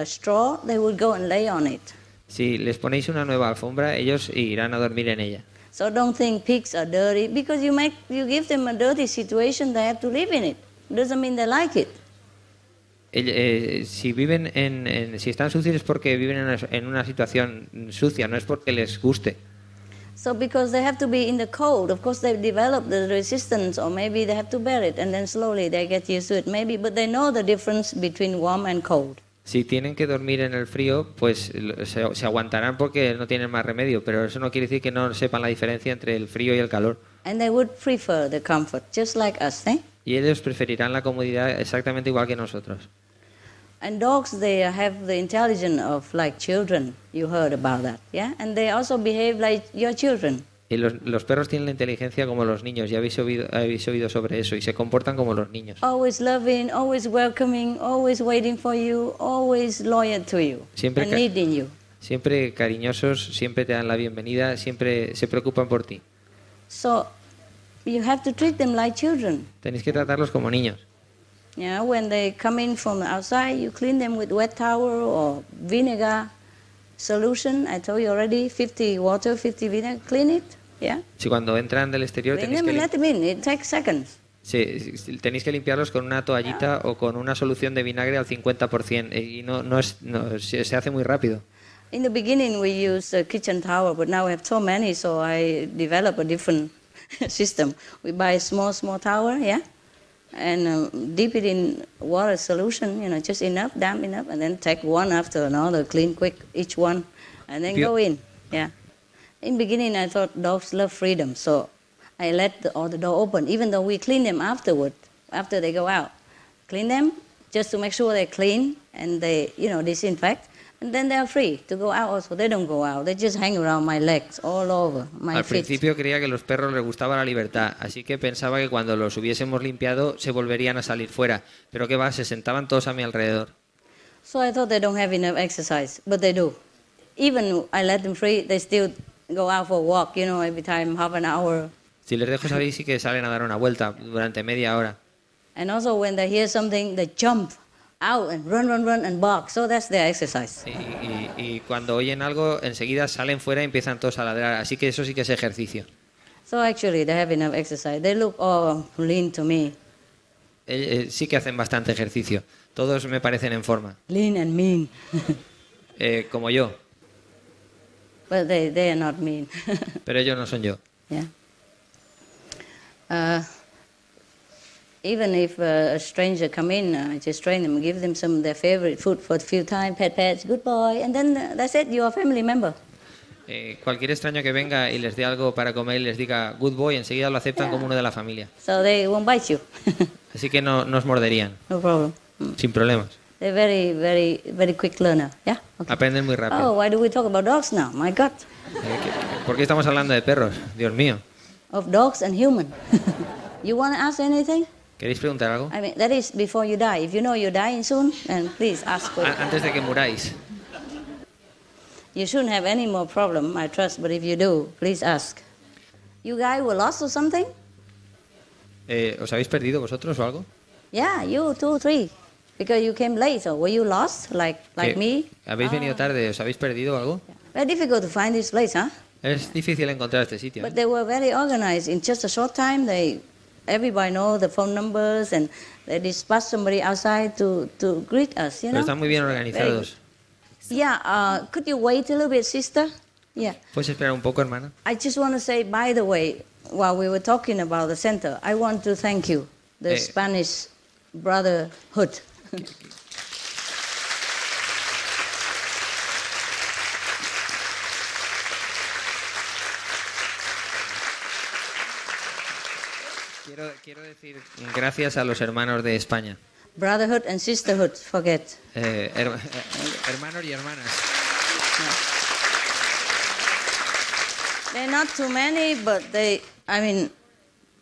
straw, they will go and lay on it. Si les ponéis una nueva alfombra, ellos irán a dormir en ella. So don't think pigs are dirty because you give them a dirty situation, they have to live in it. Doesn't mean they like it. Si están sucios es porque viven en una situación sucia, no es porque les guste. So because they have to be in the cold, of course they develop the resistance, or maybe they have to bear it, and then slowly they get used to it, maybe, but they know the difference between warm and cold. Si tienen que dormir en el frío, pues se aguantarán porque no tienen más remedio, pero eso no quiere decir que no sepan la diferencia entre el frío y el calor. And they would prefer the comfort, just like us, eh? Y ellos preferirán la comodidad exactamente igual que nosotros. And dogs, they have the intelligence of like children. You heard about that, yeah? And they also behave like your children. Y los perros tienen la inteligencia como los niños, ya habéis oído sobre eso, y se comportan como los niños. Always loving, always welcoming, always waiting for you, always loyal to you, and needing you. Siempre cariñosos, siempre te dan la bienvenida, siempre se preocupan por ti. So, you have to treat them like children. Tenéis que tratarlos como niños. Yeah, when they come in from outside, you clean them with wet towel or vinegar solution. I told you already, 50 water, 50 vinegar. Clean it, yeah. Si cuando entran del exterior tenéis que let them in. It takes seconds. Sí, tenéis que limpiarlos con una toallita o con una solución de vinagre al 50% y se hace muy rápido. In the beginning we used a kitchen towel, but now we have so many, so I developed a different system. We buy a small towel, yeah. And dip it in water solution, just enough, damp enough, and then take one after another, clean quick each one, and then go in. Yeah. In beginning, I thought dogs love freedom, so I let the door open, even though we clean them afterward, after they go out. Clean them just to make sure they're clean and they, disinfect. And then they are free to go out also. They don't go out. They just hang around my legs, all over my feet. Al principio creía que a los perros les gustaba la libertad, así que pensaba que cuando los hubiésemos limpiado se volverían a salir fuera. Pero qué va, se sentaban todos a mi alrededor. So I thought they don't have enough exercise, but they do. Even I let them free, they still go out for a walk, every time, half an hour. Si les dejo salir sí que salen a dar una vuelta durante media hora. And also when they hear something, they jump out and run and bark. So that's their exercise. Y cuando oyen algo, enseguida salen fuera y empiezan todos a ladrar. Así que eso sí que es ejercicio. So actually, they have enough exercise. They look all lean to me. Sí que hacen bastante ejercicio. Todos me parecen en forma. Lean and mean. Como yo. But they are not mean. Pero ellos no son yo. Yeah. Even if a stranger come in, I just train them, give them some of their favorite food for a few times, pet, good boy, and then that's it, you're a family member. Cualquier extraño que venga y les dé algo para comer y les diga good boy, enseguida lo aceptan como uno de la familia. So they won't bite you. Así que no os morderían. No problem. Sin problemas. They're very quick learner. Yeah. Okay. Aprenden muy rápido. Oh, why do we talk about dogs now? My God. ¿Por qué estamos hablando de perros? Dios mío. Of dogs and human. You want to ask anything? ¿Queréis preguntar algo? I mean, that is before you die. If you know you're dying soon, then please ask. Antes de que muráis. You shouldn't have any more problem, I trust, but if you do, please ask. You guys were lost or something? ¿Os habéis perdido vosotros o algo? Yeah, you 2, 3. Because you came late, so were you lost, like me? ¿Habéis venido tarde? ¿Os habéis perdido o algo? Very difficult to find this place, huh? Es difícil encontrar este sitio. But they were very organized. In just a short time, everybody knows the phone numbers, and they dispatched somebody outside to greet us, you know? Pero están muy bien organizados. Yeah, could you wait a little bit, sister? Yeah. ¿Puedes esperar un poco, hermana? I just want to say, by the way, while we were talking about the center, I want to thank you, the Spanish Brotherhood. Quiero decir gracias a los hermanos de España. Brotherhood and sisterhood, forget. Hermanos y hermanas. Yeah. They're not too many, but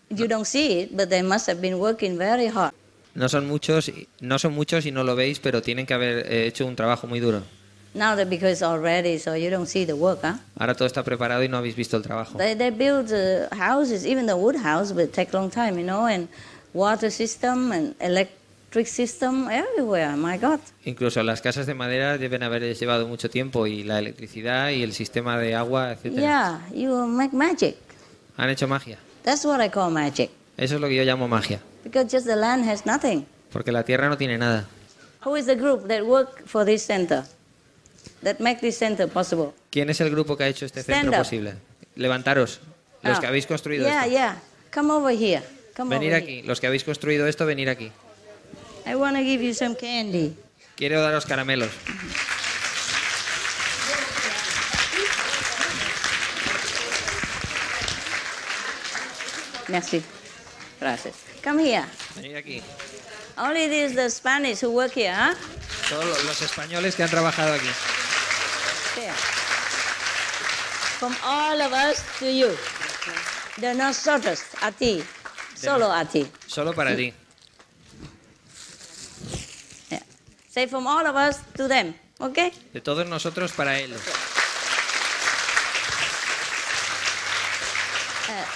you don't see it, but they must have been working very hard. No son muchos y no lo veis, pero tienen que haber hecho un trabajo muy duro. Now that because it's all ready, so you don't see the work, huh? Ahora todo está preparado y no habéis visto el trabajo. They build houses, even the wood house will take a long time, you know, and water system and electric system everywhere. My God. Incluso las casas de madera deben haber llevado mucho tiempo y la electricidad y el sistema de agua, etcétera. Yeah, you make magic. Han hecho magia. That's what I call magic. Eso es lo que yo llamo magia. Because just the land has nothing. Porque la tierra no tiene nada. Who is the group that work for this center? That make this center possible? ¿Quién es el grupo que ha hecho este centro posible? Levantaros, los que habéis construido esto. Yeah. Come over here. Venir aquí, los que habéis construido esto, venir aquí. I want to give you some candy. Quiero daros caramelos. Merci. Gracias. Come here. Venid aquí. Only these the Spanish who work here, huh? Todos los españoles que han trabajado aquí. There. From all of us to you. De nosotros, a ti. Solo a ti. Solo para ti. Yeah. Say from all of us to them, okay? De todos nosotros para él.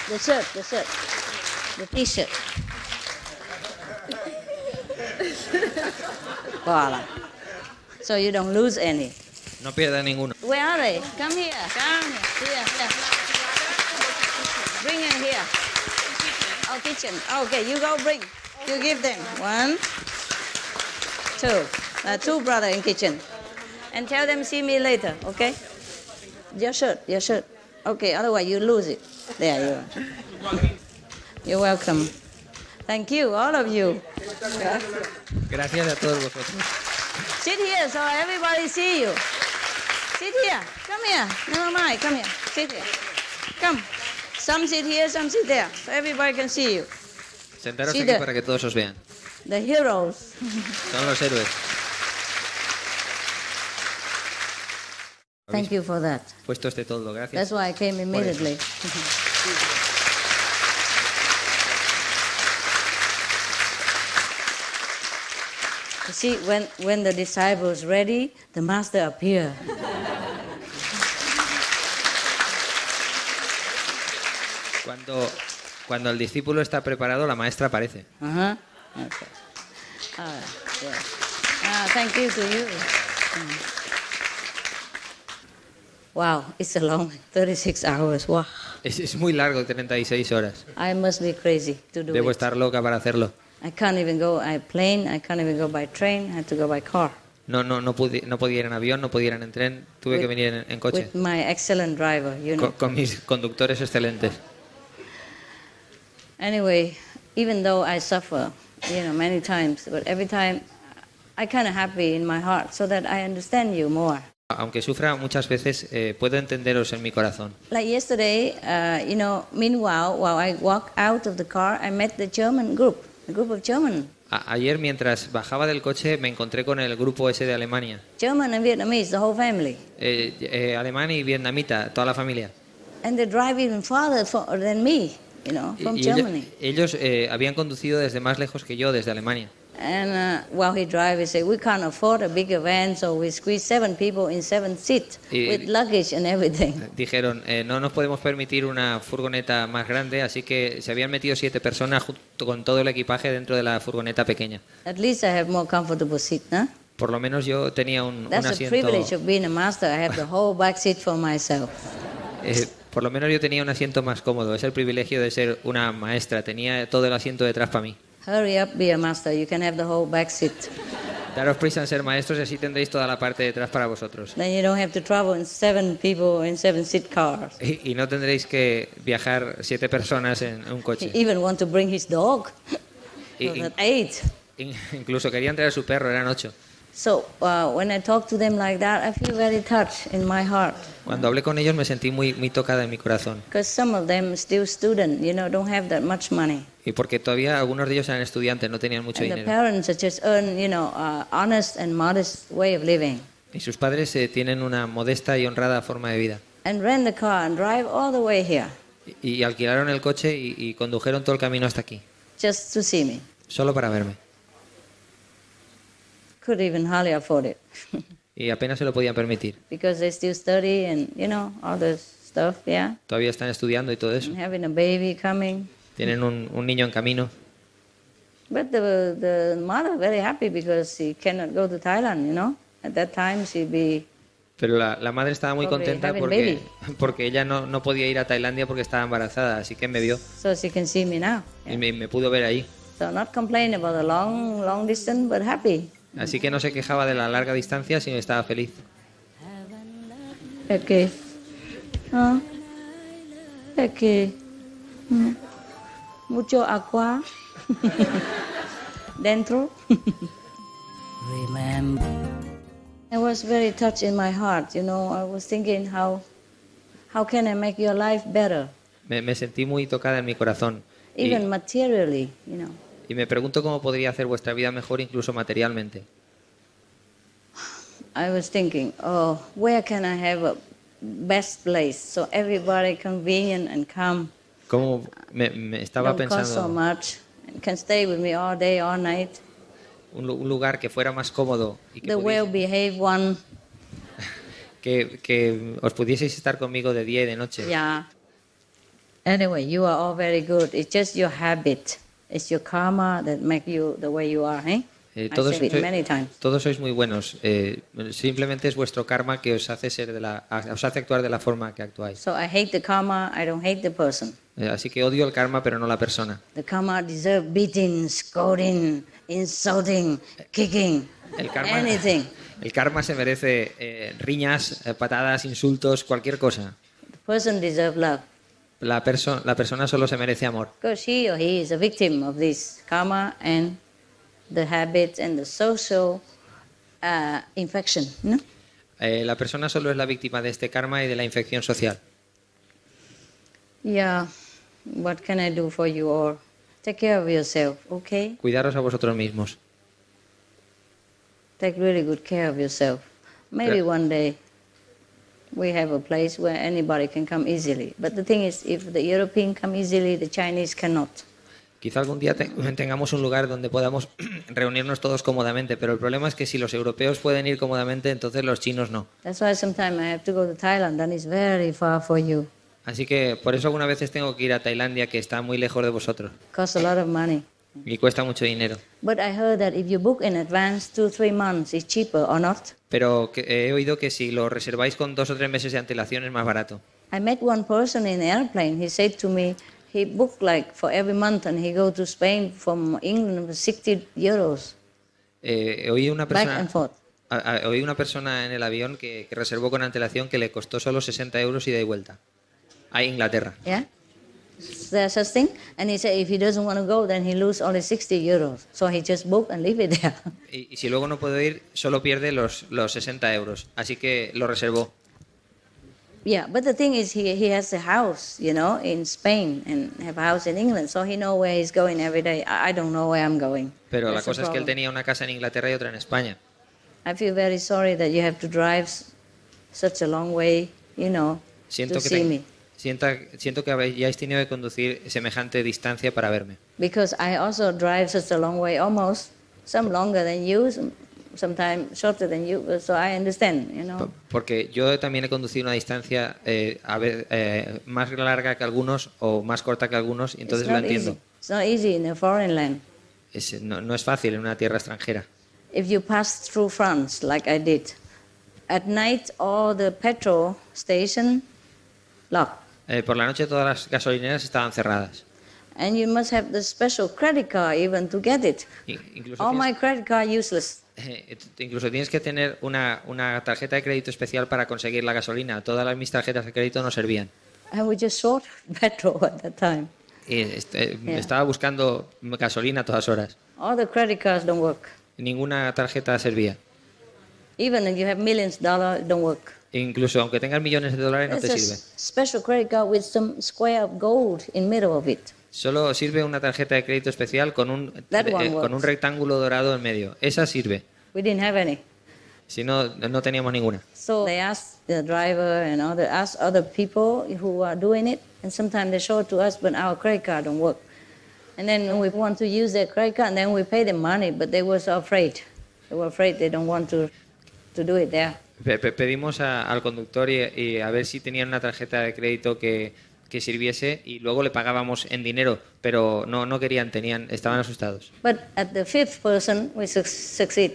The shirt, the T-shirt. Voila. So you don't lose any. No pierda ninguno. Where are they? Come here. Here. Bring them here. Oh, kitchen. Okay, you go bring. You give them. 1, 2. 2 brother in kitchen. And tell them see me later, okay? Your shirt. Okay, otherwise you lose it. There you are. You're welcome. Thank you, all of you. Gracias a todos vosotros. Sit here so everybody see you. Sit here. Come here. Never mind. Come here. Sit here. Come. Some sit here, some sit there. So everybody can see you. Sentaros aquí para que todos os vean. The heroes. Son los héroes. Thank you for that. Puesto este todo, gracias. That's why I came immediately. You see, when the disciples ready, the master appear. Cuando el discípulo está preparado, la maestra aparece. Okay. Thank you to you. Wow, it's a long 36 hours. Wow. Es muy largo, 36 horas. I must be crazy to do Debo it. estar loca para hacerlo. I can't even go by plane, I can't even go by train, I had to go by car. No podía ir en avión, no podía ir en tren, tuve que venir en coche. With my excellent driver, you know. Con mis conductores excelentes. Anyway, even though I suffer, many times, but every time I kind of happy in my heart so that I understand you more. Aunque sufra muchas veces, puedo entenderos en mi corazón. Like yesterday, meanwhile, while I walked out of the car, I met the German group, a group of German. Ayer, mientras bajaba del coche, me encontré con el grupo ese de Alemania. German and Vietnamese, the whole family. Alemán y vietnamita, toda la familia. And they drive even farther than me, from Germany. Ellos habían conducido desde más lejos que yo, desde Alemania. And while he drives, he said, we can't afford a bigger van, so we squeeze 7 people in 7 seats with luggage and everything. Dijeron, no nos podemos permitir una furgoneta más grande, así que se habían metido 7 personas junto con todo el equipaje dentro de la furgoneta pequeña. At least I have more comfortable seat, huh? Por lo menos yo tenía un That's asiento. the privilege of being a master. I have the whole back seat for myself. Por lo menos yo tenía un asiento más cómodo. Es el privilegio de ser una maestra. Tenía todo el asiento detrás para mí. Hurry up, be a master. You can have the whole back seat. Daros prisa en ser maestros y así tendréis toda la parte de atrás para vosotros. Then you don't have to travel in 7 people in 7-seat cars. Y no tendréis que viajar 7 personas en un coche. He even want to bring his dog. So that 8. Incluso querían traer su perro, eran 8. So when I talk to them like that, I feel very touched in my heart. Cuando hablé con ellos me sentí muy tocada en mi corazón. Because some of them still student, don't have that much money. Y porque todavía algunos de ellos eran estudiantes, no tenían mucho And the dinero. parents just earn, honest and modest way of living. Y sus padres tienen una modesta y honrada forma de vida. And rent the car and drive all the way here, Y alquilaron el coche y condujeron todo el camino hasta aquí, just to see me. solo para verme. Could even hardly afford it. Y apenas se lo podían permitir. Because they still study and, all this stuff, yeah. Todavía están estudiando y todo eso. And having a baby coming. Tienen un niño en camino. But the mother very happy because she cannot go to Thailand, At that time she'd be... Pero la madre estaba muy Probably contenta having porque ella no podía ir a Tailandia porque estaba embarazada, así que me vio So she can see me now. y me pudo ver ahí. So not complain about the long distance, but happy. Así que no se quejaba de la larga distancia, sino estaba feliz. Okay. Okay. Mucho agua. Dentro. Remember. I was very touched in my heart, I was thinking how can I make your life better? Me sentí muy tocada en mi corazón. Even materially, Y me pregunto cómo podría hacer vuestra vida mejor, incluso materialmente. I was thinking, where can I have a best place so everybody convenient and come? Cómo me estaba Don't cost so pensando much and can stay with me all day, all night. un lugar que fuera más cómodo y The well-behaved one. que os pudieseis estar conmigo de día y de noche. Yeah. Anyway, you are all very good. It's just your habit. It's your karma that make you the way you are, eh? I said it many times. Todos sois muy buenos. Simplemente es vuestro karma que os hace os hace actuar de la forma que actuáis. So I hate the karma. I don't hate the person. Así que odio el karma, pero no la persona. The karma deserve beating, scolding, insulting, kicking, anything. El karma se merece riñas, patadas, insultos, cualquier cosa. The person deserve love. La persona solo se merece amor. Because she or he is a victim of this karma and the habits and the social infection. No? La persona solo es la víctima de este karma y de la infección social. Yeah. What can I do for you all? Take care of yourself, okay? Cuidaros a vosotros mismos. Take really good care of yourself. Maybe one day we have a place where anybody can come easily. But the thing is, if the European come easily, the Chinese cannot. Quizá algún día tengamos un lugar donde podamos reunirnos todos cómodamente, pero el problema es que si los europeos pueden ir cómodamente, entonces los chinos no. That's why sometimes I have to go to Thailand, and it's very far for you. Así que por eso algunas veces tengo que ir a Tailandia, que está muy lejos de vosotros. Costs a lot of money. Y cuesta mucho dinero. But I heard that if you book in advance 2-3 months, it's cheaper or not? Pero he oído que si lo reserváis con 2 o 3 meses de antelación es más barato. I met one person in an airplane. He said to me, he booked like for every month and he go to Spain from England for 60 euros. Oí una Back persona, and forth. oí una persona en el avión que reservó con antelación que le costó solo 60 euros ida y vuelta a Inglaterra. Yeah? There's such thing. And he said if he doesn't want to go, then he lose only 60 euros. So he just book and leave it there. Y si luego no puede ir, solo pierde los 60 euros. Así que lo reservó. Yeah, but the thing is he has a house, you know, in Spain and have a house in England. So he know where he's going every day. I don't know where I'm going. Pero That's la cosa the es que él problem. tenía una casa en Inglaterra y otra en España. I feel very sorry that you have to drive such a long way, you know, Siento to que, see me. siento que hayáis tenido que conducir semejante distancia para verme. Because I also drive such a long way, almost some longer than you, sometimes shorter than you. So I understand, you know. Porque yo también he conducido una distancia más larga que algunos o más corta que algunos, y entonces It's lo not entiendo. easy. It's not easy in a foreign land. No es fácil en una tierra extranjera. If you pass through France, like I did, at night all the petrol station locked. Por la noche todas las gasolineras estaban cerradas. And you must have the special credit card even to get it. Incluso All my credit card useless. Incluso tienes que tener una tarjeta de crédito especial para conseguir la gasolina. Todas mis tarjetas de crédito no servían. And we just short petrol at that time. Y estaba buscando gasolina a todas horas. All the credit cards don't work. Ninguna tarjeta servía. Even if you have millions of dollars, it don't work. Incluso aunque tengas millones de dólares no It's te a sirve. special credit card with some square of gold in middle of it. Solo sirve una tarjeta de crédito especial con un works. rectángulo dorado en medio. Esa sirve. We didn't have any. Si no, no teníamos ninguna. So they asked the driver and asked other people who are doing it, and sometimes they show it to us, but our credit card don't work. And then we want to use their credit card, and then we pay them money, but they were so afraid. They were afraid they don't want to do it there. Pedimos al conductor y a ver si tenían una tarjeta de crédito que sirviese, y luego le pagábamos en dinero, pero no querían, estaban asustados. But at the fifth person, we succeed.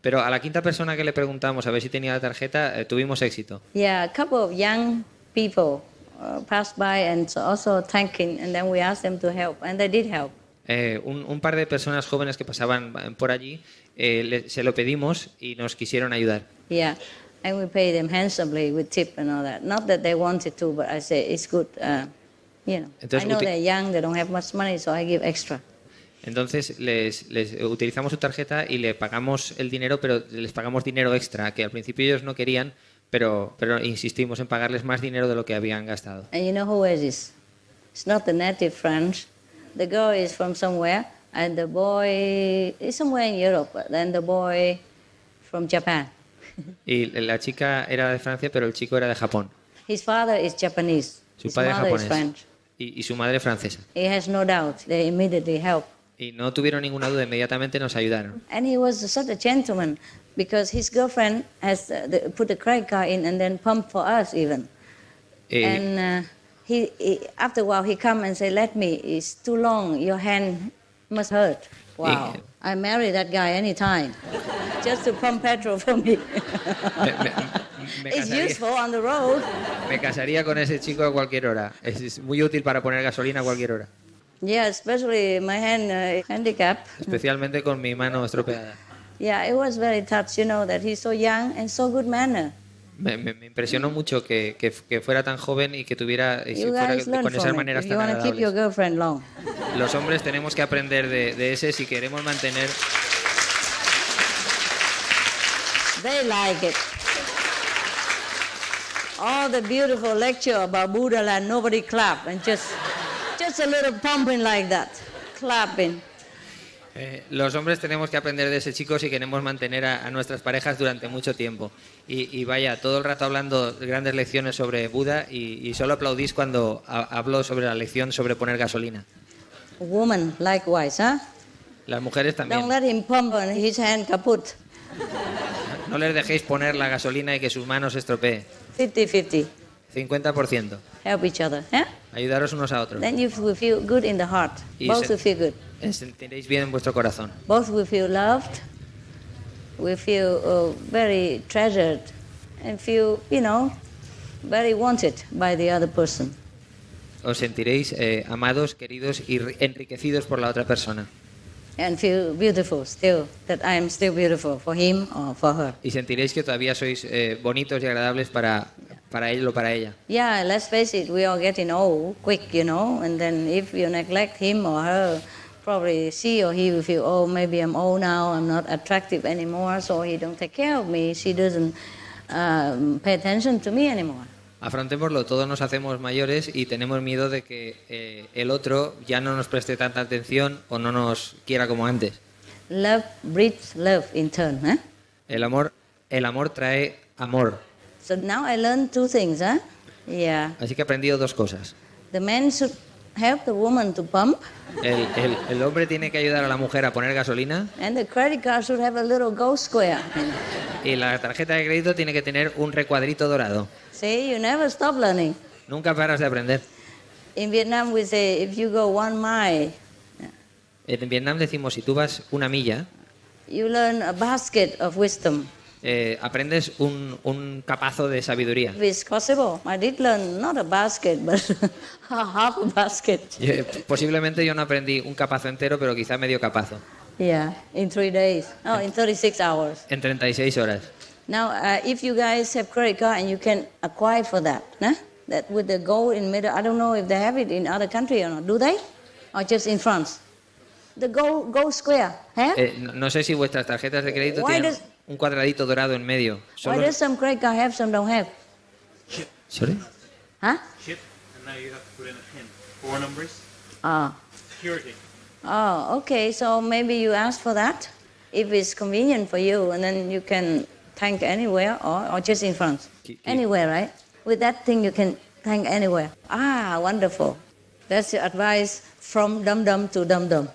Pero a la quinta persona que le preguntamos a ver si tenía la tarjeta, tuvimos éxito. Yeah, a couple of young people passed by and also thanking, and then we asked them to help, and they did help. Un par de personas jóvenes que pasaban por allí, se lo pedimos y nos quisieron ayudar. Yeah, and we paid them handsomely with tip and all that. Not that they wanted to, but I say it's good. You know, Entonces, I know they're young, they don't have much money, so I give extra. Entonces les utilizamos su tarjeta y le pagamos el dinero, pero les pagamos dinero extra, que al principio ellos no querían, pero insistimos en pagarles más dinero de lo que habían gastado. And you know who is this? It's not the native French. The girl is from somewhere, and the boy is somewhere in Europe, then the boy from Japan. Y la chica era de Francia, pero el chico era de Japón. His father is Japanese. Su His padre mother is japonés French. y su madre francesa. He has no doubt. They immediately help. Y no tuvieron ninguna duda, inmediatamente nos ayudaron. And he was such a gentleman because his girlfriend has put the credit card in and then pumped for us even. And he after a while he come and say, "Let me. It's too long. Your hand must hurt." Wow. I marry that guy anytime, just to pump petrol for me. It's useful on the road. Me casaría con ese chico a cualquier hora. Es muy útil para poner gasolina a cualquier hora. Yeah, especially my hand handicap. Especialmente con mi mano estropeada. Yeah, it was very touched, you know, that he's so young and so good manner. Me impresionó mucho que fuera tan joven y que tuviera You guys learn con esas from it maneras if you tan want to keep your agradables. girlfriend long. Los hombres tenemos que aprender de ese si queremos mantener. They like it. All the beautiful lecture about Buddha land, nobody clap, and just a little pumping like that, clapping. Los hombres tenemos que aprender de ese chico si queremos mantener a nuestras parejas durante mucho tiempo. Y vaya, todo el rato hablando grandes lecciones sobre Buda y solo aplaudís cuando hablo sobre la lección sobre poner gasolina. Woman, likewise, huh? Las mujeres también. Don't let him pump on his hand kaput. No les dejéis poner la gasolina y que sus manos se estropee. 50-50. 50%. Help each other, eh? Ayudaros unos a otros. Then you will feel good in the heart. Y Both will feel good. Sentiréis bien en vuestro corazón. Both will feel loved. We feel very treasured and feel, you know, very wanted by the other person. Os sentiréis amados, queridos y enriquecidos por la otra persona. And feel beautiful still, that I am still beautiful for him or for her. Y sentiréis que todavía sois bonitos y agradables para él o para ella. Yeah, let's face it, we are getting old quick, you know, and then if you neglect him or her, probably she or he will feel, oh, maybe I'm old now, I'm not attractive anymore, so he don't take care of me, she doesn't pay attention to me anymore. Afrontémoslo, todos nos hacemos mayores y tenemos miedo de que el otro ya no nos preste tanta atención o no nos quiera como antes. Love breeds love in turn, huh? El amor trae amor. So now I learned two things, huh? Yeah. Así que he aprendido dos cosas. The man should help the woman to pump, El hombre tiene que ayudar a la mujer a poner gasolina and the credit card should have a little gold square. y la tarjeta de crédito tiene que tener un recuadrito dorado. See, you never stop learning. Nunca paras de aprender. In Vietnam, we say, if you go 1 mile, En Vietnam decimos, si tú vas una milla, you learn a basket of wisdom. aprendes un capazo de sabiduría. If it's possible, I did learn not a basket, but half a basket. Posiblemente yo no aprendí un capazo entero, pero quizá medio capazo. Yeah, in 3 days. Oh, in 36 hours. En 36 horas. Now, if you guys have credit card and you can acquire for that, nah? That with the gold in middle, I don't know if they have it in other country or not. Do they? Or just in France? The gold square, huh? No sé si vuestras tarjetas de crédito Why tienen does- un cuadradito dorado en medio. Why does some credit card have, some don't have? ¿Sorry? Huh? Chip, and now you have to put in a pin. 4 numbers. Ah. Security. Oh, okay. So maybe you ask for that, if it's convenient for you, and then you can thank anywhere or just in France. Anywhere, right? With that thing you can thank anywhere. Ah, wonderful. That's your advice from dum-dum to dum-dum.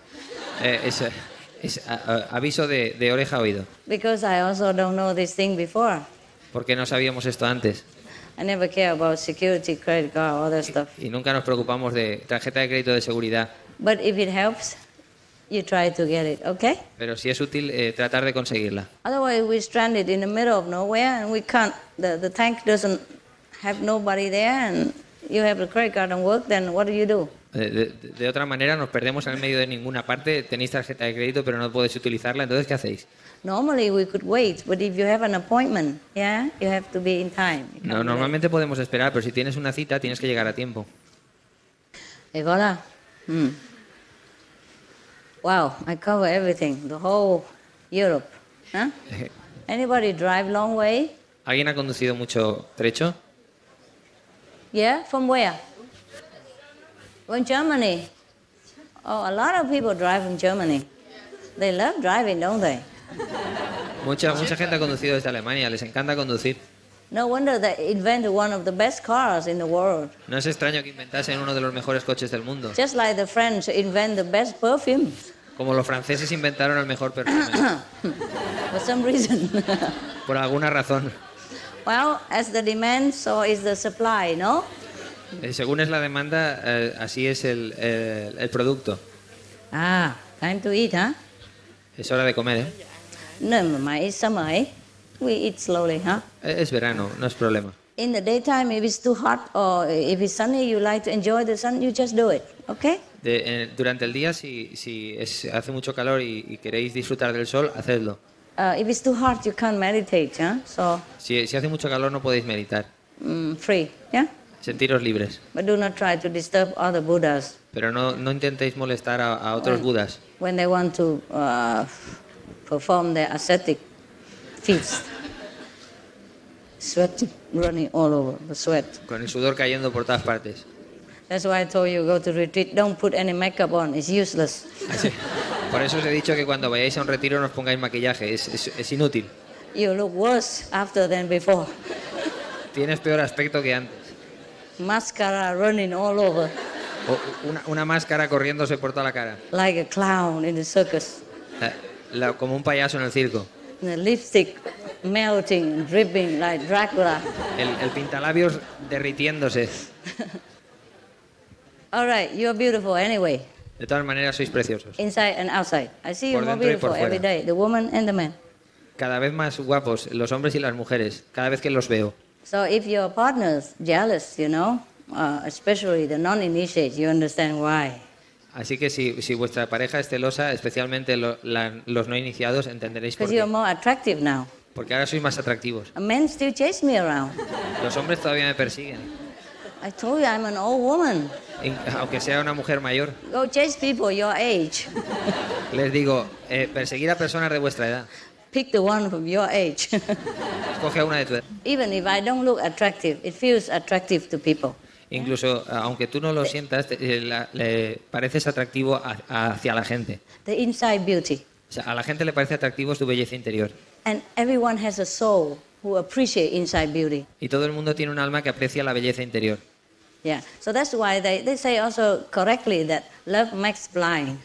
Aviso de oreja a oído. Because I also don't know this thing before. Porque no sabíamos esto antes. I never care about security, credit card, all that stuff. Y nunca nos preocupamos de tarjeta de crédito de seguridad. But if it helps, you try to get it, okay? Pero si es útil, tratar de conseguirla. Otherwise, we're stranded in the middle of nowhere and we can't, the tank doesn't have nobody there and you have the credit card and work, then what do? De otra manera, nos perdemos en el medio de ninguna parte. Tenéis tarjeta de crédito, pero no podéis utilizarla. Entonces, ¿qué hacéis? Normally we could wait, but if you have an appointment, yeah, you have to be in time. You can't No, be normalmente podemos esperar, pero si tienes una cita, tienes que llegar a tiempo. late. Hey, voilà. Wow, I cover everything, the whole Europe. Huh? Anybody drive long way? ¿Alguien ha conducido mucho trecho? Yeah, from where? From Germany. Oh, a lot of people drive from Germany. They love driving, don't they? Mucha gente ha conducido desde Alemania, les encanta conducir. No wonder they invented one of the best cars in the world. No es extraño que inventasen uno de los mejores coches del mundo. Just like the French invent the best perfume. Como los franceses inventaron el mejor perfume. For some reason. Por alguna razón. Well, as the demand, so is the supply, no? Según es la demanda, así es el producto. Ah, time to eat, huh? Es hora de comer, ¿eh? No, it's summer, eh? We eat slowly, huh? Es verano, no es problema. In the daytime, if it's too hot or if it's sunny, you like to enjoy the sun, you just do it, okay? Durante el día, si hace mucho calor y queréis disfrutar del sol, hacedlo. If it's too hot, you can't meditate, huh? So, Si hace mucho calor, no podéis meditar. free, yeah? Sentiros libres. But do not try to disturb other Buddhas Pero no intentéis molestar a otros budas when they want to perform their ascetic feats. Sweat running all over, the sweat. con el sudor cayendo por todas partes. That's why I told you go to retreat, don't put any makeup on, it's useless. Por eso os he dicho que cuando vayáis a un retiro no os pongáis maquillaje, es inútil. You look worse after than before. Tienes peor aspecto que antes. Mascara running all over, O una máscara corriéndose por toda la cara. like a clown in the circus. Como un payaso en el circo. The lipstick melting, dripping like Dracula. El pintalabios derritiéndose. All right, you're beautiful anyway, De todas maneras, sois preciosos. inside and outside. I see you Por more dentro y por beautiful every fuera. day, the woman and the man. Cada vez más guapos, los hombres y las mujeres, cada vez que los veo. So if your partner's jealous, especially the non-initiate, you understand why. Así que si vuestra pareja es celosa, especialmente los no iniciados, entenderéis por Because you're qué. more attractive now. Porque ahora sois más atractivos. Men still chase me around. Los hombres todavía me persiguen, I told you I'm an old woman. aunque sea una mujer mayor. Go chase people your age. Les digo, perseguir a personas de vuestra edad. Pick the one from your age. Escoge a una de tu edad. Even if I don't look attractive, it feels attractive to people. Incluso, aunque tú no lo sientas, le pareces atractivo hacia la gente. The inside beauty. O sea, a la gente le parece atractivo tu belleza interior. And everyone has a soul who appreciate inside beauty. Y todo el mundo tiene un alma que aprecia la belleza interior. Yeah. So that's why they say also correctly that love makes blind.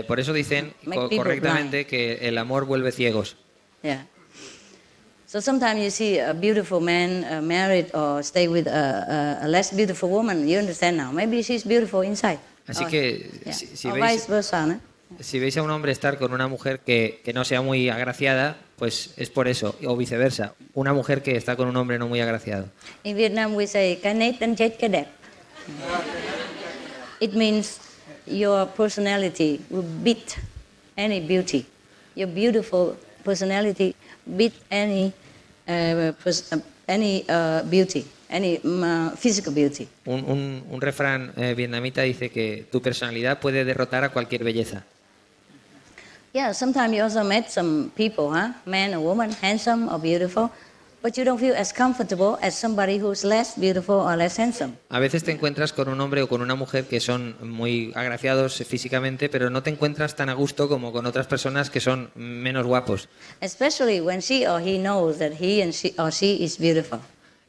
Por eso dicen Make people correctamente que el amor vuelve ciegos. Yeah. So sometimes you see a beautiful man married or stay with a less beautiful woman. You understand now. Maybe she's beautiful inside. Así que Yeah. si Or veis... vice versa, no? Si veis a un hombre estar con una mujer que no sea muy agraciada, pues es por eso, o viceversa. Una mujer que está con un hombre no muy agraciado. In Vietnam we say cái nết đánh chết cái đẹp. It means your personality will beat any beauty. Your beautiful personality beat any beauty, any physical beauty. Un refrán vietnamita dice que tu personalidad puede derrotar a cualquier belleza. Yeah, sometimes you also met some people, man or woman, handsome or beautiful, but you don't feel as comfortable as somebody who's less beautiful or less handsome. A veces te encuentras con un hombre o con una mujer que son muy agraciados físicamente, pero no te encuentras tan a gusto como con otras personas que son menos guapos. Especially when she or he knows that he or she is beautiful.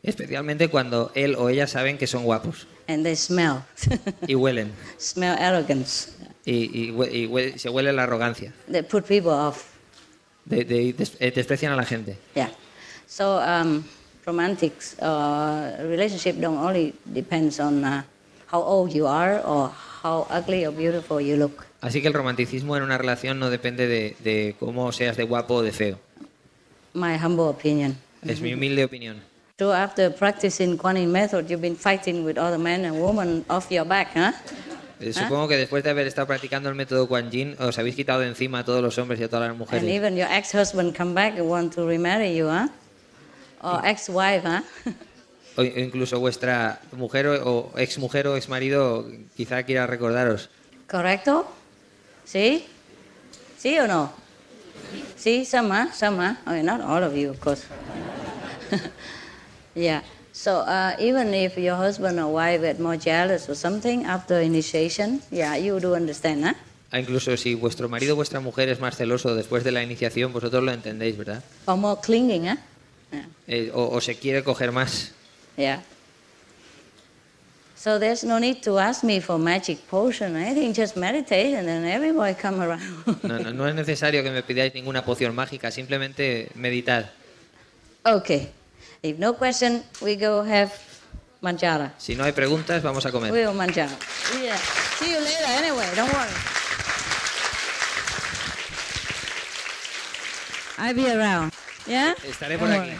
Especialmente cuando él o ella saben que son guapos. And they smell. Y huelen. Smell arrogance. Se huele la arrogancia. They put people off. Desprecian a la gente. Yeah. So romantics relationship don't only depends on how old you are or how ugly or beautiful you look. Así que el romanticismo en una relación no depende de cómo seas de guapo o de feo. My humble opinion. Es mi humilde opinión. So after practicing Kuan Yin method, you've been fighting with other men and women off your back, huh? Supongo que después de haber estado practicando el método Kuan Yin, os habéis quitado de encima a todos los hombres y a todas las And mujeres. even your ex-husband come back and want to remarry you, huh? Or ex-wife, huh? O incluso vuestra mujer o exmujer o exmarido quizá quiera recordaros. Correcto? ¿Sí? ¿Sí o no? ¿Sí? Some, huh? Some, huh? I mean, not all of you, of course. Yeah. So even if your husband or wife get more jealous or something after initiation, yeah, you do understand, huh? Incluso si vuestro marido o vuestra mujer es más celoso después de la iniciación, vosotros lo entendéis, ¿verdad? Or more clinging, huh? Yeah. O se quiere coger más. Yeah. So there's no need to ask me for magic potion or anything. Just meditate and then everybody come around. No es necesario que me pidáis ninguna poción mágica, simplemente meditad. Okay. If no question, we go have manjara. Si no hay preguntas, vamos a comer. We will manjara. Yeah. See you later anyway, don't worry. I'll be around. Yeah? Estaré por Don't aquí. worry.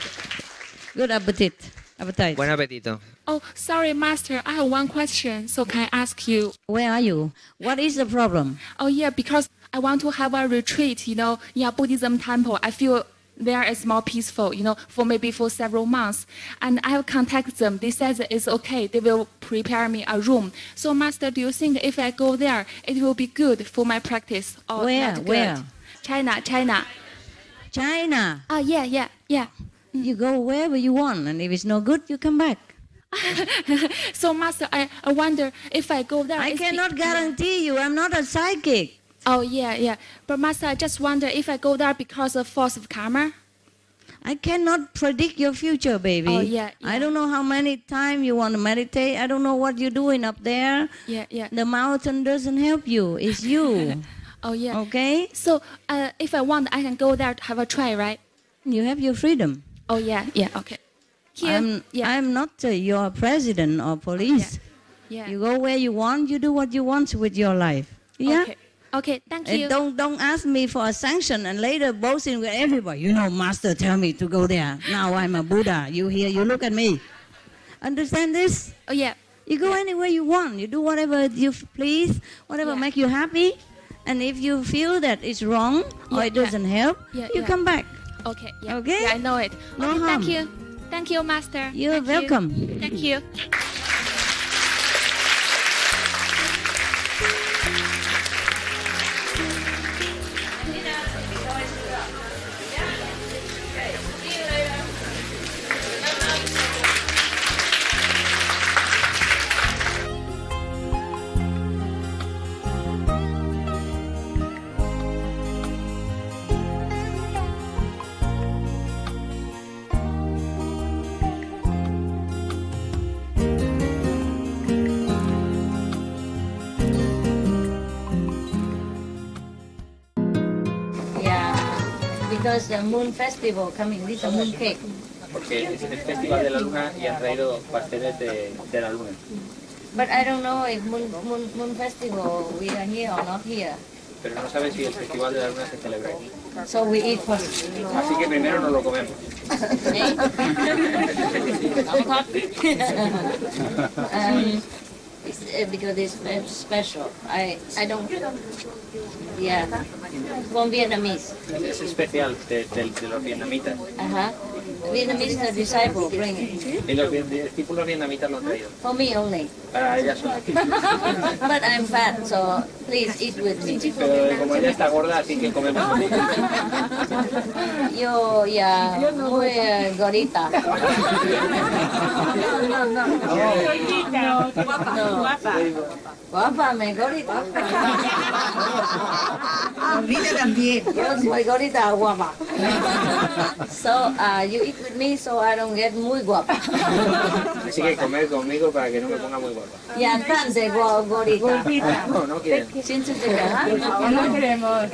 Good appetite. Buen apetito. Oh, sorry, Master. I have one question. So can I ask you? Where are you? What is the problem? Oh, yeah, because I want to have a retreat, in a Buddhism temple. I feel there is more peaceful, for several months. And I have contacted them. They said that it's okay. They will prepare me a room. So, Master, do you think if I go there, it will be good for my practice or Where? not good? Where? China. China. Oh, yeah. You go wherever you want, and if it's no good, you come back. So, Master, I wonder if I go there. I it's cannot guarantee you. I'm not a psychic. Oh, yeah. But Master, I just wonder if I go there because of force of karma. I cannot predict your future, baby. Oh, yeah. I don't know how many times you want to meditate. I don't know what you're doing up there. Yeah. The mountain doesn't help you. It's you. Oh, yeah. Okay? So, if I want, I can go there to have a try, right? You have your freedom. Oh, yeah, okay. Here, I'm not your president or police. Yeah. You go where you want. You do what you want with your life. Yeah? Okay, thank And you. don't ask me for a sanction and later boasting with everybody. You know, Master tell me to go there. Now I'm a Buddha. You here, you look at me. Understand this? Oh yeah. You go anywhere you want. You do whatever you please, whatever Yeah. make you happy. And if you feel that it's wrong or Yeah, it doesn't help, Yeah, you yeah. come back. Okay. Yeah. Okay? Yeah, I know it. No Okay, harm. thank you. Thank you, Master. You're Thank welcome. You. Thank you. Yeah, because the moon festival coming, this is a moon cake. Porque es el Festival de la Luna y han traído pasteles de la Luna. But I don't know if moon festival we are here or not here. Pero no sabe si el Festival de la Luna se celebra aquí. So we eat first. Así que primero nos lo comemos. Because it's special. I don't. Yeah, from Vietnamese. Es especial de los vietnamitas. Vietnamese disciple bring it. Y los discípulos vietnamitas lo han traído. For me only. Para ella sola. But I'm fat, so please eat with me. Pero como ella está gorda, así que comemos. Yo ya muy gordita. Guapa, me gordita. Yo soy gordita, guapa. So you eat with me, so I don't get muy guapa. Así que comer conmigo para que no me ponga muy guapa. Ya entonces gordita. No, no quieren. No queremos.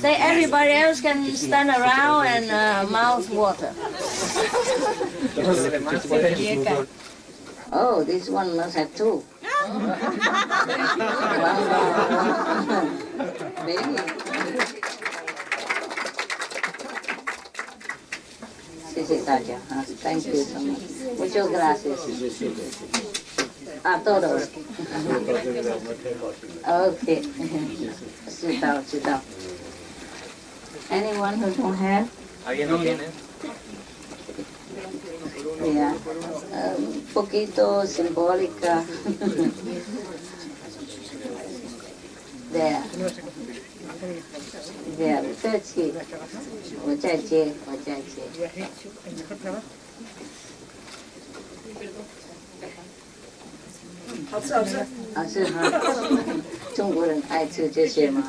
Say everybody else can stand around and mouth water. Oh, this one must have two. Baby. Sí, sí, Taya. Thank you so much. Muchas gracias. A todos. Okay. Sit down, sit down. Anyone who don't have? ¿Alguien no tiene? Yeah. Un poquito simbólica. There. There. 客气。我再接，我再接。好吃，好吃。好吃哈。中国人爱吃这些吗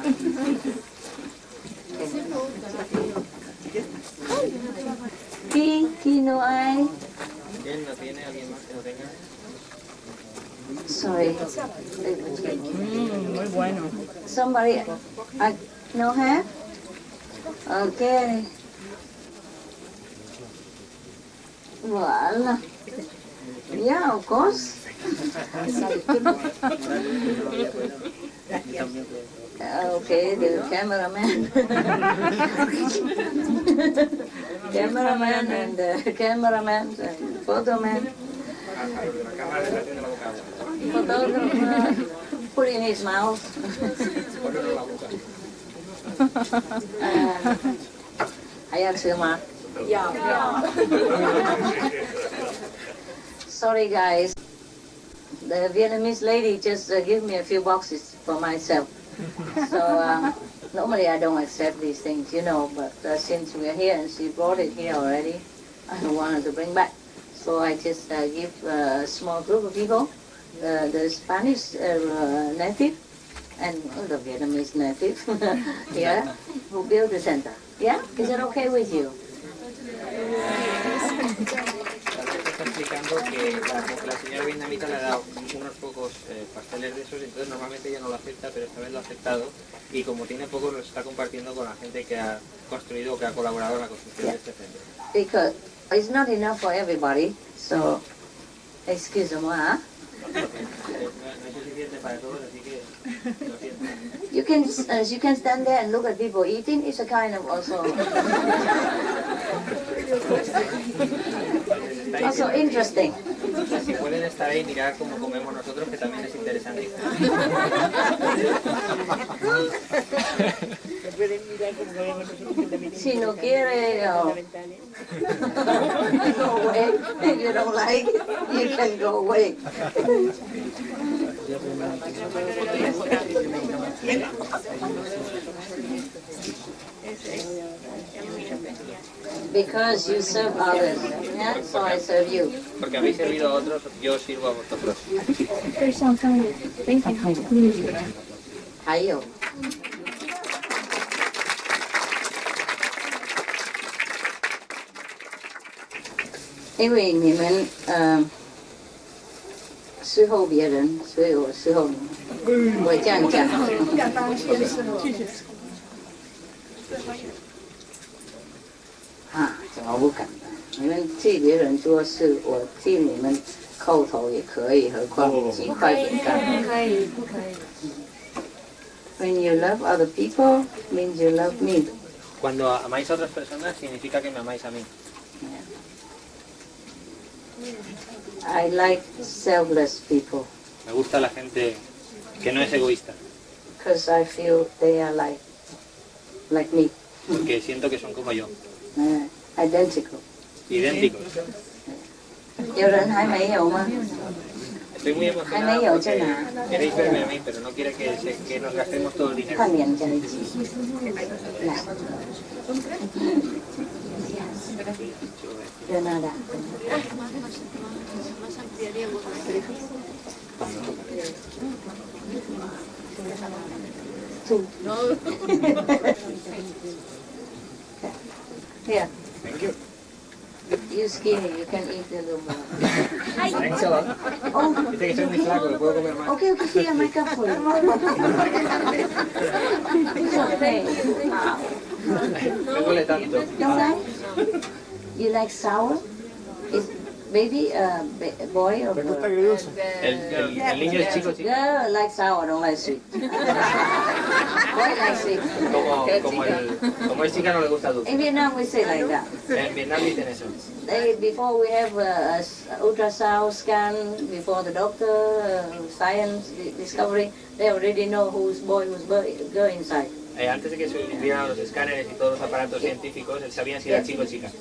？¿Qué no hay? ¿Quién no tiene? ¿Alguien más que no tenga? Sorry. Muy bueno. Somebody no have? Okay. Well, yeah, of course. Okay, the cameraman. Cameraman and cameraman and photo man. Photographer put in his mouth. Sorry guys, the Vietnamese lady just gave me a few boxes for myself. So normally I don't accept these things, you know, but since we're here and she brought it here already, I don't want her to bring back. So I just give a small group of people, the Spanish native and the Vietnamese native, yeah, who build the center. Yeah, is it okay with you? Está explicando que la señora vietnamita le ha dado unos pocos pasteles de esos, entonces normalmente ella no lo acepta, pero esta vez lo ha aceptado y como tiene pocos los está compartiendo con la gente que ha construido o que ha colaborado en la construcción de este centro. Because it's not enough for everybody, so excuse me, huh? no es suficiente para todos, así que lo siento. You can stand there and look at people eating. It's a kind of also interesting. Si pueden estar ahí y mirar cómo comemos nosotros, que también es interesante. Si no quiere, go away. If you don't like, you can go away. Because you serve others, yeah? So I serve you. Porque habéis servido a otros, yo sirvo a vosotros. 还有。因为你们伺候别人，所以我伺候你们。我这样讲。啊，怎么不敢呢？你们替别人做事，我替你们叩头也可以，何况几块饼干？不可以，不可以。When you love other people, means you love me. Cuando amáis a otras personas, significa que me amáis a mí. I like selfless people. Me gusta la gente que no es egoísta. Because I feel they are like me. Porque siento que son como yo. Identical. Idénticos. 有人还没有吗？ Estoy muy emocionada porque queréis verme a mí, pero no quiere que nos gastemos todo el dinero. 快点在一起。来。de nada. Tú. Here. Thank you. You skinny, you can eat a little more. Thanks a lot. Dice que soy muy flaco, que puedo comer más. Okay, here, make up for you. It's okay. Me duele tanto. Don't like? You like sour? Is baby a boy or girl? El niño es chico, chico. Girl like sour, don't like sweet. Boy like sweet. Como es chica no le gusta dulce. In Vietnam we say like that. En Vietnam dicen eso. Before we have a ultrasound scan, before the doctor, science discovery, they already know who's boy, who's girl inside. Antes de que se hicieran los escáneres y todos los aparatos científicos, sabían si era chico o chica.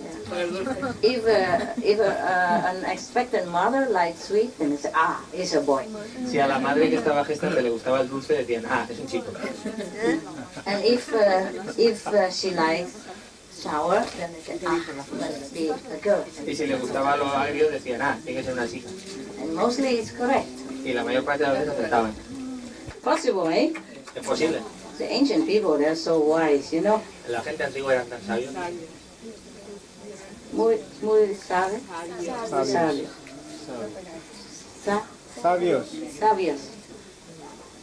If an expectant mother likes sweet, then they say, ah, it's a boy. Si a la madre que estaba gestante le gustaba el dulce, decían, ah, es un chico. And if she likes sour, then they say, ah, must be a girl. Y si le gustaba lo agrio, decían, ah, tiene que ser una chica. And mostly it's correct. Y la mayor parte de las veces acertaban. Possible, eh? Es posible. The ancient people, they're so wise, you know. La gente antigua eran tan sabios. Muy sabios. Sabios. Sabios.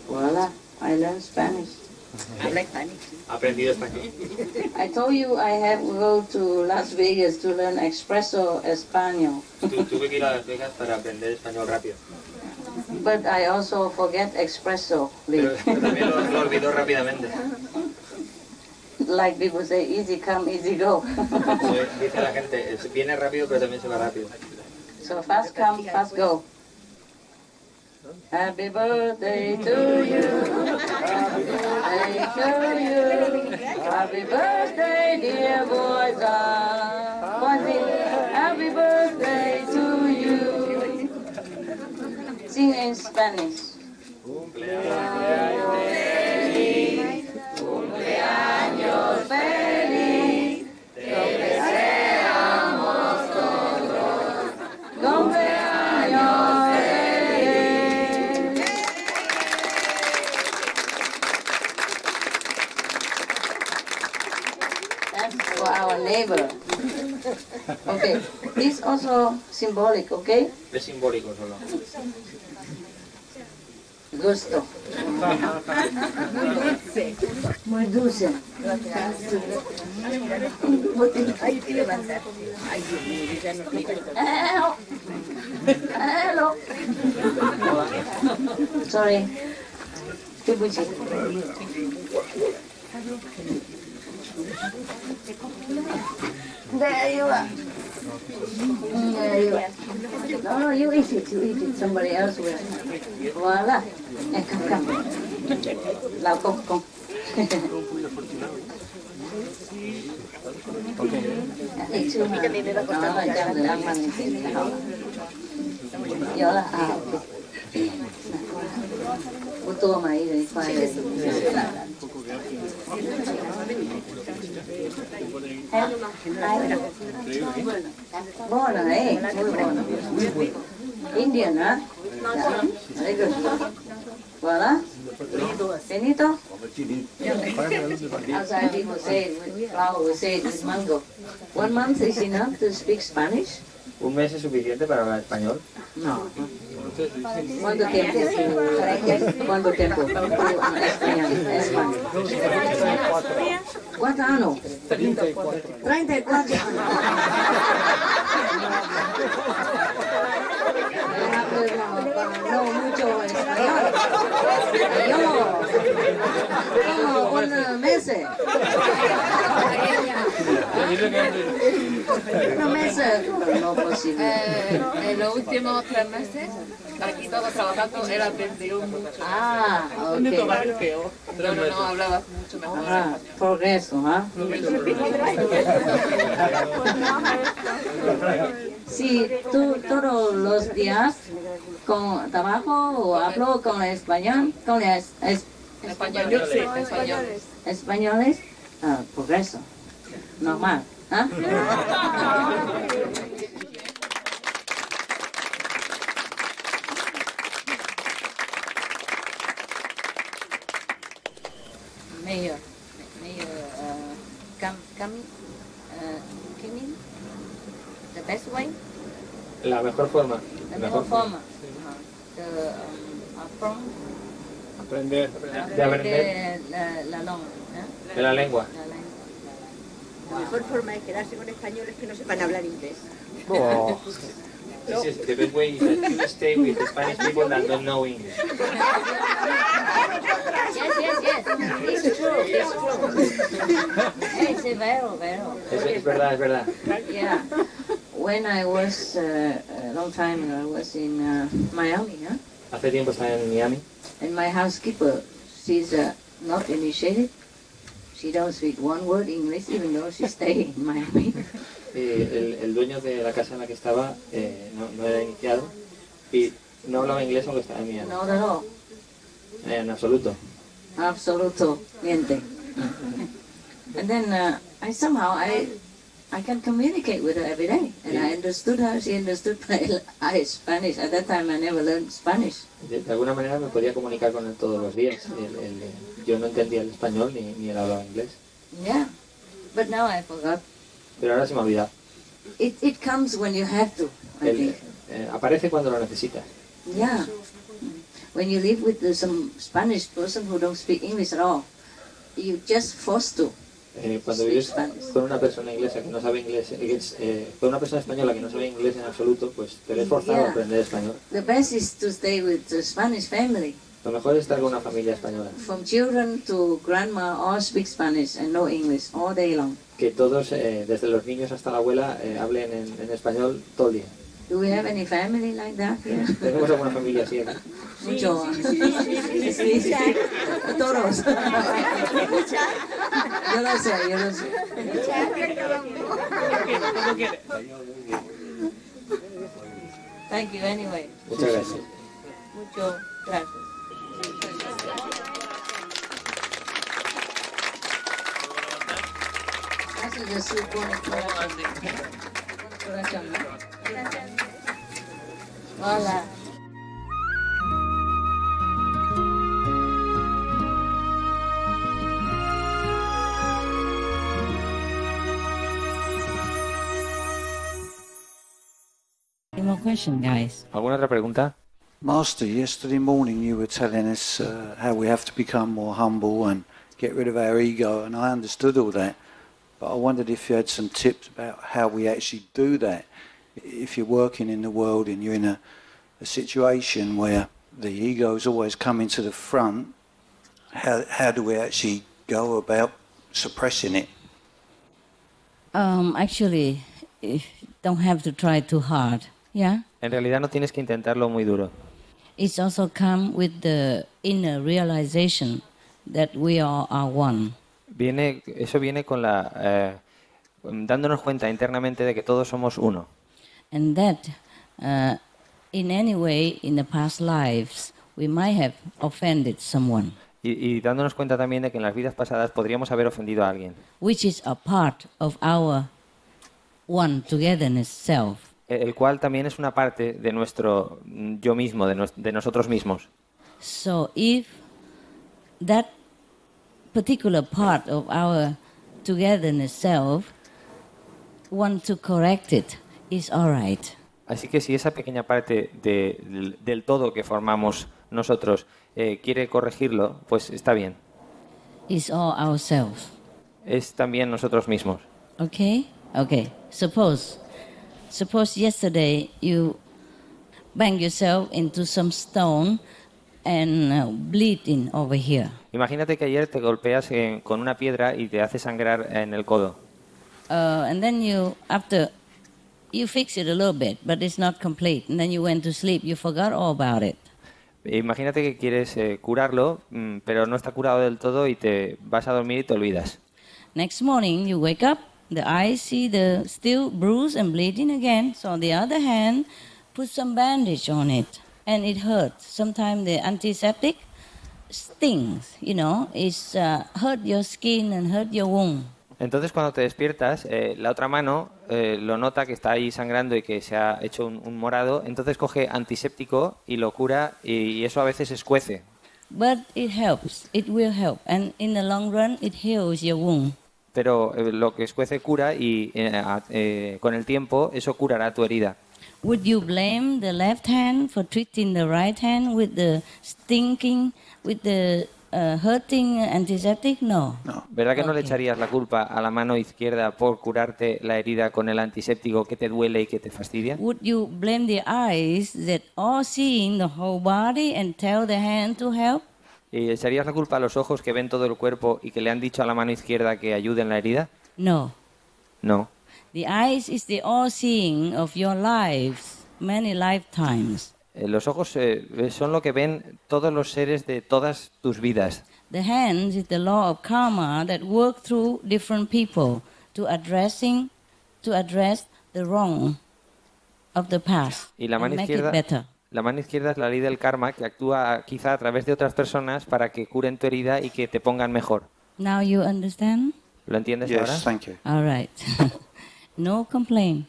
Voila, I learned Spanish. Habla Spanish. Ha aprendido español. I told you I have to go to Las Vegas to learn espresso español. Tuve que ir a Las Vegas para aprender español rápido. But I also forget espresso. Pero también lo olvidó rápidamente. Like people say, easy come, easy go. Dice la gente, viene rápido pero también se va rápido. So fast come, fast go. Happy birthday to you. Happy birthday to you. Happy birthday, dear boys. Happy birthday to you. Sing in Spanish. Cumpleaños feliz, cumpleaños feliz, te deseamos todos. Cumpleaños feliz. That's for our neighbor. Okay, this also symbolic, okay? Es simbólico solo. Gusto. Muy dulce. Ay, te levantas. Ay, Dios mío, ya no quiero. Hello. Sorry. Kibuchi. There you are. There you are. No, you eat it. You eat it. Somebody else will. Voila. Come. Lao con. Nhớ là ô tô máy rồi khoai rồi buono muy buono Indian very good voilà finito outside people say with flour we say with mango 1 month is enough to speak Spanish. ¿Un mes es suficiente para hablar español? No. ¿Cuánto tiempo? ¿Cuánto tiempo? Español. ¿Cuántos años? 34 años. No mucho español. Yo como un mes. Un mes no posible. En los últimos 3 meses, aquí todo trabajando, él aprendió mucho. Ah, ok. No hablaba mucho mejor. Ah, progreso, ¿ah? Sí, tú todos los días con trabajo o hablo con español, con Español, sí, español. españoles, progreso, normal, ¿ah? Mayor, coming, the best way, La mejor forma. the mejor forma, Aprender. De aprender la lengua, de la lengua. La mejor forma de quedarse con españoles que no sepan hablar inglés. Oh. This is the best way to stay with the Spanish people that don't know English. Yes, it's true. It's vero. Es verdad. Yeah. When I was a long time ago, I was in Miami, huh? Hace tiempo estaba en Miami. And my housekeeper, she's not initiated. She don't speak one word English, even though she stay in Miami. El dueño de la casa en la que estaba no era iniciado y no hablaba inglés aunque estaba en Miami. Not at all. En absoluto. Absolutamente. And then I somehow I can communicate with her every day, and I understood her. She understood my Spanish. At that time, I never learned Spanish. De alguna manera me podía comunicar con él todos los días. Yo no entendía el español ni él hablaba inglés. Yeah, but now I forgot. Pero ahora se me ha olvidado. It comes when you have to, I think. Aparece cuando lo necesitas. Yeah. When you live with some Spanish person who don't speak English at all, you just forced to. Cuando vives con una persona inglesa que no sabe inglés, con una persona española que no sabe inglés en absoluto, pues te ves forzado a aprender español. The best is to stay with the Spanish family. Lo mejor es estar con una familia española. From children to grandma, all speak Spanish and no English all day long. Que todos, desde los niños hasta la abuela, hablen en español todo el día. Do we have any family like that here? ¿Tenemos alguna familia así aquí? Mucho. Sí. Todos. Yo lo sé. Thank you anyway. Muchas gracias. Mucho gracias. Gracias de su corazón. Hola. Any more question, guys? ¿Alguna otra pregunta? Master, yesterday morning you were telling us how we have to become more humble and get rid of our ego, and I understood all that, but I wondered if you had some tips about how we actually do that if you're working in the world and you're in a situation where the ego is always coming to the front, how do we actually go about suppressing it? Actually, don't have to try too hard. Yeah. En realidad no tienes que intentarlo muy duro. It's also come with the inner realization that we all are one. Eso viene con dándonos cuenta internamente de que todos somos uno. And that, in any way, in the past lives, we might have offended someone. Y dándonos cuenta también de que en las vidas pasadas podríamos haber ofendido a alguien. Which is a part of our one togetherness self. El cual también es una parte de nuestro yo mismo, de nosotros mismos. So if that particular part of our togetherness self want to correct it, is all right. Así que si esa pequeña parte del todo que formamos nosotros quiere corregirlo, pues está bien. It's all ourselves. Es también nosotros mismos. Okay? Okay. Suppose yesterday you bang yourself into some stone and bleeding over here. Imagínate que ayer te golpeas con una piedra y te hace sangrar en el codo. And then after you fix it a little bit, but it's not complete. And then you went to sleep. You forgot all about it. Imagínate que quieres curarlo, pero no está curado del todo y te vas a dormir y te olvidas. Next morning you wake up, the eyes see the still bruised and bleeding again. So on the other hand, put some bandage on it, and it hurts. Sometimes the antiseptic stings, it's hurt your skin and hurt your wound. Entonces cuando te despiertas, la otra mano lo nota que está ahí sangrando y que se ha hecho un morado, entonces coge antiséptico y lo cura y eso a veces escuece. But it helps, it will help, and in the long run it heals your wound. Pero lo que escuece cura y con el tiempo eso curará tu herida. Would you blame the left hand for treating the right hand with the stinking, with the hurting antiseptic? No. ¿Verdad que no le echarías la culpa a la mano izquierda por curarte la herida con el antiséptico que te duele y que te fastidia? Would you blame the eyes that are seeing the whole body and tell the hand to help? ¿Y echarías la culpa a los ojos que ven todo el cuerpo y que le han dicho a la mano izquierda que ayude en la herida? No. No. The eyes is the all-seeing of your lives, many lifetimes. Los ojos son lo que ven todos los seres de todas tus vidas. The hands is the law of karma that work through different people to address the wrong of the past Y la and mano make it izquierda, better. la mano izquierda es la ley del karma que actúa quizá a través de otras personas para que curen tu herida y que te pongan mejor. Now you understand? ¿Lo entiendes Yes, ahora? thank you. All right. No complaint.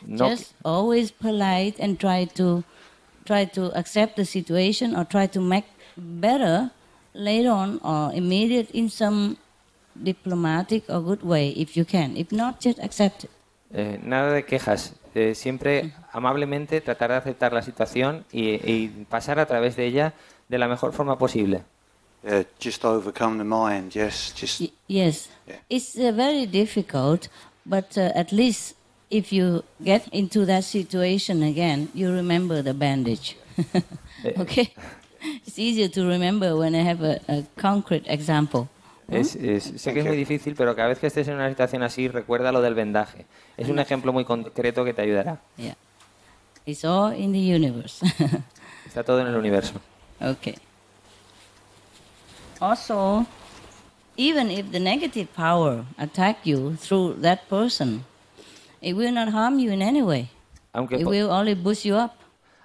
No. Just always polite and try to accept the situation or try to make better later on or immediate in some diplomatic or good way if you can. If not, just accept it. Nada de quejas. Siempre amablemente tratar de aceptar la situación y pasar a través de ella de la mejor forma posible. Just overcome the mind, yes. Yes. Yeah. It's very difficult, but at least if you get into that situation again, you remember the bandage. Okay? It's easier to remember when I have a concrete example. Sé que es muy difícil, pero cada vez que estés en una situación así, recuerda lo del vendaje. Es un ejemplo muy concreto que te ayudará. Yeah. It's all in the universe. Está todo en el universo. Okay. Also, even if the negative power attack you through that person, it will not harm you in any way. Aunque It will only boost you up.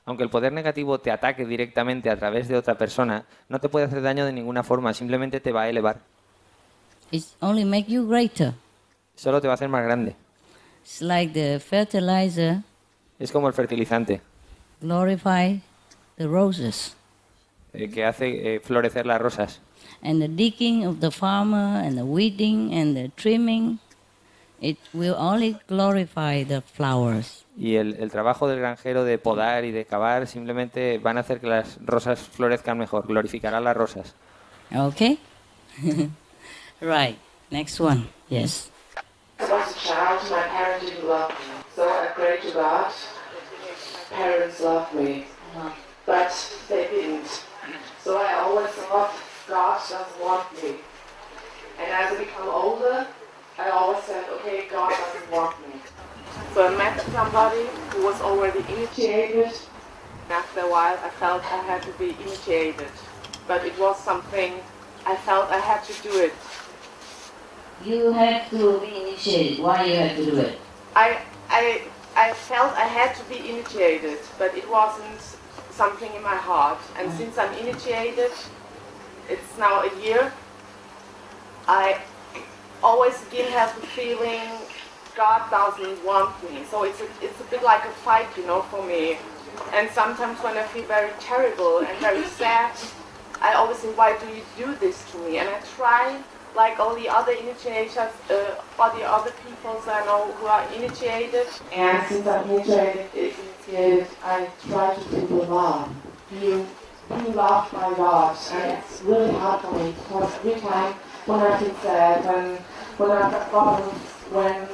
el poder negativo te ataque directamente a través de otra persona, no te puede hacer daño de ninguna forma, simplemente te va a elevar. It only make you greater. Solo te va a hacer más grande. It's like the fertilizer Es como el fertilizante glorify the roses, que hace florecer las rosas. and the digging of the farmer and the weeding and the trimming, it will only glorify the flowers. Y el trabajo del granjero de podar y de cavar simplemente van a hacer que las rosas florezcan mejor, glorificará las rosas. Okay? Right. Next one. Yes. As a child, my parents didn't love me. So I prayed to God. My parents loved me, but they didn't. So I always thought God doesn't want me. And as I become older, I always said, okay, God doesn't want me. So I met somebody who was already initiated. After a while, I felt I had to be initiated. But it was something I felt I had to do it. You have to be initiated. Why you have to do it? I felt I had to be initiated, but it wasn't something in my heart. And since I'm initiated, it's now a year, I always again have the feeling God doesn't want me. So it's a bit like a fight, you know, for me. And sometimes when I feel very terrible and very sad, I always say, why do you do this to me? And I try, like all the other initiations, all the other people I know who are initiated. And since I'm initiated, I try to feel the love. Being loved by God. And it's really hard for me because every time when I feel sad, when I've got problems, when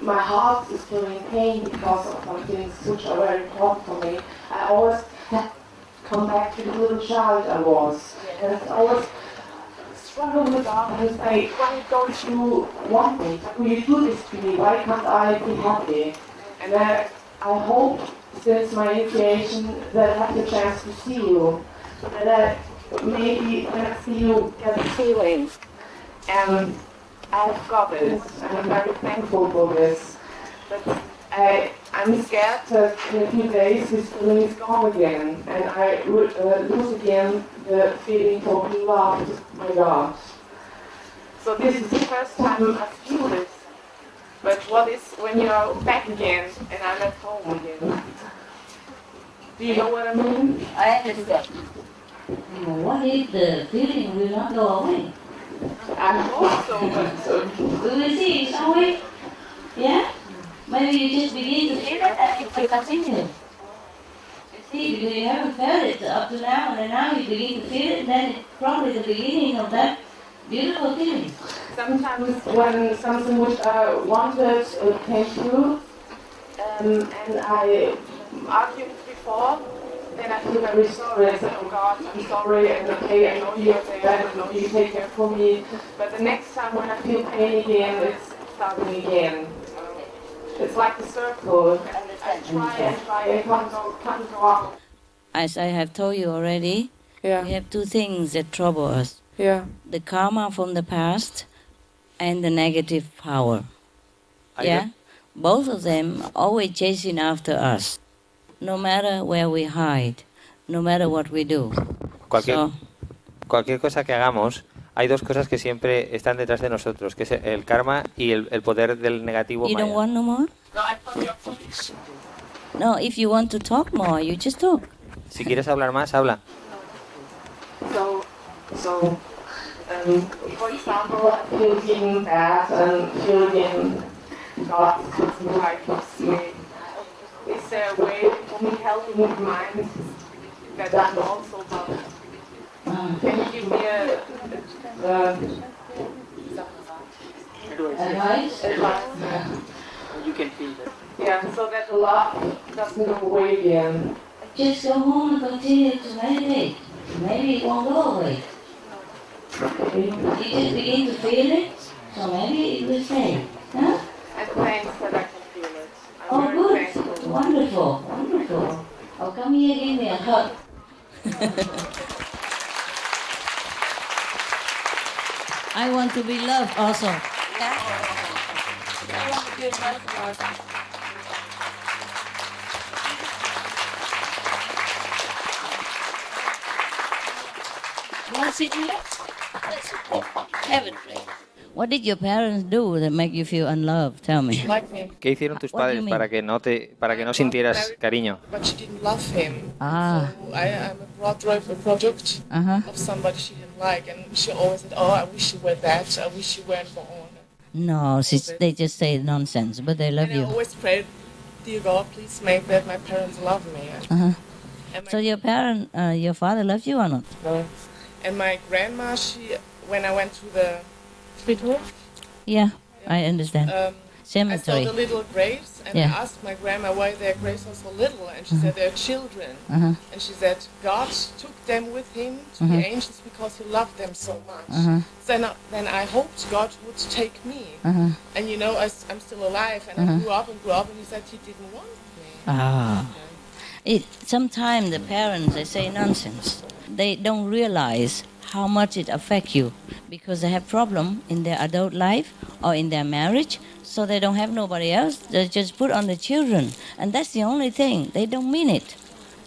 my heart is feeling pain because of some things which are very important for me, I always come back to the little child I was. And I always struggle with God and say, why don't you want me? Will you do this to me? Why can't I be happy? And I hope, since my initiation, that I have the chance to see you. So that I maybe when I see you get a feeling. And I've got this, and I'm very thankful for this. But I'm scared that in a few days this feeling is gone again, and I lose again the feeling for being loved by God. So this is the first time I feel this. But what is when you're back again and I'm at home again? Do you know what I mean? I understand. What if the feeling will not go away? I hope so, but We will see, shall we? Yeah? Maybe you just begin to feel it and it will continue. You see, because you haven't felt it up to now, and then now you begin to feel it, then it's probably the beginning of that beautiful feeling. sometimes when something which I wanted came through, and I argued before, then I feel very sorry. I said, oh God, I'm sorry, and okay, I know you're there, I know you take care for me. But the next time when I feel pain again, it's starting again. It's like a circle. I try and can't go out. As I have told you already, we have two things that trouble us. The karma from the past and the negative power. Both of them always chasing after us, no matter where we hide, no matter what we do. Cualquier cosa que hagamos, hay dos cosas que siempre están detrás de nosotros, que es el karma y el poder del negativo You maya. don't want no more? No, I thought you're finished. No, if you want to talk more, you just talk. Si quieres hablar más, habla. So, for example, feeling bad and feeling God doesn't like me. Is there a way for me helping my mind that I'm also loved? Can you give me Advice? You can feel it. Yeah, so that the love doesn't go away again. Just go home and continue to meditate. Maybe it won't go away. You just begin to feel it, so maybe it will stay. Huh? And thanks that I can feel it. Oh, I'm good. very thankful. Wonderful, wonderful. Oh, come here, give me a hug. I want to be loved also. Yeah? I want to be loved also. You want to sit here? Heavenly. What did your parents do that make you feel unloved? Tell me. ¿Qué hicieron tus padres para que no sintieras cariño? But she didn't love him. Ah. So I'm a product of somebody she didn't like, and she always said, "Oh, I wish you were that. I wish you weren't born." No, they just say nonsense, but they love and you. I always prayed, "Dear God, please make that my parents love me." So your father loved you or not? No. And my grandma, when I went to the hospital. Yeah, I understand. cemetery. the little graves, and Yeah. I asked my grandma why their graves are so little, and she said they're children. Uh-huh. And she said God took them with him to the angels because he loved them so much. Then I hoped God would take me. And you know, I'm still alive, and I grew up, and he said he didn't want me. Sometimes the parents, they say nonsense. They don't realize how much it affects you because they have problem in their adult life or in their marriage, so they don't have nobody else. They just put on the children, and that's the only thing. They don't mean it.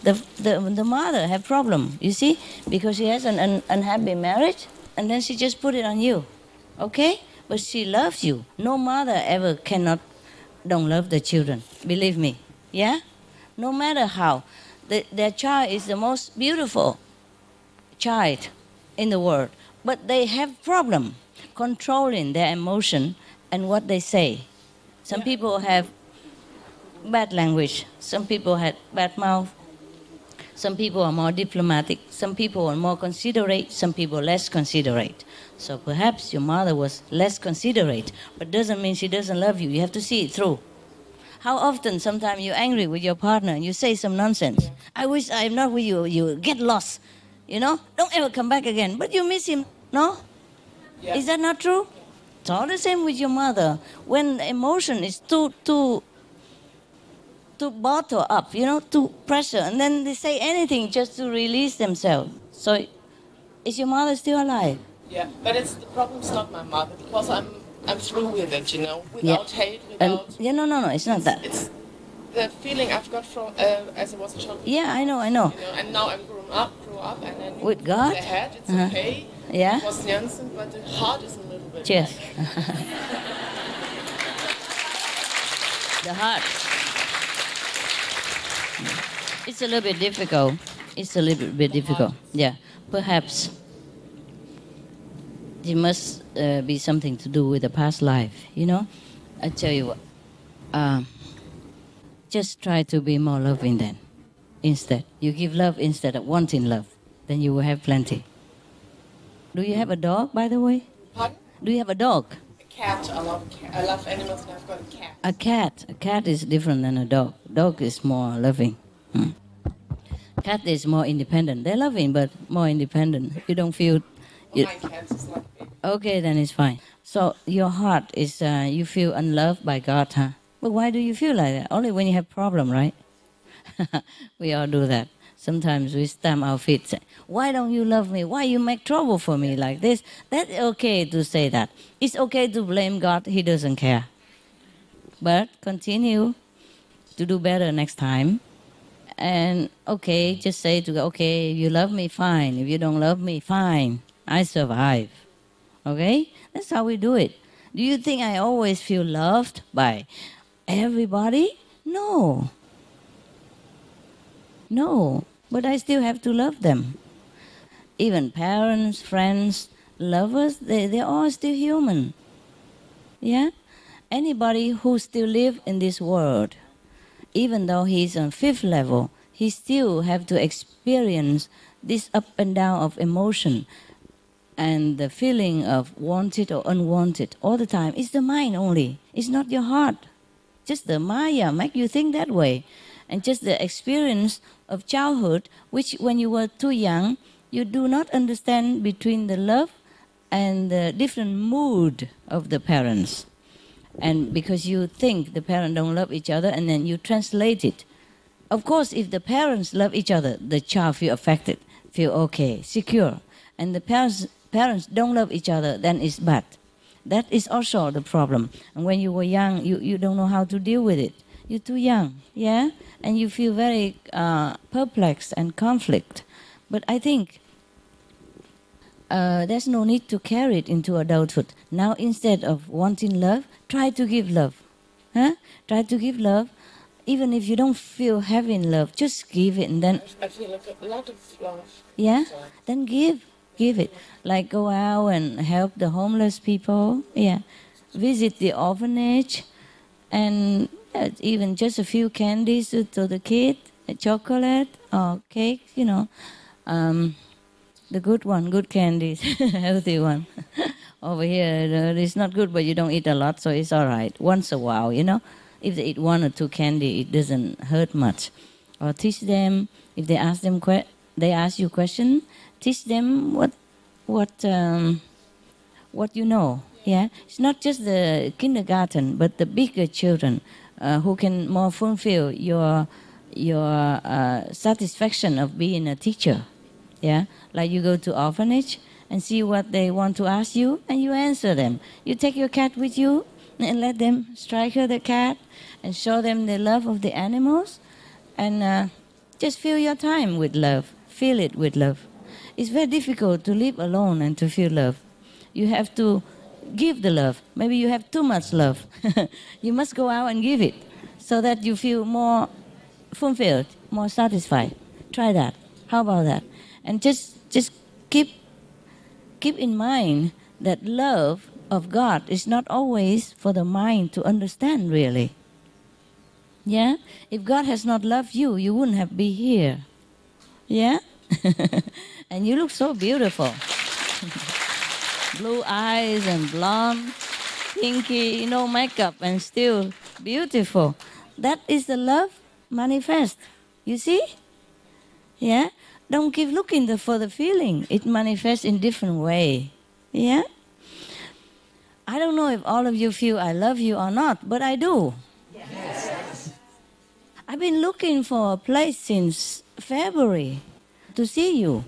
The mother have problem, you see, because she has an unhappy marriage, and then she just put it on you, okay? But she loves you. No mother ever don't love the children, believe me, yeah? No matter how. Their child is the most beautiful child in the world, but they have problem controlling their emotion and what they say. Some people have bad language, some people have bad mouth, some people are more diplomatic, some people are more considerate, some people less considerate. So perhaps your mother was less considerate, but doesn't mean she doesn't love you. You have to see it through. How often sometimes you're angry with your partner and you say some nonsense. I wish I'm not with you, you get lost. You know, don't ever come back again. But you miss him, no? Yeah. Is that not true? It's all the same with your mother. When emotion is too bottle up, you know, too pressure, and then they say anything just to release themselves. So, is your mother still alive? Yeah, but the problem's not my mother, because I'm through with it, you know, without hate, without... No, it's not that. It's the feeling I've got from as I was a child. Yeah, I know. You know, and now I'm grew up, and I knew with God? The head, it's okay. Yeah? It was nonsense, but the heart is a little bit... Yes. The heart. It's a little bit difficult. It's a little bit difficult. Yeah. Perhaps it must be something to do with the past life, you know? I tell you what. Just try to be more loving then. Instead. You give love instead of wanting love. Then you will have plenty. Do you have a dog, by the way? Pardon? Do you have a dog? A cat. I love animals, and I've got a cat. A cat. A cat is different than a dog. Dog is more loving. Cat is more independent. They're loving, but more independent. You don't feel... My cat is like me. Okay, then it's fine. So your heart is, you feel unloved by God, huh? But why do you feel like that? Only when you have problem, right? We all do that. Sometimes we stamp our feet, say, why don't you love me? Why you make trouble for me like this? That's okay to say that. It's okay to blame God. He doesn't care. But continue to do better next time. And okay, just say to God, okay, if you love me, fine. If you don't love me, fine. I survive. Okay? That's how we do it. Do you think I always feel loved by everybody? No. No. But I still have to love them. Even parents, friends, lovers, they're all still human. Yeah? Anybody who still live in this world, even though he's on 5th level, he still have to experience this up and down of emotion and the feeling of wanted or unwanted all the time. It's the mind only. It's not your heart. Just the Maya make you think that way. And just the experience of childhood, which when you were too young, you do not understand between the love and the different mood of the parents. And because you think the parents don't love each other, and then you translate it. Of course, if the parents love each other, the child feel affected, feel okay, secure. And the parents don't love each other, then it's bad. That is also the problem. And when you were young, you don't know how to deal with it. You're too young, yeah? And you feel very perplexed and conflict. But I think there's no need to carry it into adulthood. Now, instead of wanting love, try to give love. Huh? Try to give love. Even if you don't feel having love, just give it, and then... I feel like a lot of love. Yeah? Then give it. Like go out and help the homeless people. Yeah. Visit the orphanage. And even just a few candies to the kid. Chocolate or cake, you know. The good one, good candies. Healthy one. over here, it's not good, but you don't eat a lot, so it's all right. Once a while, if they eat 1 or 2 candy, it doesn't hurt much. Or teach them, if they ask them they ask you question, teach them what you know. Yeah, it's not just the kindergarten, but the bigger children who can more fulfill your satisfaction of being a teacher. Yeah, like you go to orphanage and see what they want to ask you, and you answer them. You take your cat with you and let them strangle the cat and show them the love of the animals, and just fill your time with love. Feel it with love. It's very difficult to live alone and to feel love. You have to give the love. Maybe you have too much love. You must go out and give it so that you feel more fulfilled, more satisfied. Try that. How about that? And just keep in mind that love of God is not always for the mind to understand, really. Yeah? If God has not loved you, you wouldn't have been here. Yeah? And you look so beautiful. Blue eyes and blonde, pinky, no makeup, and still beautiful. That is the love manifest. You see? Yeah? Don't keep looking for the feeling. It manifests in different way. Yeah? I don't know if all of you feel I love you or not, but I do. Yes. I've been looking for a place since February to see you,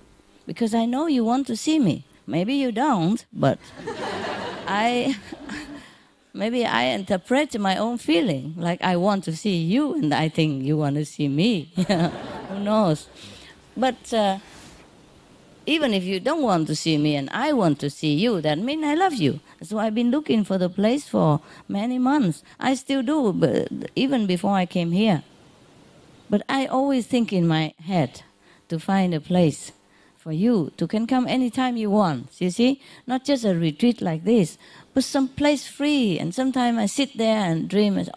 because I know you want to see me. Maybe you don't, but maybe I interpret my own feeling, like I want to see you and I think you want to see me. Who knows? But even if you don't want to see me and I want to see you, that means I love you. So I've been looking for the place for many months. I still do, but even before I came here. But I always think in my head to find a place for you to can come anytime you want, you see? Not just a retreat like this, but some place free. And sometimes I sit there and dream, if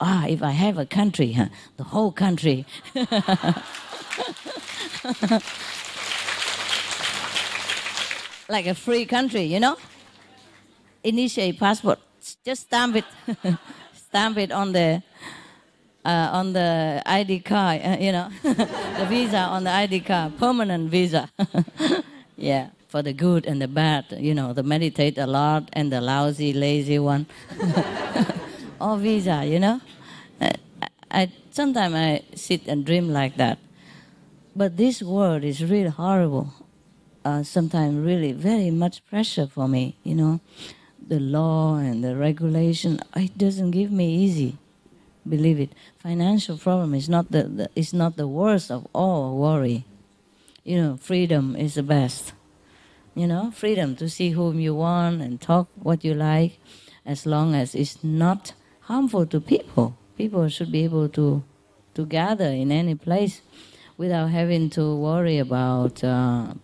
I have a country, the whole country. Like a free country, Initiate passport, just stamp it, stamp it on the ID card, the visa on the ID card, permanent visa. Yeah, for the good and the bad, the meditate a lot and the lousy, lazy one. All visa, Sometimes I sit and dream like that. But this world is really horrible. Sometimes really very much pressure for me, The law and the regulation, it doesn't give me easy. Believe it. Financial problem is not the worst of all worry. Freedom is the best. Freedom to see whom you want and talk what you like, as long as it's not harmful to people. People should be able to gather in any place without having to worry about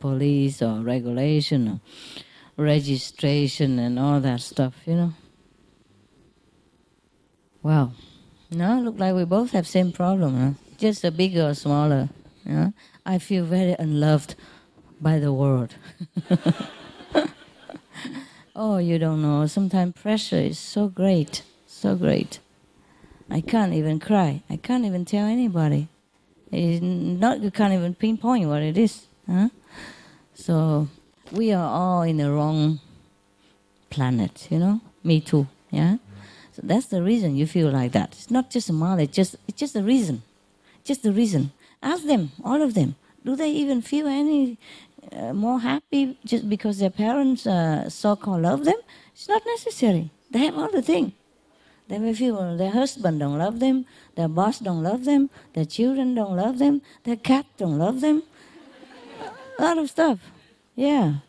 police or regulation or registration and all that stuff, Wow. No, look like we both have same problem, just a bigger or smaller. I feel very unloved by the world. Oh, you don't know. Sometimes pressure is so great, so great. I can't even cry. I can't even tell anybody. You can't even pinpoint what it is. So we are all in the wrong planet, Me too, yeah? So that's the reason you feel like that. It's not just a mother, it's just the reason. Just the reason. Ask them, all of them. Do they even feel any more happy just because their parents so-called love them? It's not necessary. They have all the things. They may feel their husband don't love them, their boss don't love them, their children don't love them, their cat don't love them. A lot of stuff. Yeah.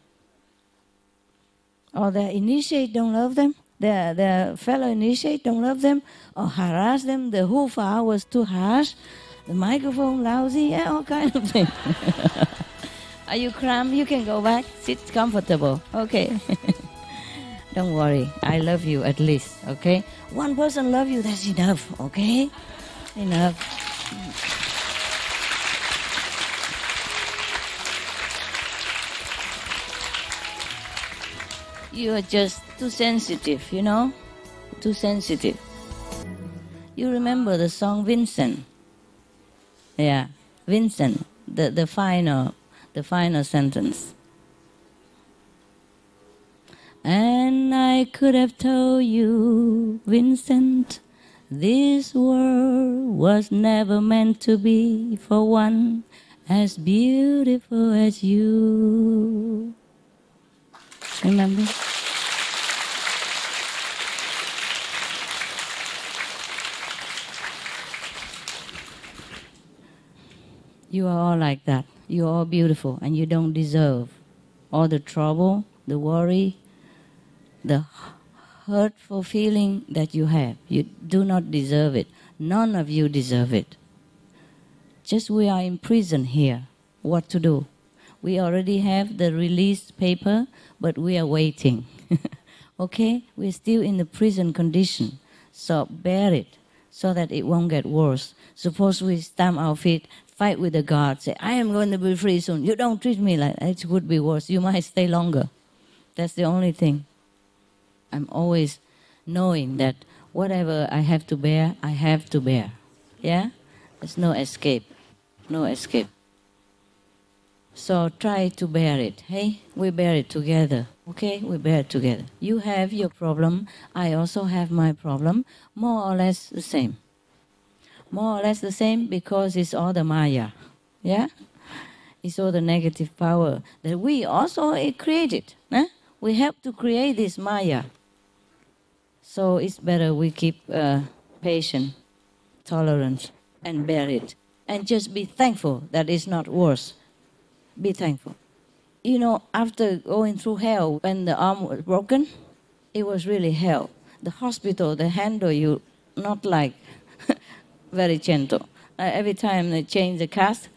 Or their initiate don't love them. Their fellow initiate don't love them or harass them. The hoofa was too harsh. The microphone lousy. Yeah, all kind of things. Are you cramped? You can go back. Sit comfortable. Okay. Don't worry. I love you at least. Okay. One person love you. That's enough. Okay. Enough. You are just too sensitive, you know? Too sensitive. You remember the song Vincent? Yeah, Vincent, the final sentence. And I could have told you, Vincent, this world was never meant to be for one as beautiful as you. Remember? You are all like that. You are all beautiful, and you don't deserve all the trouble, the worry, the hurtful feeling that you have. You do not deserve it. None of you deserve it. Just we are in prison here. What to do? We already have the release paper, but we are waiting. Okay? We're still in the prison condition. So bear it so that it won't get worse. Suppose we stamp our feet, fight with the guard, say, I am going to be free soon. You don't treat me like that. It would be worse. You might stay longer. That's the only thing. I'm always knowing that whatever I have to bear, I have to bear. Yeah? There's no escape. No escape. So try to bear it. Hey, we bear it together. Okay? We bear it together. You have your problem. I also have my problem. More or less the same. More or less the same because it's all the Maya. Yeah? It's all the negative power that we also created. Huh? We help to create this Maya. So it's better we keep patient, tolerance, and bear it. And just be thankful that it's not worse. Be thankful. You know, after going through hell, when the arm was broken, it was really hell. The hospital, they handle you not like very gentle. Every time they change the cast,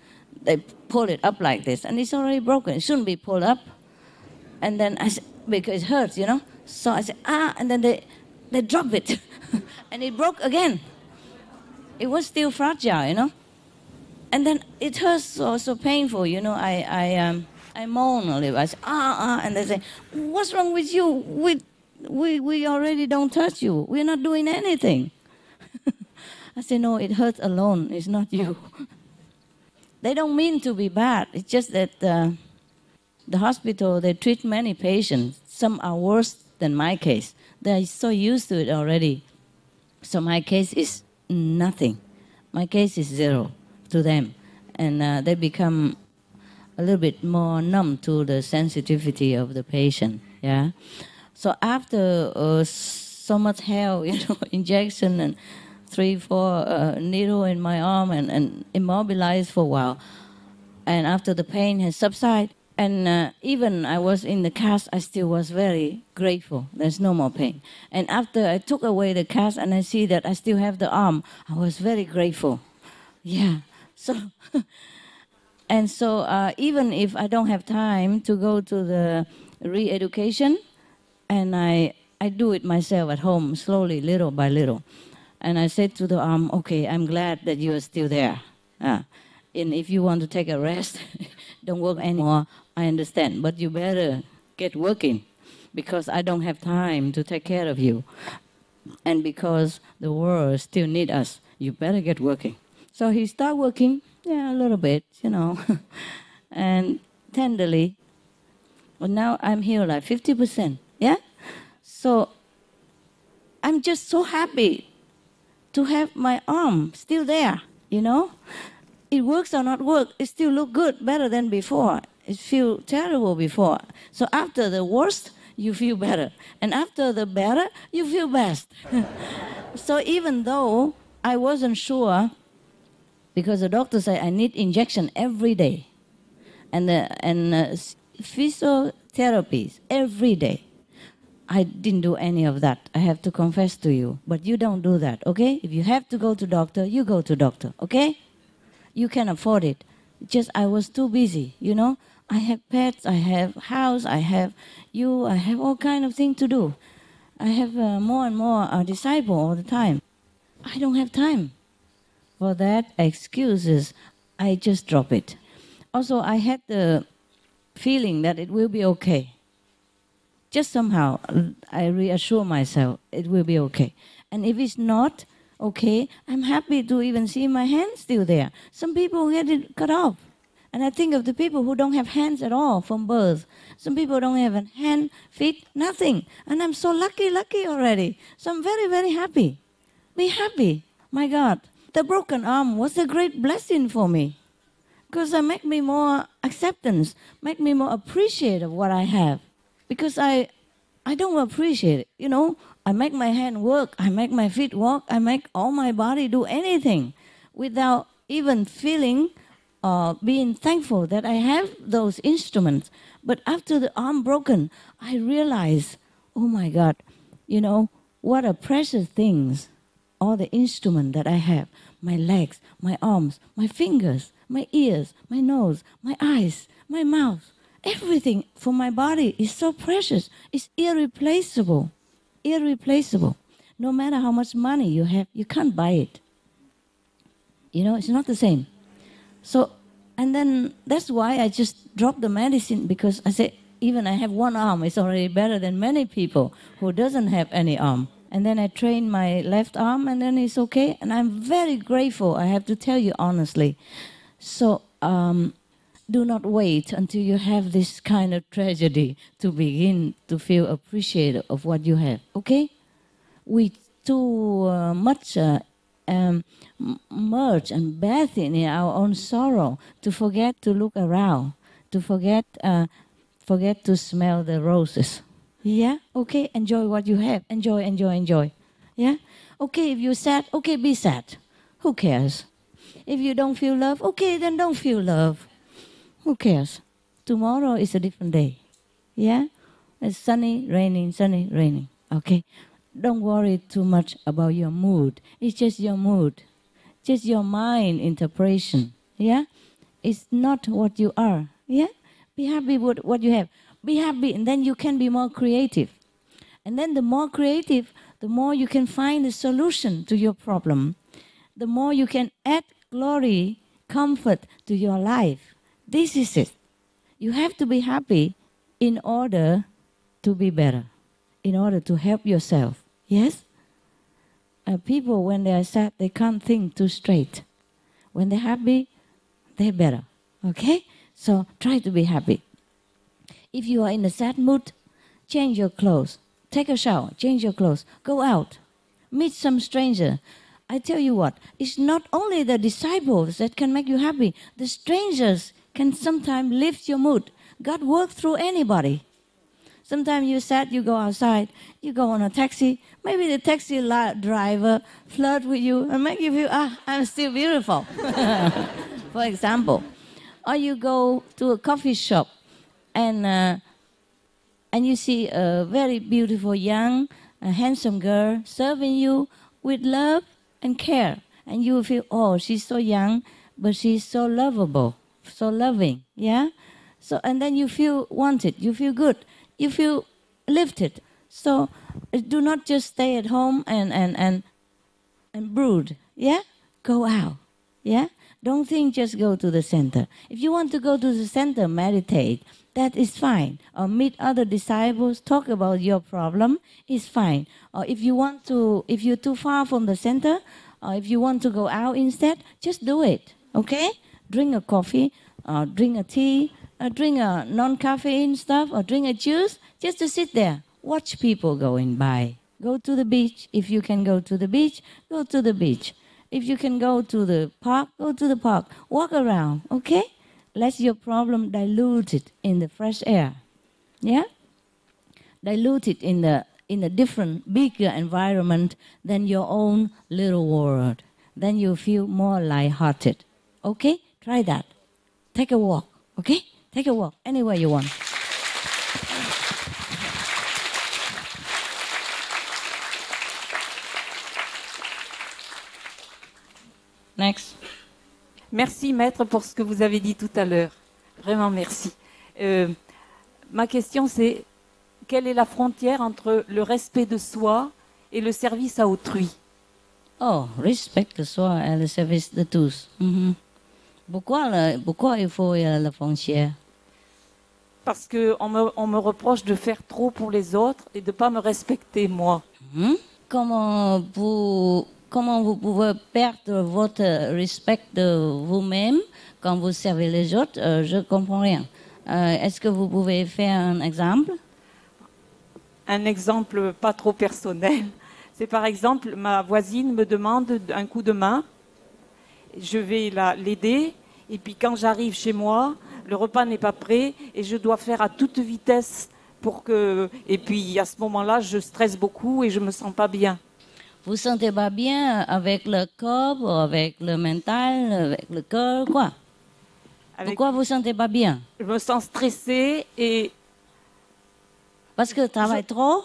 they pull it up like this, and it's already broken. It shouldn't be pulled up. And then I said, because it hurts, you know. So I said, and then they drop it, and it broke again. It was still fragile, you know. And then it hurts so painful, you know. I moan a little. I say, and they say, what's wrong with you? We already don't touch you. We're not doing anything. I say, no, it hurts alone. It's not you. They don't mean to be bad. It's just that the hospital, they treat many patients. Some are worse than my case. They're so used to it already. So my case is nothing. My case is zero to them. And they become a little bit more numb to the sensitivity of the patient. Yeah. So after so much hell, you know, injection and 3-4 needle in my arm and immobilized for a while. And after the pain has subsided, and even I was in the cast, I still was very grateful. There's no more pain. And after I took away the cast and I see that I still have the arm, I was very grateful. Yeah. So, and so even if I don't have time to go to the re-education, and I do it myself at home, slowly, little by little. And I said to the arm, okay, I'm glad that you are still there. And if you want to take a rest, don't work anymore, I understand. But you better get working because I don't have time to take care of you. And because the world still needs us, you better get working. So he started working, yeah, a little bit, you know, and tenderly. But now I'm here like 50%, yeah? So I'm just so happy to have my arm still there, you know. It works or not work, it still look good, better than before. It feel terrible before. So after the worst, you feel better. And after the better, you feel best. So even though I wasn't sure, because the doctor said I need injection every day. And physiotherapies every day. I didn't do any of that. I have to confess to you. But you don't do that, okay? If you have to go to doctor, you go to doctor, okay? You can afford it. Just I was too busy, you know? I have pets, I have house, I have you, I have all kind of things to do. I have more and more disciple all the time. I don't have time. For that excuses, I just drop it. Also, I had the feeling that it will be okay. just somehow I reassure myself it will be okay. And if it's not okay, I'm happy to even see my hand still there. Some people get it cut off. And I think of the people who don't have hands at all from birth. Some people don't have a hand, feet, nothing. And I'm so lucky already. So I'm very, very happy. Be happy. My God, the broken arm was a great blessing for me. Because it make me more acceptance, make me more appreciate of what I have. Because I don't appreciate it, you know. I make my hand work, I make my feet walk, I make all my body do anything without even feeling or being thankful that I have those instruments. But after the arm broken, I realized, oh my God, you know, what a precious things, all the instruments that I have, my legs, my arms, my fingers, my ears, my nose, my eyes, my mouth, everything for my body is so precious. It's irreplaceable. Irreplaceable. No matter how much money you have, you can't buy it. You know, it's not the same. So, and then that's why I just dropped the medicine, because I said, even I have one arm, it's already better than many people who doesn't have any arm. And then I trained my left arm, and then it's okay. And I'm very grateful, I have to tell you honestly. So, do not wait until you have this kind of tragedy to begin to feel appreciative of what you have, okay? We too much merge and bathe in our own sorrow to forget to look around, to forget to smell the roses. Yeah? Okay, enjoy what you have. Enjoy, enjoy, enjoy. Yeah? Okay, if you're sad, okay, be sad. Who cares? If you don't feel love, okay, then don't feel love. Who cares? Tomorrow is a different day. Yeah? It's sunny, raining. Okay? Don't worry too much about your mood. It's just your mood. Just your mind interpretation. Yeah? It's not what you are. Yeah? Be happy with what you have. Be happy, and then you can be more creative. And then the more creative, the more you can find a solution to your problem. The more you can add glory, comfort to your life. This is it. You have to be happy in order to be better, in order to help yourself. Yes? People, when they are sad, they can't think too straight. When they're happy, they're better. Okay? So try to be happy. If you are in a sad mood, change your clothes. Take a shower, change your clothes. Go out. Meet some stranger. I tell you what, it's not only the disciples that can make you happy. The strangers can sometimes lift your mood. God works through anybody. Sometimes you're sad, you go outside, you go on a taxi. Maybe the taxi driver flirt with you and make you feel, I'm still beautiful. For example. Or you go to a coffee shop and you see a very beautiful, young, handsome girl serving you with love and care. And you feel, oh, she's so young, but she's so lovable, so loving, yeah? So, and then you feel wanted, you feel good, you feel lifted. So do not just stay at home and brood, yeah? Go out, yeah? Don't think just go to the center. If you want to go to the center, meditate, that is fine. Or meet other disciples, talk about your problem, is fine. Or if you're too far from the center, or if you want to go out instead, just do it, okay? Drink a coffee, or drink a tea, or drink a non-caffeine stuff, or drink a juice, just to sit there. Watch people going by. Go to the beach. If you can go to the beach, go to the beach. If you can go to the park, go to the park. Walk around, okay? Let your problem diluted in the fresh air. Yeah? Diluted in a different, bigger environment than your own little world. Then you feel more lighthearted. Okay? Try that. Take a walk, okay? Take a walk anywhere you want. Next. Merci, Maître, pour ce que vous avez dit tout à l'heure. Vraiment, merci. Ma question, c'est quelle est la frontière entre le respect de soi et le service à autrui? Oh, respect de soi et le service de tous. Mm-hmm. Pourquoi il faut la frontière? Parce qu'on me reproche de faire trop pour les autres et de ne pas me respecter, moi. Comment vous pouvez perdre votre respect de vous-même quand vous servez les autres? Je ne comprends rien. Est-ce que vous pouvez faire un exemple? Un exemple pas trop personnel. C'est par exemple, ma voisine me demande un coup de main. Je vais l'aider. Et puis quand j'arrive chez moi, le repas n'est pas prêt et je dois faire à toute vitesse pour que... Et puis à ce moment-là, je stresse beaucoup et je ne me sens pas bien. Vous ne sentez pas bien avec le corps, avec le mental, avec le cœur, quoi? Pourquoi vous ne sentez pas bien? Je me sens stressée et... Parce que tu travailles trop?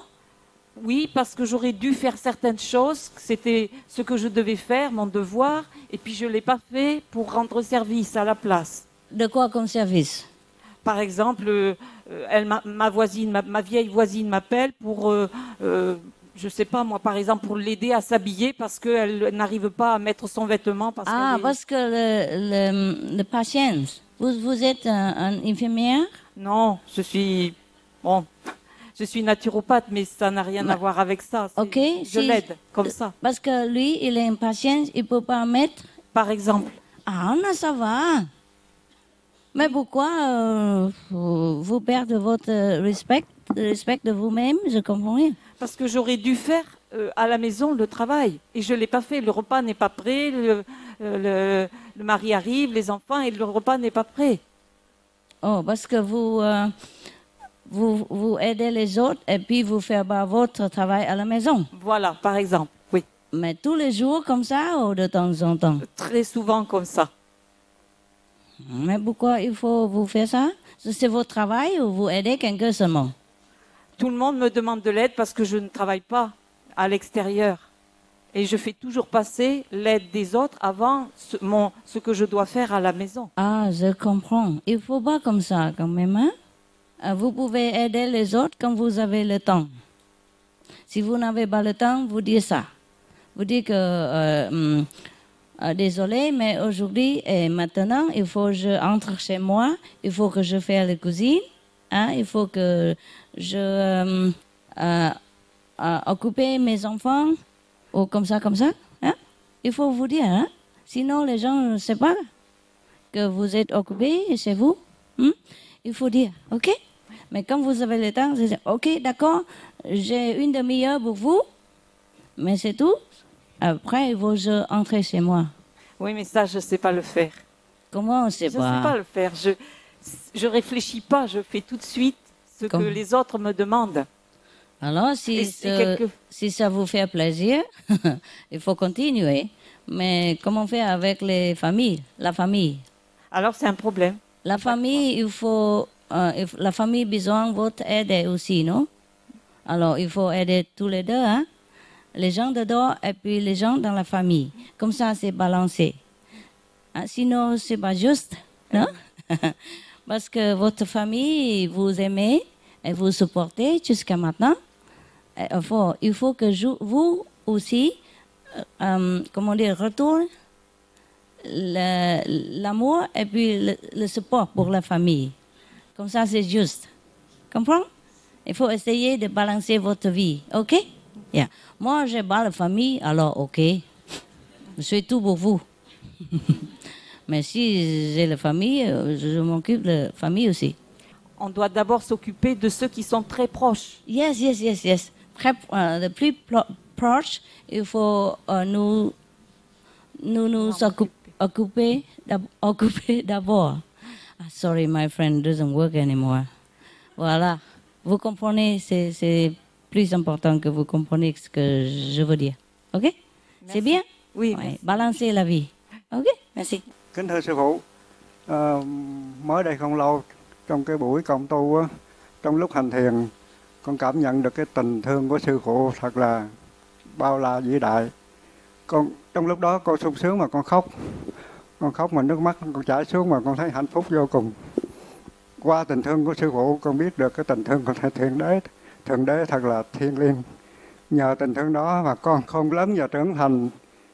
Oui, parce que j'aurais dû faire certaines choses. C'était ce que je devais faire, mon devoir. Et puis je ne l'ai pas fait pour rendre service à la place. De quoi comme service? Par exemple, ma vieille voisine m'appelle pour... je ne sais pas, moi, par exemple, pour l'aider à s'habiller parce qu'elle n'arrive pas à mettre son vêtement. Parce que le patient, vous êtes un infirmière? Non, je suis naturopathe, mais ça n'a rien à voir avec ça. Ok. Je l'aide, comme ça. Parce que lui, il est impatient, il ne peut pas mettre? Par exemple. Ah, non, ça va. Mais pourquoi vous perdez votre respect de vous-même? Je comprends rien. Parce que j'aurais dû faire à la maison le travail. Et je ne l'ai pas fait. Le repas n'est pas prêt. Le mari arrive, les enfants, et le repas n'est pas prêt. Oh, parce que vous aidez les autres et puis vous faites pas votre travail à la maison. Voilà, par exemple, oui. Mais tous les jours comme ça ou de temps en temps? Très souvent comme ça. Mais pourquoi il faut vous faire ça? C'est votre travail ou vous aidez quelqu'un seulement? Tout le monde me demande de l'aide parce que je ne travaille pas à l'extérieur. Et je fais toujours passer l'aide des autres avant ce que je dois faire à la maison. Ah, je comprends. Il ne faut pas comme ça quand même, hein? Vous pouvez aider les autres quand vous avez le temps. Si vous n'avez pas le temps, vous dites ça. Vous dites que désolé, mais aujourd'hui et maintenant, il faut que je entre chez moi, il faut que je fasse la cuisine, hein, il faut que je occupe mes enfants, ou comme ça. Hein? Il faut vous dire, hein? Sinon les gens ne savent pas que vous êtes occupé chez vous. Il faut dire, ok? Mais quand vous avez le temps, vous dites, ok, d'accord, j'ai une demi-heure pour vous, mais c'est tout. Après, il faut que je entre chez moi. Oui, mais ça, je ne sais pas le faire. Comment on ne sait pas? Je ne sais pas le faire. Je réfléchis pas, je fais tout de suite ce que les autres me demandent. Alors, si ça vous fait plaisir, il faut continuer. Mais comment faire avec la famille? Alors, c'est un problème. La famille, la famille a besoin de votre aide aussi, non? Alors, il faut aider tous les deux, hein? Les gens dedans et puis les gens dans la famille. Comme ça, c'est balancé. Sinon, c'est pas juste, non? Parce que votre famille, vous aimez et vous supportez jusqu'à maintenant. Il faut que vous aussi, retourne l'amour et puis le support pour la famille. Comme ça, c'est juste. Comprends? Il faut essayer de balancer votre vie, ok? Yeah. Moi, j'ai pas la famille, alors ok. Je fais tout pour vous. Mais si j'ai la famille, je m'occupe de la famille aussi. On doit d'abord s'occuper de ceux qui sont très proches. Yes. Le plus proche, il faut nous occuper d'abord. Sorry, my friend doesn't work anymore. Voilà. Vous comprenez, c'est plus important que vous compreniez ce que je veux dire. OK? Merci. C'est bien? Oui. Ouais, balancer la vie. OK? Merci. Kính thưa sư phụ, mới đây không lâu trong cái buổi cộng tu á, trong lúc hành thiền, con cảm nhận được cái tình thương của sư phụ thật là bao la vĩ đại. Trong lúc đó con sung sướng mà con khóc mà nước mắt con chảy xuống mà con thấy hạnh phúc vô cùng. Qua tình thương của sư phụ con biết được cái tình thương của thượng đế thật là thiêng liêng. Nhờ tình thương đó mà con không lớn và trưởng thành,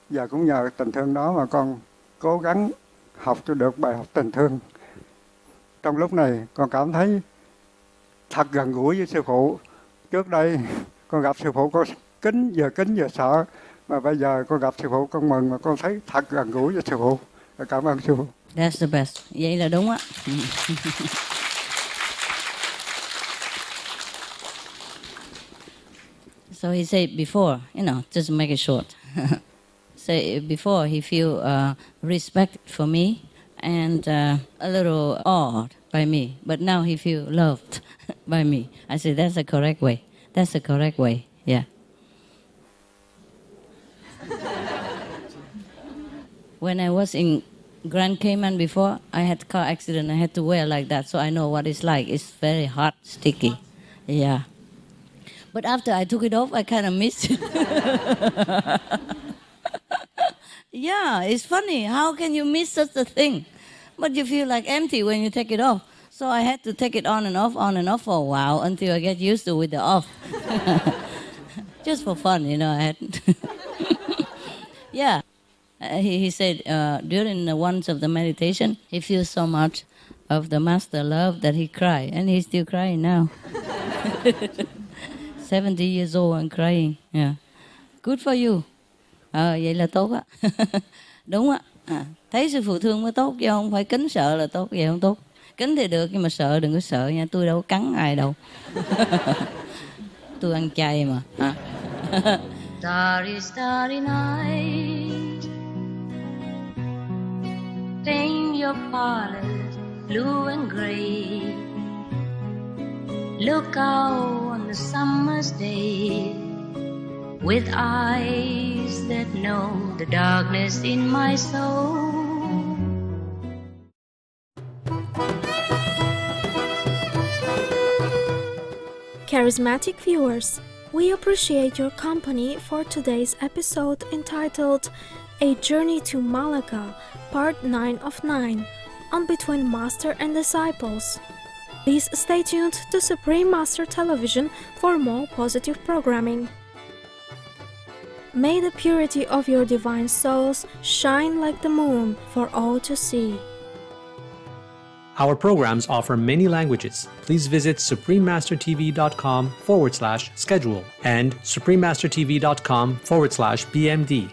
và cũng nhờ tình thương đó mà con cố gắng học cho được bài học tình thương. Trong lúc này con cảm thấy thật gần gũi với sư phụ. Trước đây con gặp sư phụ con kính giờ sợ, mà bây giờ con gặp sư phụ con mừng, mà con thấy thật gần gũi với sư phụ. Cảm ơn sư phụ. That's the best. Vậy là đúng á. So he said before, just make it short. Say before he feel respect for me and a little awed by me, but now he feel loved by me. I said that's the correct way. That's the correct way. Yeah. When I was in Grand Cayman before, I had car accident. I had to wear like that, so I know what it's like. It's very hot, sticky. Yeah. But after I took it off, I kind of miss it. Yeah, it's funny. How can you miss such a thing? But you feel like empty when you take it off. So I had to take it on and off for a while until I get used to with the off. Just for fun, I had. Yeah. He said during one of the meditation, he feels so much of the master love that he cried. And he's still crying now. 70 years old and crying. Yeah. Good for you. Vậy là tốt á. Đúng á. Thấy sư phụ thương mới tốt, chứ không phải kính sợ là tốt, vậy không tốt. Kính thì được, nhưng mà sợ đừng có sợ nha. Tôi đâu có cắn ai đâu. Tôi ăn chay mà. Starry, starry night, paint your parlors blue and gray. Look out on the summer's day with eyes that know the darkness in my soul. Charismatic viewers, we appreciate your company for today's episode entitled A Journey to Malaga, Part 9 of 9, on Between Master and Disciples. Please stay tuned to Supreme Master Television for more positive programming. May the purity of your divine souls shine like the moon for all to see. Our programs offer many languages. Please visit SupremeMasterTV.com/schedule and SupremeMasterTV.com/BMD.